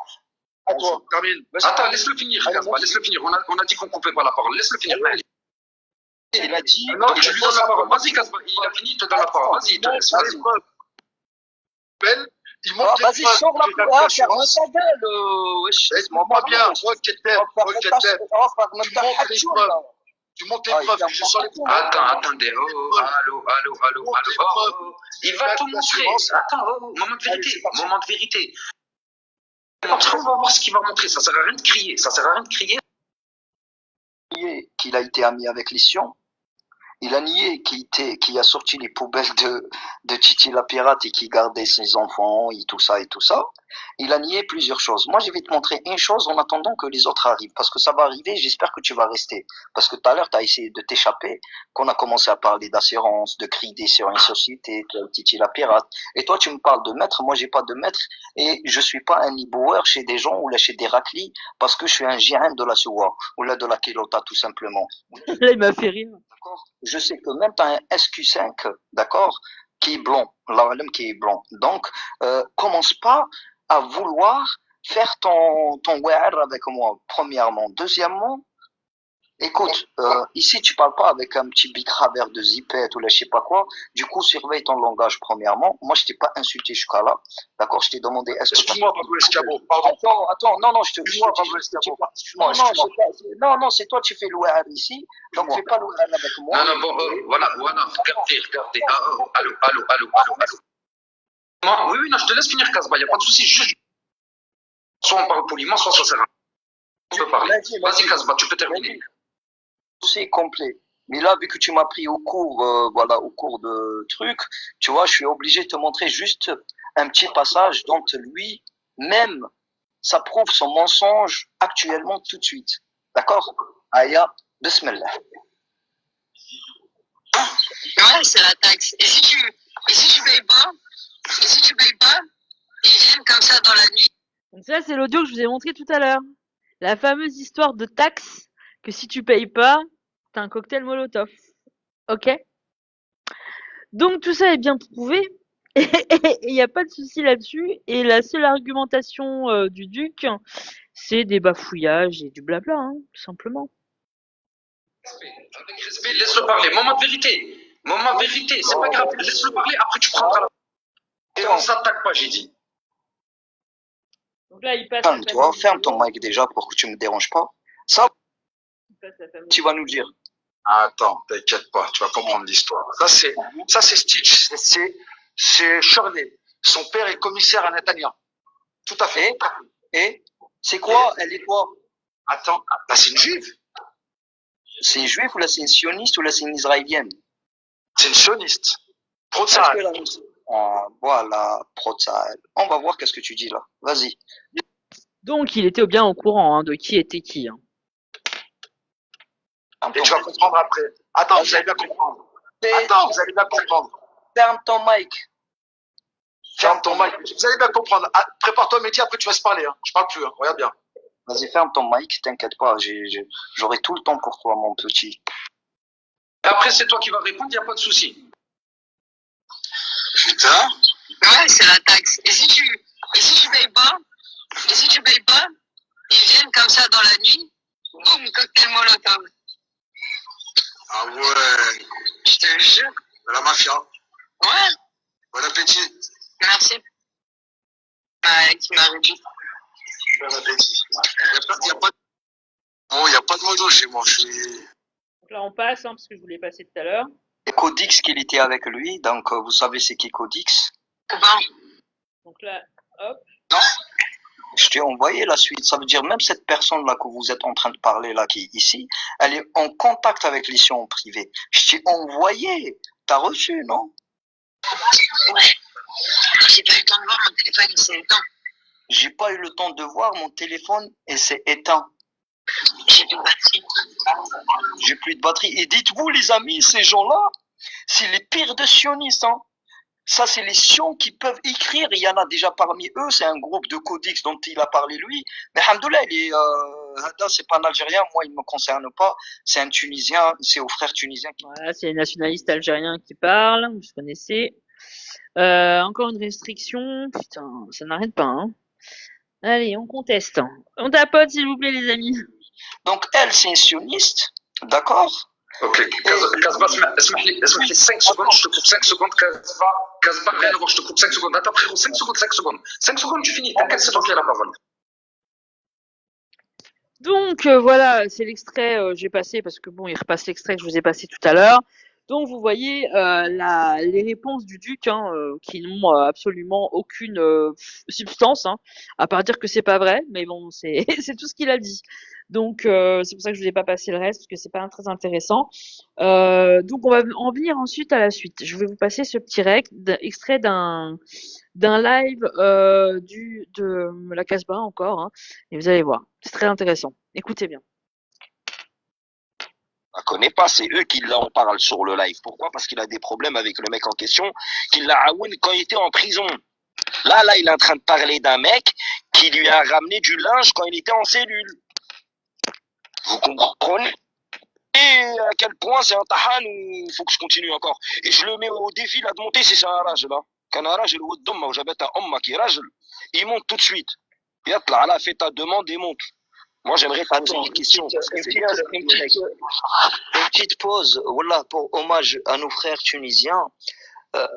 Attends, termine. Attends, laisse-le finir, Casbah. Laisse-le finir. On a dit qu'on coupait pas la parole. Laisse-le finir. Il a dit. Non, tu lui donnes la parole. Vas-y, Casbah. Il a fini, il te donne la parole. Vas-y, te laisse. Vas-y. Vas-y, sors la parole. Ferme ta gueule. Laisse-moi pas bien. Tu montes les preuves. Attendez. Allô. Il va tout montrer. Attends, moment de vérité. Après, on va voir ce qu'il va montrer. Ça sert à rien de crier. Qu'il a été ami avec les Sions. Il a nié qu'il a sorti les poubelles de Titi la pirate et qui gardait ses enfants et tout ça. Il a nié plusieurs choses. Moi, je vais te montrer une chose en attendant que les autres arrivent. Parce que ça va arriver, j'espère que tu vas rester. Parce que tout à l'heure, tu as essayé de t'échapper, qu'on a commencé à parler d'assurance, de crider sur une société, de Titi la pirate. Et toi, tu me parles de maître. Moi, j'ai pas de maître. Et je suis pas un iboueur chez des gens ou là chez des raclis parce que je suis un gérant de la Soua ou là de la Kilota, tout simplement. Là, il m'a fait rire. Je sais que même tu as un SQ5, d'accord, qui est blanc, l'ALM qui est blanc. Donc, commence pas à vouloir faire ton wear avec moi, premièrement. Deuxièmement, écoute, ici tu parles pas avec un petit bicravert de zipette ou là je sais pas quoi. Du coup, surveille ton langage premièrement. Moi, je t'ai pas insulté jusqu'à là. D'accord, je t'ai demandé est-ce que excuse-moi, Pablo Escabo. Pardon. Attends, non, je te excuse-moi, Pablo Escabo. Non, c'est toi qui fais le wear ici. Donc fais pas le wear avec moi. Non, bon, voilà. Regardez. Allô. Oui, non, je te laisse finir, Casbah. Il n'y a pas de souci. Juste, soit on parle poliment, soit ça sert à rien. On peut parler. Vas-y, Casbah, tu peux terminer. C'est complet. Mais là, vu que tu m'as pris au cours de truc, tu vois, je suis obligé de te montrer juste un petit passage dont lui-même, ça prouve son mensonge actuellement tout de suite. D'accord? Aya, bismillah. Ouais, c'est la taxe. Et si tu payes pas, ils viennent comme ça dans la nuit. Donc ça, c'est l'audio que je vous ai montré tout à l'heure. La fameuse histoire de taxe, que si tu payes pas, t'as un cocktail Molotov. Ok? Donc tout ça est bien prouvé. Et il n'y a pas de souci là-dessus. Et la seule argumentation du duc, c'est des bafouillages et du blabla, hein, tout simplement. Avec respect, laisse-le parler. Moment de vérité. C'est pas grave. Laisse-le parler, après tu prendras la... Et on s'attaque pas, j'ai dit. Donc là, il passe. Ferme ton mic déjà pour que tu me déranges pas. Ça, tu vas nous dire. Attends, t'inquiète pas, tu vas comprendre l'histoire. Ça c'est Stitch, c'est Shirley. Son père est commissaire à Netanya. Tout à fait. Et c'est quoi? Elle est quoi? Attends, là c'est une juive. C'est une juive ou là c'est une sioniste ou là c'est une israélienne? C'est une sioniste. Voilà, Protsael. On va voir qu'est-ce que tu dis là. Vas-y. Donc, il était bien au courant de qui était qui. Et tu vas comprendre après. Attends, vous allez bien comprendre. Attends, vous allez bien comprendre. Ferme ton mic. Ferme ton mic. Vous allez bien comprendre. Ah, prépare-toi, Mehdi, après tu vas se parler. Hein. Je parle plus. Hein. Regarde bien. Vas-y, ferme ton mic, t'inquiète pas. J'aurai tout le temps pour toi, mon petit. Et après, c'est toi qui vas répondre, il n'y a pas de souci. Putain. Ouais, c'est la taxe. Et si tu payes pas, ils viennent comme ça dans la nuit, boum, cocktail molotov. Ah ouais. Je te jure. De la mafia. Ouais, Bon appétit. merci. Ouais, qui m'a réduit. Bon appétit. Il n'y a pas de moto chez moi. Je suis... Donc là, on passe, parce que je voulais passer tout à l'heure. Et Codix qu'il était avec lui, donc vous savez c'est qui Codix? Donc là, hop. Non. Je t'ai envoyé la suite. Ça veut dire même cette personne-là que vous êtes en train de parler là, qui est ici, elle est en contact avec les en privé. Je t'ai envoyé. T'as reçu, non? Ouais. J'ai pas eu le temps de voir, mon téléphone il s'est éteint. J'ai pas eu le temps de voir, mon téléphone et c'est éteint. J'ai plus de batterie. J'ai plus de batterie. Et dites-vous les amis, ces gens-là, c'est les pires de sionistes, hein. Ça, c'est les sions qui peuvent écrire. Il y en a déjà parmi eux. C'est un groupe de Codix dont il a parlé lui. Mais alhamdoulilah, c'est pas un Algérien. Moi, il me concerne pas. C'est un Tunisien. C'est aux frères tunisiens. Voilà, c'est les nationalistes algériens qui parlent. Vous connaissez. Encore une restriction. Putain, ça n'arrête pas, hein. Allez, on conteste. On tapote, s'il vous plaît, les amis. Donc, elle, c'est une sioniste. D'accord? Ok, Casbah, اسمح لي 5 secondes, je te coupe 5 secondes, Casbah, rien à voir, je te coupe 5 secondes. Attends, frérot, 5 secondes. 5 secondes, tu finis, t'inquiète, c'est toi qui as la parole. Donc voilà, c'est l'extrait, j'ai passé parce que bon, il repasse l'extrait que je vous ai passé tout à l'heure. Donc vous voyez les réponses du duc qui n'ont absolument aucune substance, à part dire que c'est pas vrai, mais bon, c'est c'est tout ce qu'il a dit. Donc c'est pour ça que je vous ai pas passé le reste parce que c'est pas très intéressant. Donc on va en venir ensuite à la suite. Je vais vous passer ce petit extrait d'un live de la Casbah encore, et vous allez voir, c'est très intéressant. Écoutez bien. Je connais pas, c'est eux qui en parlent sur le live. Pourquoi? Parce qu'il a des problèmes avec le mec en question, qu'il l'a aoun quand il était en prison. Là, il est en train de parler d'un mec qui lui a ramené du linge quand il était en cellule. Vous comprenez? Et à quel point c'est un tahan ou il faut que je continue encore. Et je le mets au défi là de monter si c'est un rage là. Quand un rage est le d'omma ou j'habite à Omma qui rage, il monte tout de suite. Yatla, là, fais ta demande et monte. Moi, j'aimerais poser des questions. Une petite pause, voilà, pour hommage à nos frères tunisiens.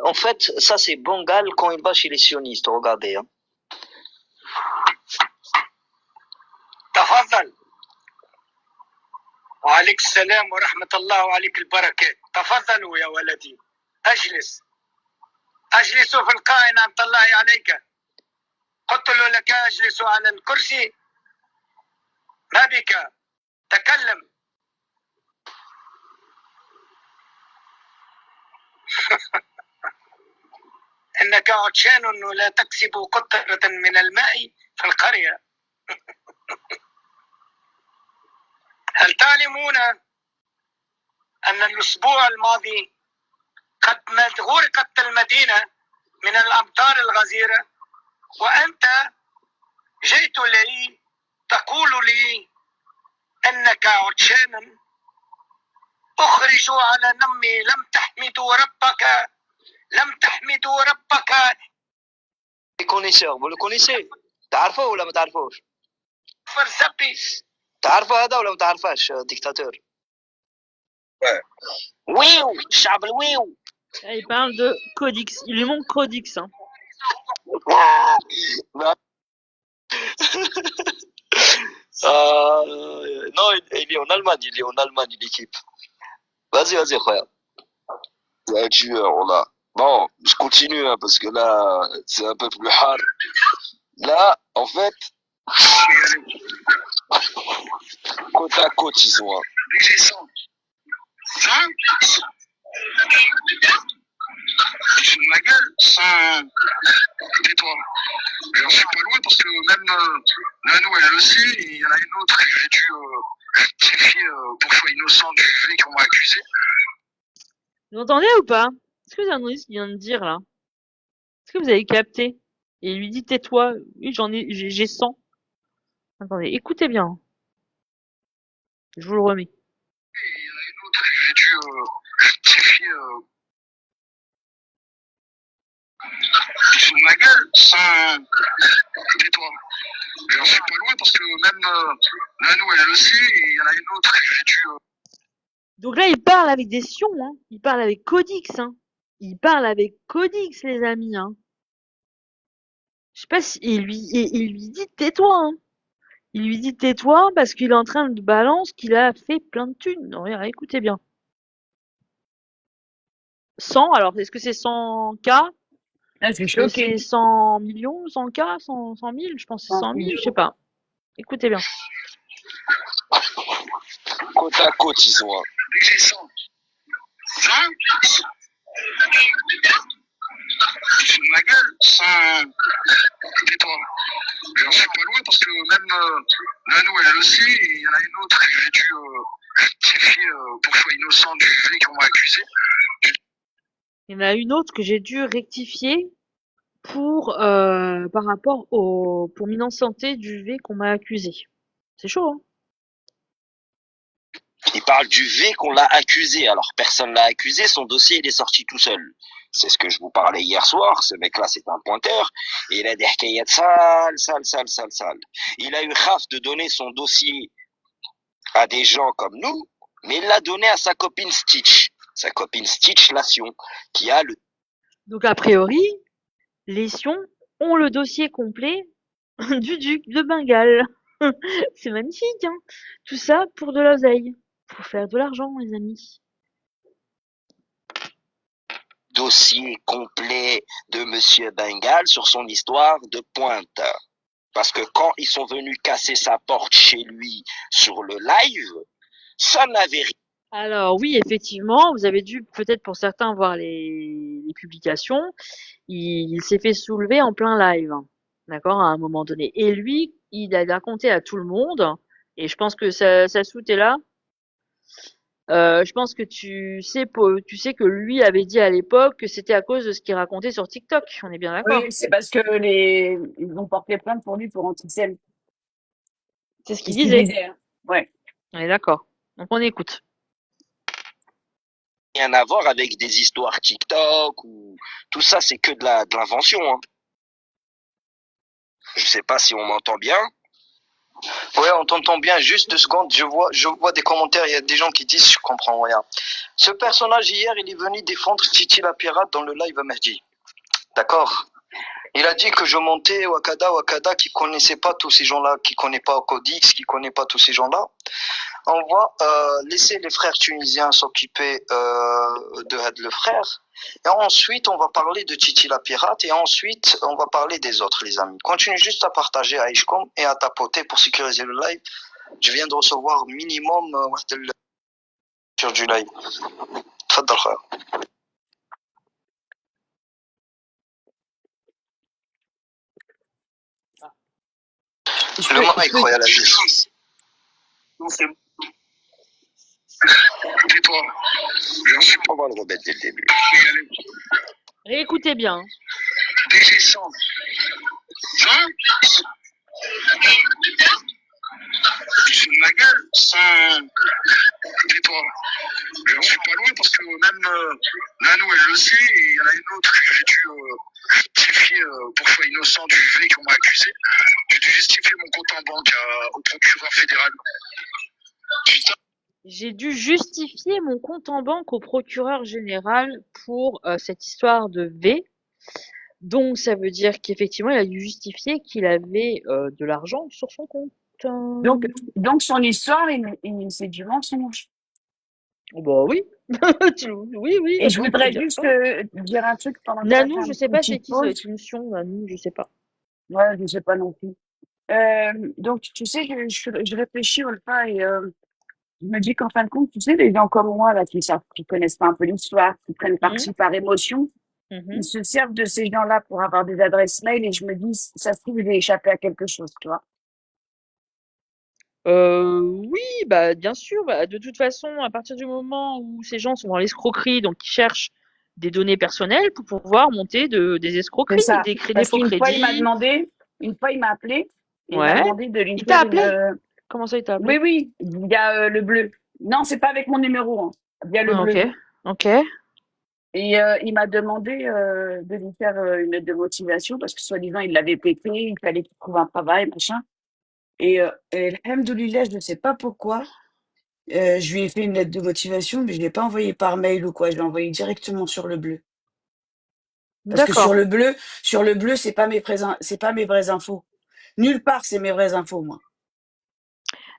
En fait, ça c'est Bangal quand il va chez les sionistes, regardez. Hein. تفضل وعليك السلام ورحمة الله وعليك البركات تفضلوا يا ولدي أجلسوا في القاع نعمة الله عليك قلت له لك أجلس على الكرسي ما بك تكلم إنك عطشان لا تكسب قطرة من الماء في القرية هل تعلمون أن الأسبوع الماضي قد غرقت المدينة من الأمطار الغزيرة وأنت جئت لي تقول لي أنك عطشان أخرجوا على نمي لم تحمدوا ربك Les connaisseurs, vous le connaissez? تعرفه ولا ما تعرفوش؟ فرزبي تعرفه هذا ولا ما تعرفاش ديكتاتور؟ ويو الشعب الويو. Là, il parle de Codix. Il lui manque Codix. Non, il est en Allemagne, l'équipe. Vas-y, frère. C'est un tueur, là. Bon, je continue, parce que là, c'est un peu plus hard. Là, en fait, côte à côte, ils sont. Tu fous ma gueule. Tais-toi. J'en suis pas loin parce que même Nanou, elle le sait, et il y en a une autre que j'ai dû rectifier pour choix innocent du fait qu'on m'a accusé. Vous entendez ou pas? Est-ce que vous entendez ce qu'il vient de dire là? Est-ce que vous avez capté? Et il lui dit tais-toi. Oui, j'ai 100. Attendez, écoutez bien. Je vous le remets. Il y en a une autre que j'ai dû rectifier. Tu te fous de ma gueule? Tais-toi. J'en suis pas loin parce que même Nanou, elle le sait, et il y en a une autre que j'ai dû. Donc là, il parle avec des sions, hein. Il parle avec Codix, hein. Il parle avec Codix, les amis, hein. Je sais pas si il lui dit tais-toi, hein. Il lui dit tais-toi parce qu'il est en train de balance qu'il a fait plein de thunes. Non, regarde, écoutez bien. 100, alors est-ce que c'est 100K? Ah, je suis Est-ce que choquée. c'est 100 millions, 100K, 100 000? Je pense que c'est 100 000, je sais pas. Écoutez bien. Côte à côte, ils ont un. J'ai 100. 100? Tu te fous de ma gueule? Tais-toi. J'en suis pas loin parce que même Nanou, elle le sait, et il y en a une autre que j'ai dû rectifier pour choix innocent du fait qu'on m'a accusé. Il y en a une autre que j'ai dû rectifier par rapport pour m'innocenté du V qu'on m'a accusé. C'est chaud, hein? Il parle du V qu'on l'a accusé. Alors, personne l'a accusé, son dossier, il est sorti tout seul. C'est ce que je vous parlais hier soir. Ce mec-là, c'est un pointeur. Et il a des hkayat sales. Il a eu raf de donner son dossier à des gens comme nous, mais il l'a donné à sa copine Stitch. Sa copine Stitch Lation, qui a le... Donc a priori, les Sions ont le dossier complet du duc de Bengale. C'est magnifique, hein? Tout ça pour de l'oseille. Pour faire de l'argent, les amis. dossier complet de Monsieur Bengal sur son histoire de pointe. Parce que quand ils sont venus casser sa porte chez lui sur le live, ça n'avait rien. Alors oui, effectivement, vous avez dû peut-être pour certains voir les publications. Il s'est fait soulever en plein live, hein, d'accord, à un moment donné. Et lui, il a raconté à tout le monde, et je pense que Sassou, t'es là. Je pense que tu sais que lui avait dit à l'époque que c'était à cause de ce qu'il racontait sur TikTok. On est bien d'accord? Oui, c'est parce que ils ont porté plainte pour lui pour antisémitisme. C'est ce C'est qu'il ce qu'il disait. disait, hein. Ouais. On est d'accord. Donc on écoute. Rien à voir avec des histoires TikTok ou tout ça, c'est que de l'invention. Hein. Je sais pas si on m'entend bien. Ouais, on t'entend bien. Juste 2 secondes, je vois des commentaires, il y a des gens qui disent, je comprends rien. Ce personnage hier, il est venu défendre Titi la pirate dans le live à Mehdi. D'accord? Il a dit que je montais Wakada, qui connaissait pas tous ces gens-là, qui connaît pas Codix, qui connaît pas tous ces gens-là. On va laisser les frères tunisiens s'occuper de le frère. Et ensuite, on va parler de Titi la pirate. Et ensuite, on va parler des autres, les amis. Continue juste à partager à Ishkom et à tapoter pour sécuriser le live. Je viens de recevoir minimum sur du live. تفضل خير. Le mic, Royal Aziz. Tais-toi. J'en suis On va le remettre dès le début. Réécoutez bien. DG 100. 100? Tu fous de ma gueule? 100. Tais-toi. J'en suis pas loin parce que même Nanou, elle le sait, et il y en a une autre que j'ai dû rectifier pour choix innocent du fait qu'on m'a accusé. J'ai dû justifier mon compte en banque au procureur fédéral. Putain. J'ai dû justifier mon compte en banque au procureur général pour cette histoire de V. Donc ça veut dire qu'effectivement, il a dû justifier qu'il avait de l'argent sur son compte. Donc son histoire, c'est du mensonge. Oh bah oui. Oui, Et je on peut voudrais dire juste ça. dire un truc pendant que Nanou, tu je as sais une pas c'est petite qui, ça va pause. être une sion, Nanou, je sais pas. Ouais, je sais pas non plus. Donc, tu sais, je réfléchis enfin et je me dis qu'en fin de compte, tu sais, les gens comme moi, là, qui connaissent pas un peu l'histoire, qui prennent Mhm. parti par émotion, Ils se servent de ces gens-là pour avoir des adresses mail et je me dis, ça se trouve, il est échappé à quelque chose, tu vois. Oui, bah, bien sûr. Bah, de toute façon, à partir du moment où ces gens sont dans l'escroquerie, donc ils cherchent des données personnelles pour pouvoir monter des C'est escroqueries, ça. des Parce faux qu'une fois, il m'a crédits. demandé, une fois, il m'a appelé et il m'a Ouais. demandé de lui Il t'a faire appelé? une. Comment ça, il t'a Oui, appelé? oui, il y a le bleu. Non, c'est pas avec mon numéro, hein, via le Ah, ok. bleu. Ok. Et il m'a demandé de lui faire une lettre de motivation parce que soi-disant, il l'avait pété, il fallait qu'il trouve un travail, machin. Et alhamdoulilah, je ne sais pas pourquoi, je lui ai fait une lettre de motivation, mais je ne l'ai pas envoyée par mail ou quoi, je l'ai envoyée directement sur le bleu. Parce que D'accord. sur le bleu, c'est pas mes vraies infos. Nulle part, c'est mes vraies infos, moi.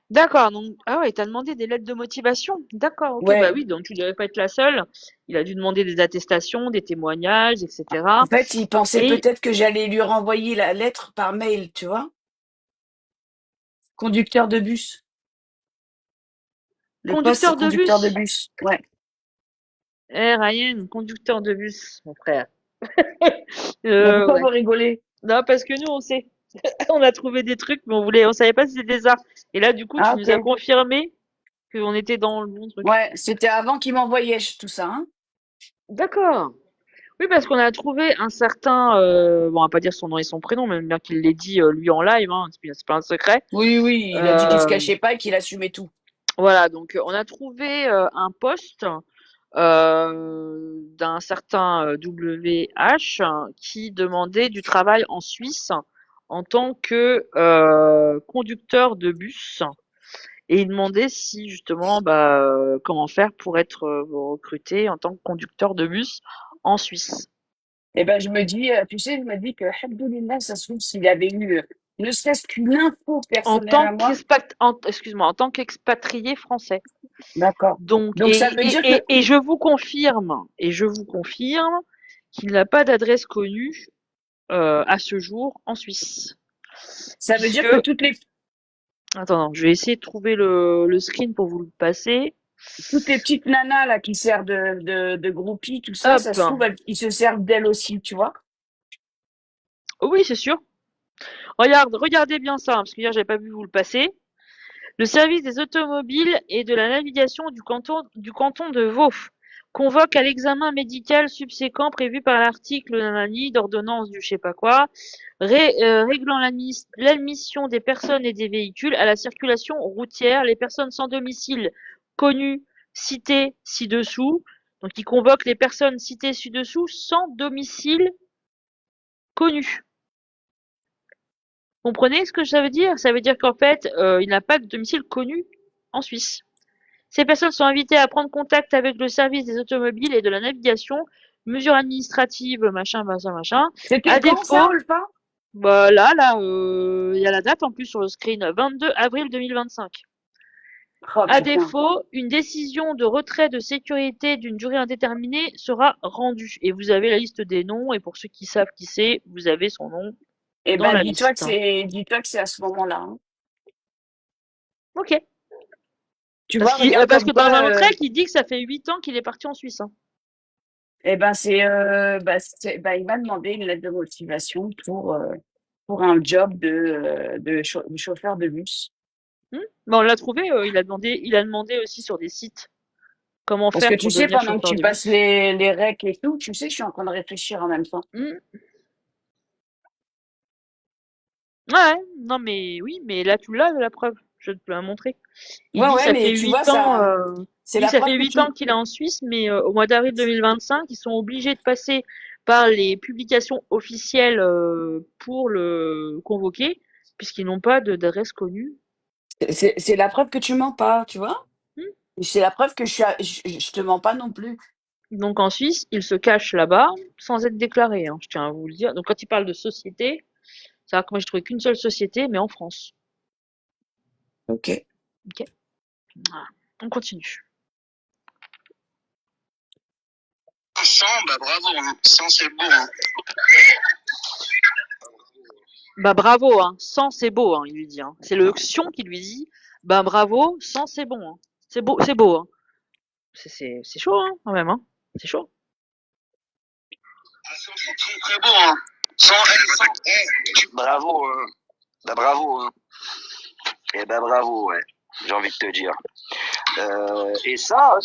D'accord. Donc, ah ouais, il t'a demandé des lettres de motivation. D'accord. Ok. Bah Ouais. oui. Donc, tu devais pas être la seule. Il a dû demander des attestations, des témoignages, En etc. fait, il pensait Et peut-être que j'allais lui renvoyer la lettre par mail, tu vois. Conducteur de bus. Le poste, c'est conducteur de conducteur de bus. bus. Ouais. Eh, Ryan, conducteur de bus, mon frère. Mais pourquoi Ouais. vous rigolez? Non, parce que nous, on sait. On a trouvé des trucs, mais on savait pas si c'était ça. Et là, du coup, tu Ah, nous as ok. confirmé qu'on était dans le bon truc. Ouais, c'était avant qu'il m'envoyait tout ça, hein. D'accord. Oui, parce qu'on a trouvé un certain, bon, on va pas dire son nom et son prénom, même bien qu'il l'ait dit lui en live, hein, c'est pas un secret. Oui, oui, il a dit qu'il se Euh, cachait pas et qu'il assumait tout. voilà, donc on a trouvé un poste d'un certain WH qui demandait du travail en Suisse en tant que conducteur de bus. Et il demandait si justement, bah, comment faire pour être recruté en tant que conducteur de bus en Suisse. Eh ben, je me dis, tu sais, je me dis que, alhamdoulilah, ça se trouve, s'il avait eu, ne serait-ce qu'une info En personnelle tant à moi. excuse-moi, en tant qu'expatrié français. D'accord. Donc, Donc, ça veut dire que, et je vous confirme qu'il n'a pas d'adresse connue à ce jour en Suisse. ça veut Puisque, dire que toutes attends, je vais essayer de trouver le screen pour vous le passer. les petites nanas, là, qui servent de groupies, tout ça, ça Hop. se trouve, ils se servent d'elles aussi, tu vois. Oui, c'est sûr. Regardez bien ça, hein, parce que hier, j'avais pas vu vous le passer. Le service des automobiles et de la navigation du canton de Vaud convoque à l'examen médical subséquent prévu par l'article nanani d'ordonnance du je sais pas quoi, réglant l'admission des personnes et des véhicules à la circulation routière, les personnes sans domicile connues citées ci-dessous. Donc il convoque les personnes citées ci-dessous sans domicile connu. Comprenez ce que ça veut dire? Ça veut dire qu'en fait, il n'a pas de domicile connu en Suisse. Ces personnes sont invitées à prendre contact avec le service des automobiles et de la navigation, mesures administratives, machin, machin, machin. C'était À quand, ça, défaut, Olfa? bah là, il y a la date en plus sur le screen, 22 avril 2025. Oh, À putain. défaut, une décision de retrait de sécurité d'une durée indéterminée sera rendue. Et vous avez la liste des noms, et pour ceux qui savent qui c'est, vous avez son nom Eh dans ben, la liste. dis-toi que c'est à ce moment-là, hein. Ok. Tu vois, Parce regarde que comme dans un quoi, autre règle, il dit que ça fait 8 ans qu'il est parti en Suisse. Hein. eh ben, il m'a demandé une lettre de motivation pour un job de chauffeur de bus. Mais on l'a trouvé, il a demandé aussi sur des sites comment Parce que faire tu pour sais, devenir pendant que chauffeur tu de passes bus. les recs et tout, tu sais, je suis en train de réfléchir en même temps. Ouais, non mais oui, mais là tu l'as la preuve, je te l'ai montré. Il Ouais, dit ouais, ça fait mais tu vois, 8 ans, c'est il dit la ça preuve fait que 8 tu, ans qu'il est en Suisse, mais au mois d'avril 2025, ils sont obligés de passer par les publications officielles pour le convoquer, puisqu'ils n'ont pas d'adresse connue. c'est la preuve que tu mens pas, tu vois? Hmm. C'est la preuve que je te mens pas non plus. Donc en Suisse, il se cache là-bas sans être déclaré, hein, je tiens à vous le dire. Donc quand il parle de société, c'est vrai que moi j'ai trouvé qu'une seule société, mais en France. Ok. Ok, voilà. On continue. Sans, bah bravo, hein. Sans, c'est beau, hein. Bah bravo, hein. Sans c'est beau, hein, il lui dit. Hein. C'est le Xion qui lui dit. Bah bravo, sans c'est bon. Hein. C'est beau, c'est beau. Hein. C'est chaud, hein, quand même. Hein. C'est chaud. c'est très très beau, hein. Bravo, hein. Bah, bravo, hein. Eh ben bravo, ouais. J'ai envie de te dire. Et ça,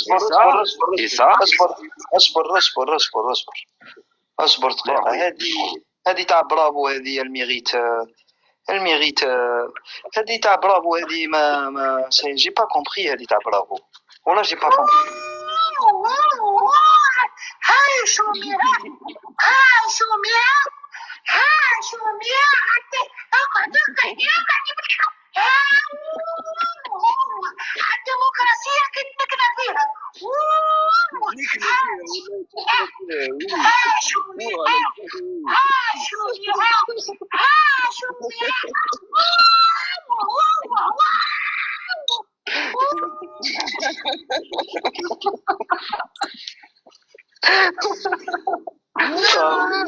اصبر دقيقة. هذه تاع برافو، هذه الميريت هذه تاع برافو، هذه ما جي با كومبري، هذه تاع برافو والله جي با كومبري. هاي سميرة، هاي سميرة، هاي سميرة، الديمقراطية كنا فيها.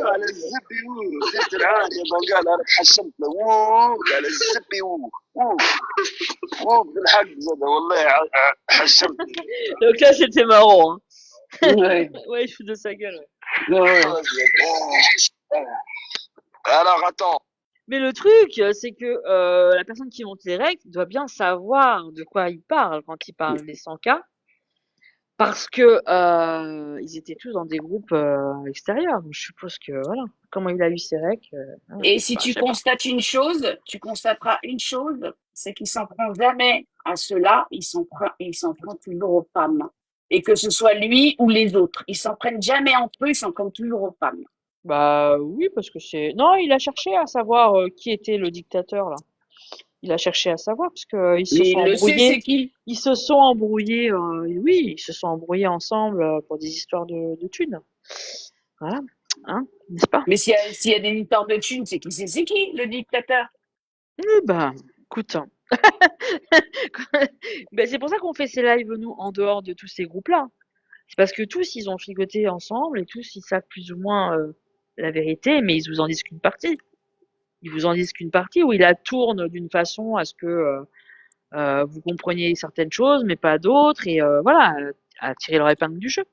على الزبي زدت العاد يا بنقال، انا تحشمت له على الزبي بالحق زاد والله حشمت. Donc là, c'était marrant. Hein. Ouais. Ouais, je fous de sa gueule. Ouais. Alors attends. Mais le truc, c'est que la personne qui monte les règles doit bien savoir de quoi il parle quand il parle des 100K. Parce que ils étaient tous dans des groupes extérieurs. Donc, je suppose que voilà. Comment il a eu ses règles. Et si tu constates une chose, tu constateras une chose, c'est qu'il s'en prend jamais à ceux-là, il s'en prend toujours aux femmes. Et que ce soit lui ou les autres, ils s'en prennent jamais entre eux, ils s'en prennent toujours aux femmes. Bah oui, parce que c'est. Non, il a cherché à savoir qui était le dictateur là. Il a cherché à savoir parce que ils se sont Le sait, embrouillés. c'est qui? Ils se sont embrouillés. Oui, ils se sont embrouillés ensemble pour des histoires de thunes. Voilà, hein, n'est-ce pas? Mais s'il y a des histoires de thunes, c'est qui? C'est qui le dictateur? Bah, écoute. Hein. Ben, c'est pour ça qu'on fait ces lives nous en dehors de tous ces groupes-là. C'est parce que tous ils ont fricoté ensemble et tous ils savent plus ou moins la vérité, mais ils vous en disent qu'une partie. Ils vous en disent qu'une partie où ils la tournent d'une façon à ce que vous compreniez certaines choses, mais pas d'autres, et voilà, à tirer leur épingle du jeu.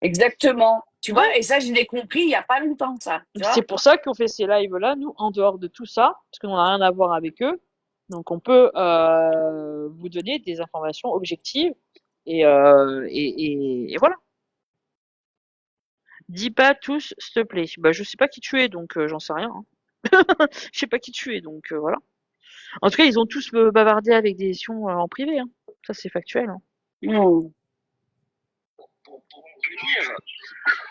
Exactement. Tu vois, et ça, je l'ai compris il y a pas longtemps, ça. C'est pour ça qu'on fait ces lives-là, nous, en dehors de tout ça, parce qu'on n'a rien à voir avec eux. Donc, on peut vous donner des informations objectives, et voilà. Dis pas tous, s'il te plaît. Bah, je sais pas qui tu es, donc j'en sais rien. Hein. Je sais pas qui tu es, donc voilà. En tout cas, ils ont tous bavardé avec des sions en privé. Hein. Ça, c'est factuel. Hein. Mmh.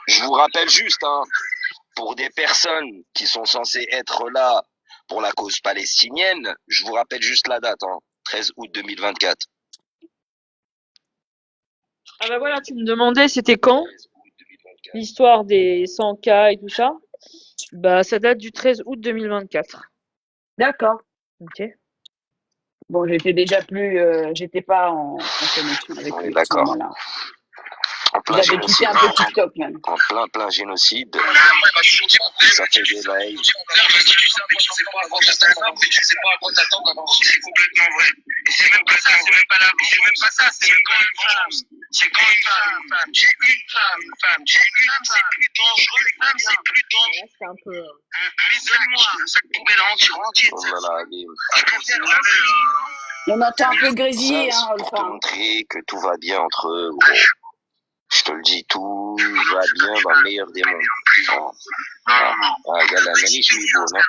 Je vous rappelle juste, hein, pour des personnes qui sont censées être là pour la cause palestinienne, je vous rappelle juste la date, hein, 13 août 2024. Ah bah voilà, tu me demandais c'était quand l'histoire des 100K et tout ça. Bah ça date du 13 août 2024. D'accord. Ok. Bon, j'étais pas en connexion avec eux à ce moment-là. J'avais quitté un peu TikTok même. En plein génocide. Ça fait des lives. C'est complètement vrai. Et c'est même pas ça, c'est même pas ça, c'est même pas une chose. C'est quand une femme, j'ai une femme, c'est plus dangereux, une femme, c'est plus dangereux. C'est un peu. Un sac poubelle entier. Oh là là, On entend un peu grésiller, hein, pour te montrer que tout va bien entre eux. Bon. Je te le dis, tout va bien dans le meilleur des mondes. Non. Regarde la manif, il est beau, non?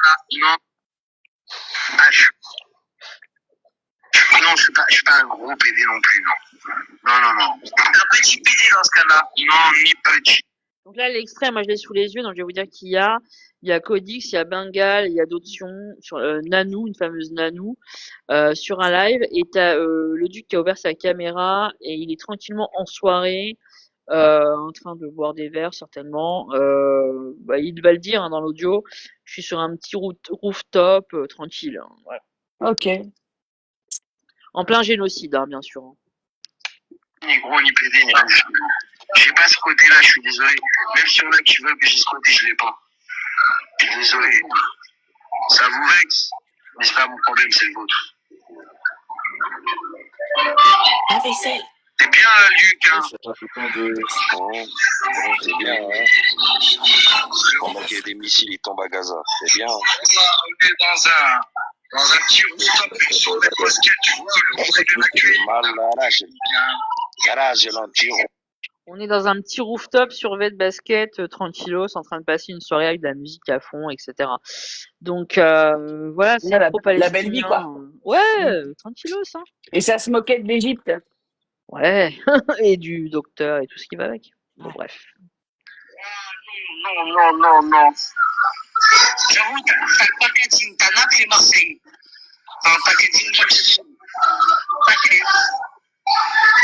Non, je suis pas un gros PD non plus, non. Non. Un petit PD dans ce cas-là. Non, ni petit. Donc là, l'extrait, moi je l'ai sous les yeux, donc je vais vous dire qu'il y a Codix, il y a Bengal, il y a d'autres sions, sur Nanou, une fameuse Nanou, sur un live, et t'as le duc qui a ouvert sa caméra, et il est tranquillement en soirée, en train de boire des verres certainement. Il va le dire hein, dans l'audio. Je suis sur un petit rooftop tranquille. Hein, voilà. Ok. En plein génocide, hein, bien sûr. Hein. Ni gros, ni pédé, ni rouge. J'ai pas ce côté-là, je suis désolé. Même si on a qui veut que j'ai ce côté, je l'ai pas. Je suis désolé. Ça vous vexe, mais c'est pas mon problème, c'est le vôtre. La vaisselle. C'est bien, Luc, hein. C'est bien, hein. Pendant qu'il y a des missiles, ils tombent à Gaza. C'est bien. On est dans un petit rooftop sur le basket, tu vois, le reflet de la cuisse. On est dans un petit rooftop survêt de basket, tranquillos, en train de passer une soirée avec de la musique à fond, etc. Donc voilà, c'est Ouais, la belle pro-palestinien. vie, quoi. Ouais, tranquillos, hein. Et ça se moquait de l'Égypte. Ouais, et du docteur et tout ce qui va avec. Bon, bref. Non. J'avoue, t'as le packaging, t'as Naples et Marseille. T'as un packaging Marseille.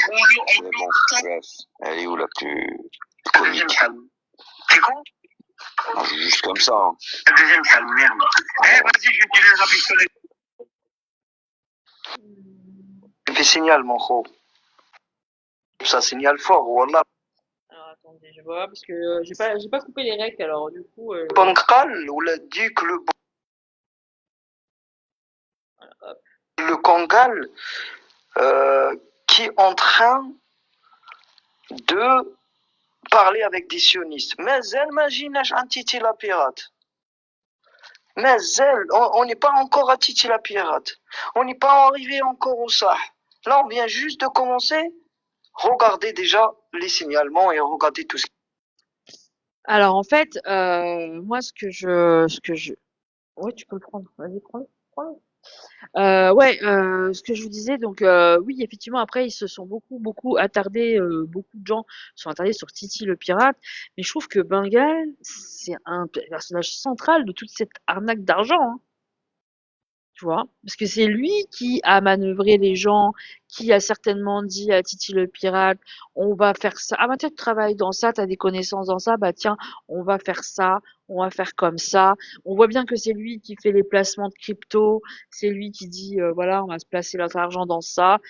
Mais bon, bref. Elle est où la plus comique? C'est con? Non, juste comme ça. Hein. La deuxième salle, merde. Vas-y, je vais tirer un pistolet. Il fait signal, mon gros. Ça signale fort, voilà. Alors attendez, je vois, parce que j'ai pas coupé les recs, alors du coup... Bancal, ou l'a dit que le Kangal, qui est en train de parler avec des sionistes. Mais elle, imagine un Titi la pirate. Mais elle, on n'est pas encore à Titi la pirate. On n'est pas arrivé encore au Sah. Là, on vient juste de commencer. Regardez déjà les signalements et regardez tout ce qui... Alors en fait, moi ce que je... Ouais, tu peux le prendre, vas-y, prends-le. Ce que je vous disais, donc oui, effectivement, après, ils se sont beaucoup attardés, beaucoup de gens se sont attardés sur Titi le pirate, mais je trouve que Bengal, c'est un personnage central de toute cette arnaque d'argent, hein, tu vois, parce que c'est lui qui a manœuvré les gens, qui a certainement dit à Titi le pirate, on va faire ça. Ah bah tiens, tu travailles dans ça, t'as des connaissances dans ça, bah tiens, on va faire ça, on va faire comme ça. On voit bien que c'est lui qui fait les placements de crypto, c'est lui qui dit voilà, on va se placer notre argent dans ça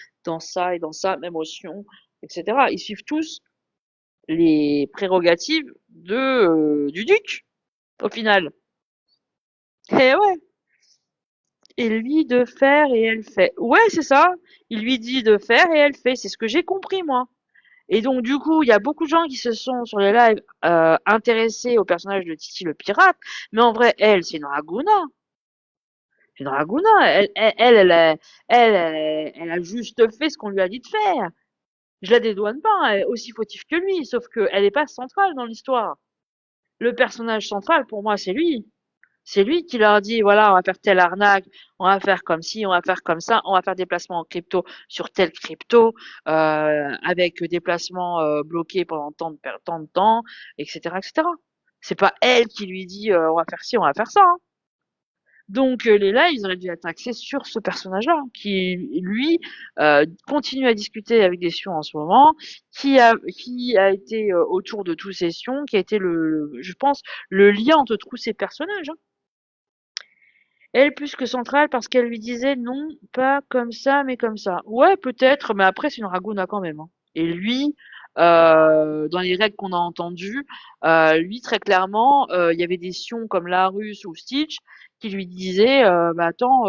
et dans ça, même option, etc. Ils suivent tous les prérogatives du duc, au final. Et ouais. Et lui de faire et elle fait. Ouais, c'est ça. Il lui dit de faire et elle fait. C'est ce que j'ai compris, moi. Et donc, du coup, il y a beaucoup de gens qui se sont, sur les lives, intéressés au personnage de Titi le pirate. Mais en vrai, elle, c'est une ragouna. C'est une ragouna. Elle a juste fait ce qu'on lui a dit de faire. Je la dédouane pas. Elle est aussi fautive que lui. Sauf qu'elle est pas centrale dans l'histoire. Le personnage central, pour moi, c'est lui. C'est lui qui leur dit, voilà, on va faire telle arnaque, on va faire comme ci, on va faire comme ça, on va faire des placements en crypto sur telle crypto, avec des placements bloqués pendant tant de temps, etc., etc. C'est pas elle qui lui dit, on va faire ci, on va faire ça, hein. Donc les lives, ils auraient dû être axés sur ce personnage-là, qui lui continue à discuter avec des Sions en ce moment, qui a été autour de tous ces Sions, qui a été je pense, le lien entre tous ces personnages, hein. Elle plus que centrale parce qu'elle lui disait non, pas comme ça, mais comme ça. Ouais, peut-être, mais après c'est une ragouna quand même, hein. Et lui, dans les règles qu'on a entendues, lui très clairement, il y avait des sions comme Larus ou Stitch qui lui disaient, bah attends,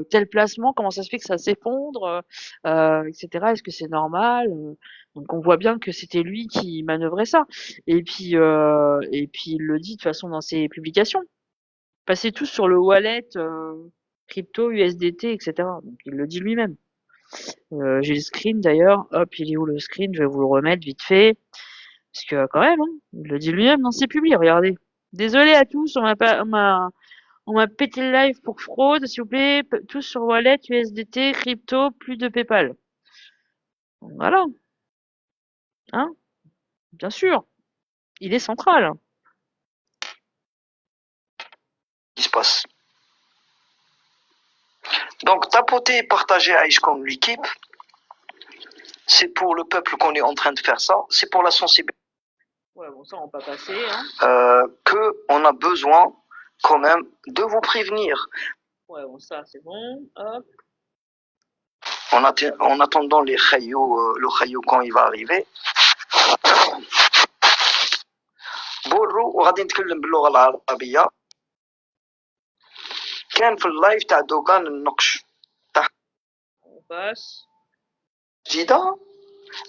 tel placement, comment ça se fait que ça s'effondre, etc. Est-ce que c'est normal? Donc on voit bien que c'était lui qui manœuvrait ça. Et puis il le dit de toute façon dans ses publications. Passez tous sur le wallet crypto, USDT, etc. Donc il le dit lui-même. J'ai le screen d'ailleurs. Hop, il est où le screen? Je vais vous le remettre vite fait. Parce que quand même, hein, il le dit lui-même dans ses publics, regardez. Désolé à tous, on m'a pété le live pour fraude, s'il vous plaît. Tous sur wallet, USDT, crypto, plus de PayPal. Donc, voilà. Hein? Bien sûr. Il est central. qui se passe. Donc, tapoter et partager Aïch comme l'équipe, c'est pour le peuple qu'on est en train de faire ça, c'est pour la sensibilité. Ouais, bon, ça, on va pas passer, hein. Que on a besoin, quand même, de vous prévenir. Ouais, bon, ça, c'est bon. Hop. En attendant le Chayyou quand il va arriver. برو وغادي نتكلم باللغه العربيه. كان في اللايف تاع دوغان النقش تاع جديده.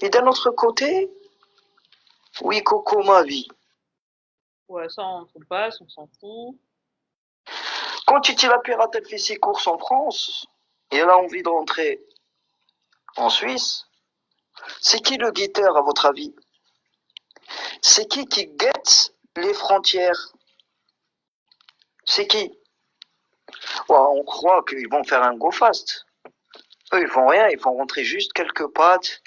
Et d'un autre côté, oui, Coco ma vie. Ouais, ça, on passe, on s'en fout. Quand Titi la pirate, elle fait ses courses en France, et elle a envie de rentrer en Suisse, c'est qui le guetteur, à votre avis? C'est qui guette les frontières? C'est qui? Ouais, on croit qu'ils vont faire un go fast. Eux, ils font rien, ils font rentrer juste quelques pâtes,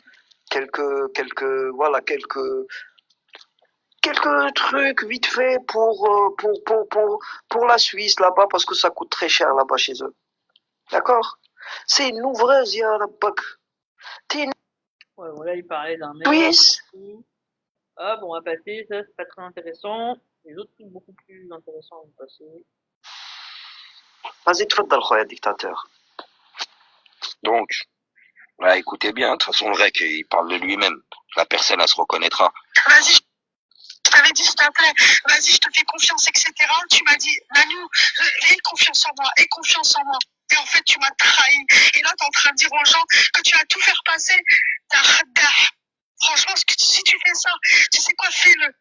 voilà, quelques trucs vite fait pour la Suisse là-bas, parce que ça coûte très cher là-bas chez eux. D'accord? C'est une ouvreuse, ya la bac. Ouais, voilà, il parlait d'un mec. Suisse. Hop, on va passer, ça, c'est pas très intéressant. Les autres trucs beaucoup plus intéressants, on va passer. Vas-y, tfaddal, khoya dictateur. Donc, ouais, écoutez bien, de toute façon, le rec, il parle de lui-même. La personne, elle se reconnaîtra. Vas-y, je t'avais dit, s'il te plaît, vas-y, je te fais confiance, etc. Tu m'as dit, Nanou, aie confiance en moi, aie confiance en moi. Et en fait, tu m'as trahi. Et là, t'es en train de dire aux gens que tu vas tout faire passer. T'as khaddah. Franchement, si tu fais ça, tu sais quoi, fais-le.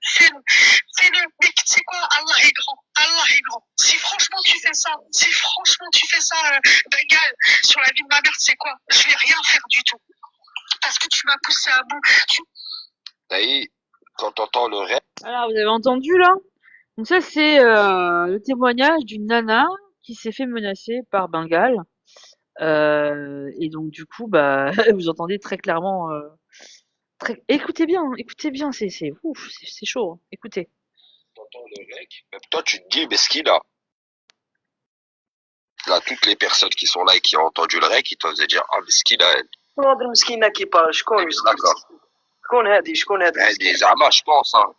Mais tu sais quoi, Allah est grand. Allah est grand. Si franchement tu fais ça, Bengal, sur la vie de ma mère, tu sais quoi, je vais rien faire du tout. Parce que tu m'as poussé à bout. D'ailleurs, quand t'entends le rec, Alors, vous avez entendu là? Donc ça, c'est le témoignage d'une nana qui s'est fait menacer par Bengal. Et donc du coup, bah, vous entendez très clairement. Écoutez bien, c'est ouf, c'est chaud. Hein. Écoutez. t'entends le rec, même toi, tu te dis, mais ce qu'il a. Là, toutes les personnes qui sont là et qui ont entendu le rec, ils doivent se dire, ah, mais ce qu'il a, elle. هذا المسكينة كي بار شكون D'accord. شكون هذا Des Zama, je pense, hein.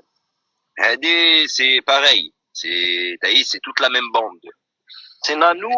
C'est pareil. C'est toute la même bande. C'est Nanou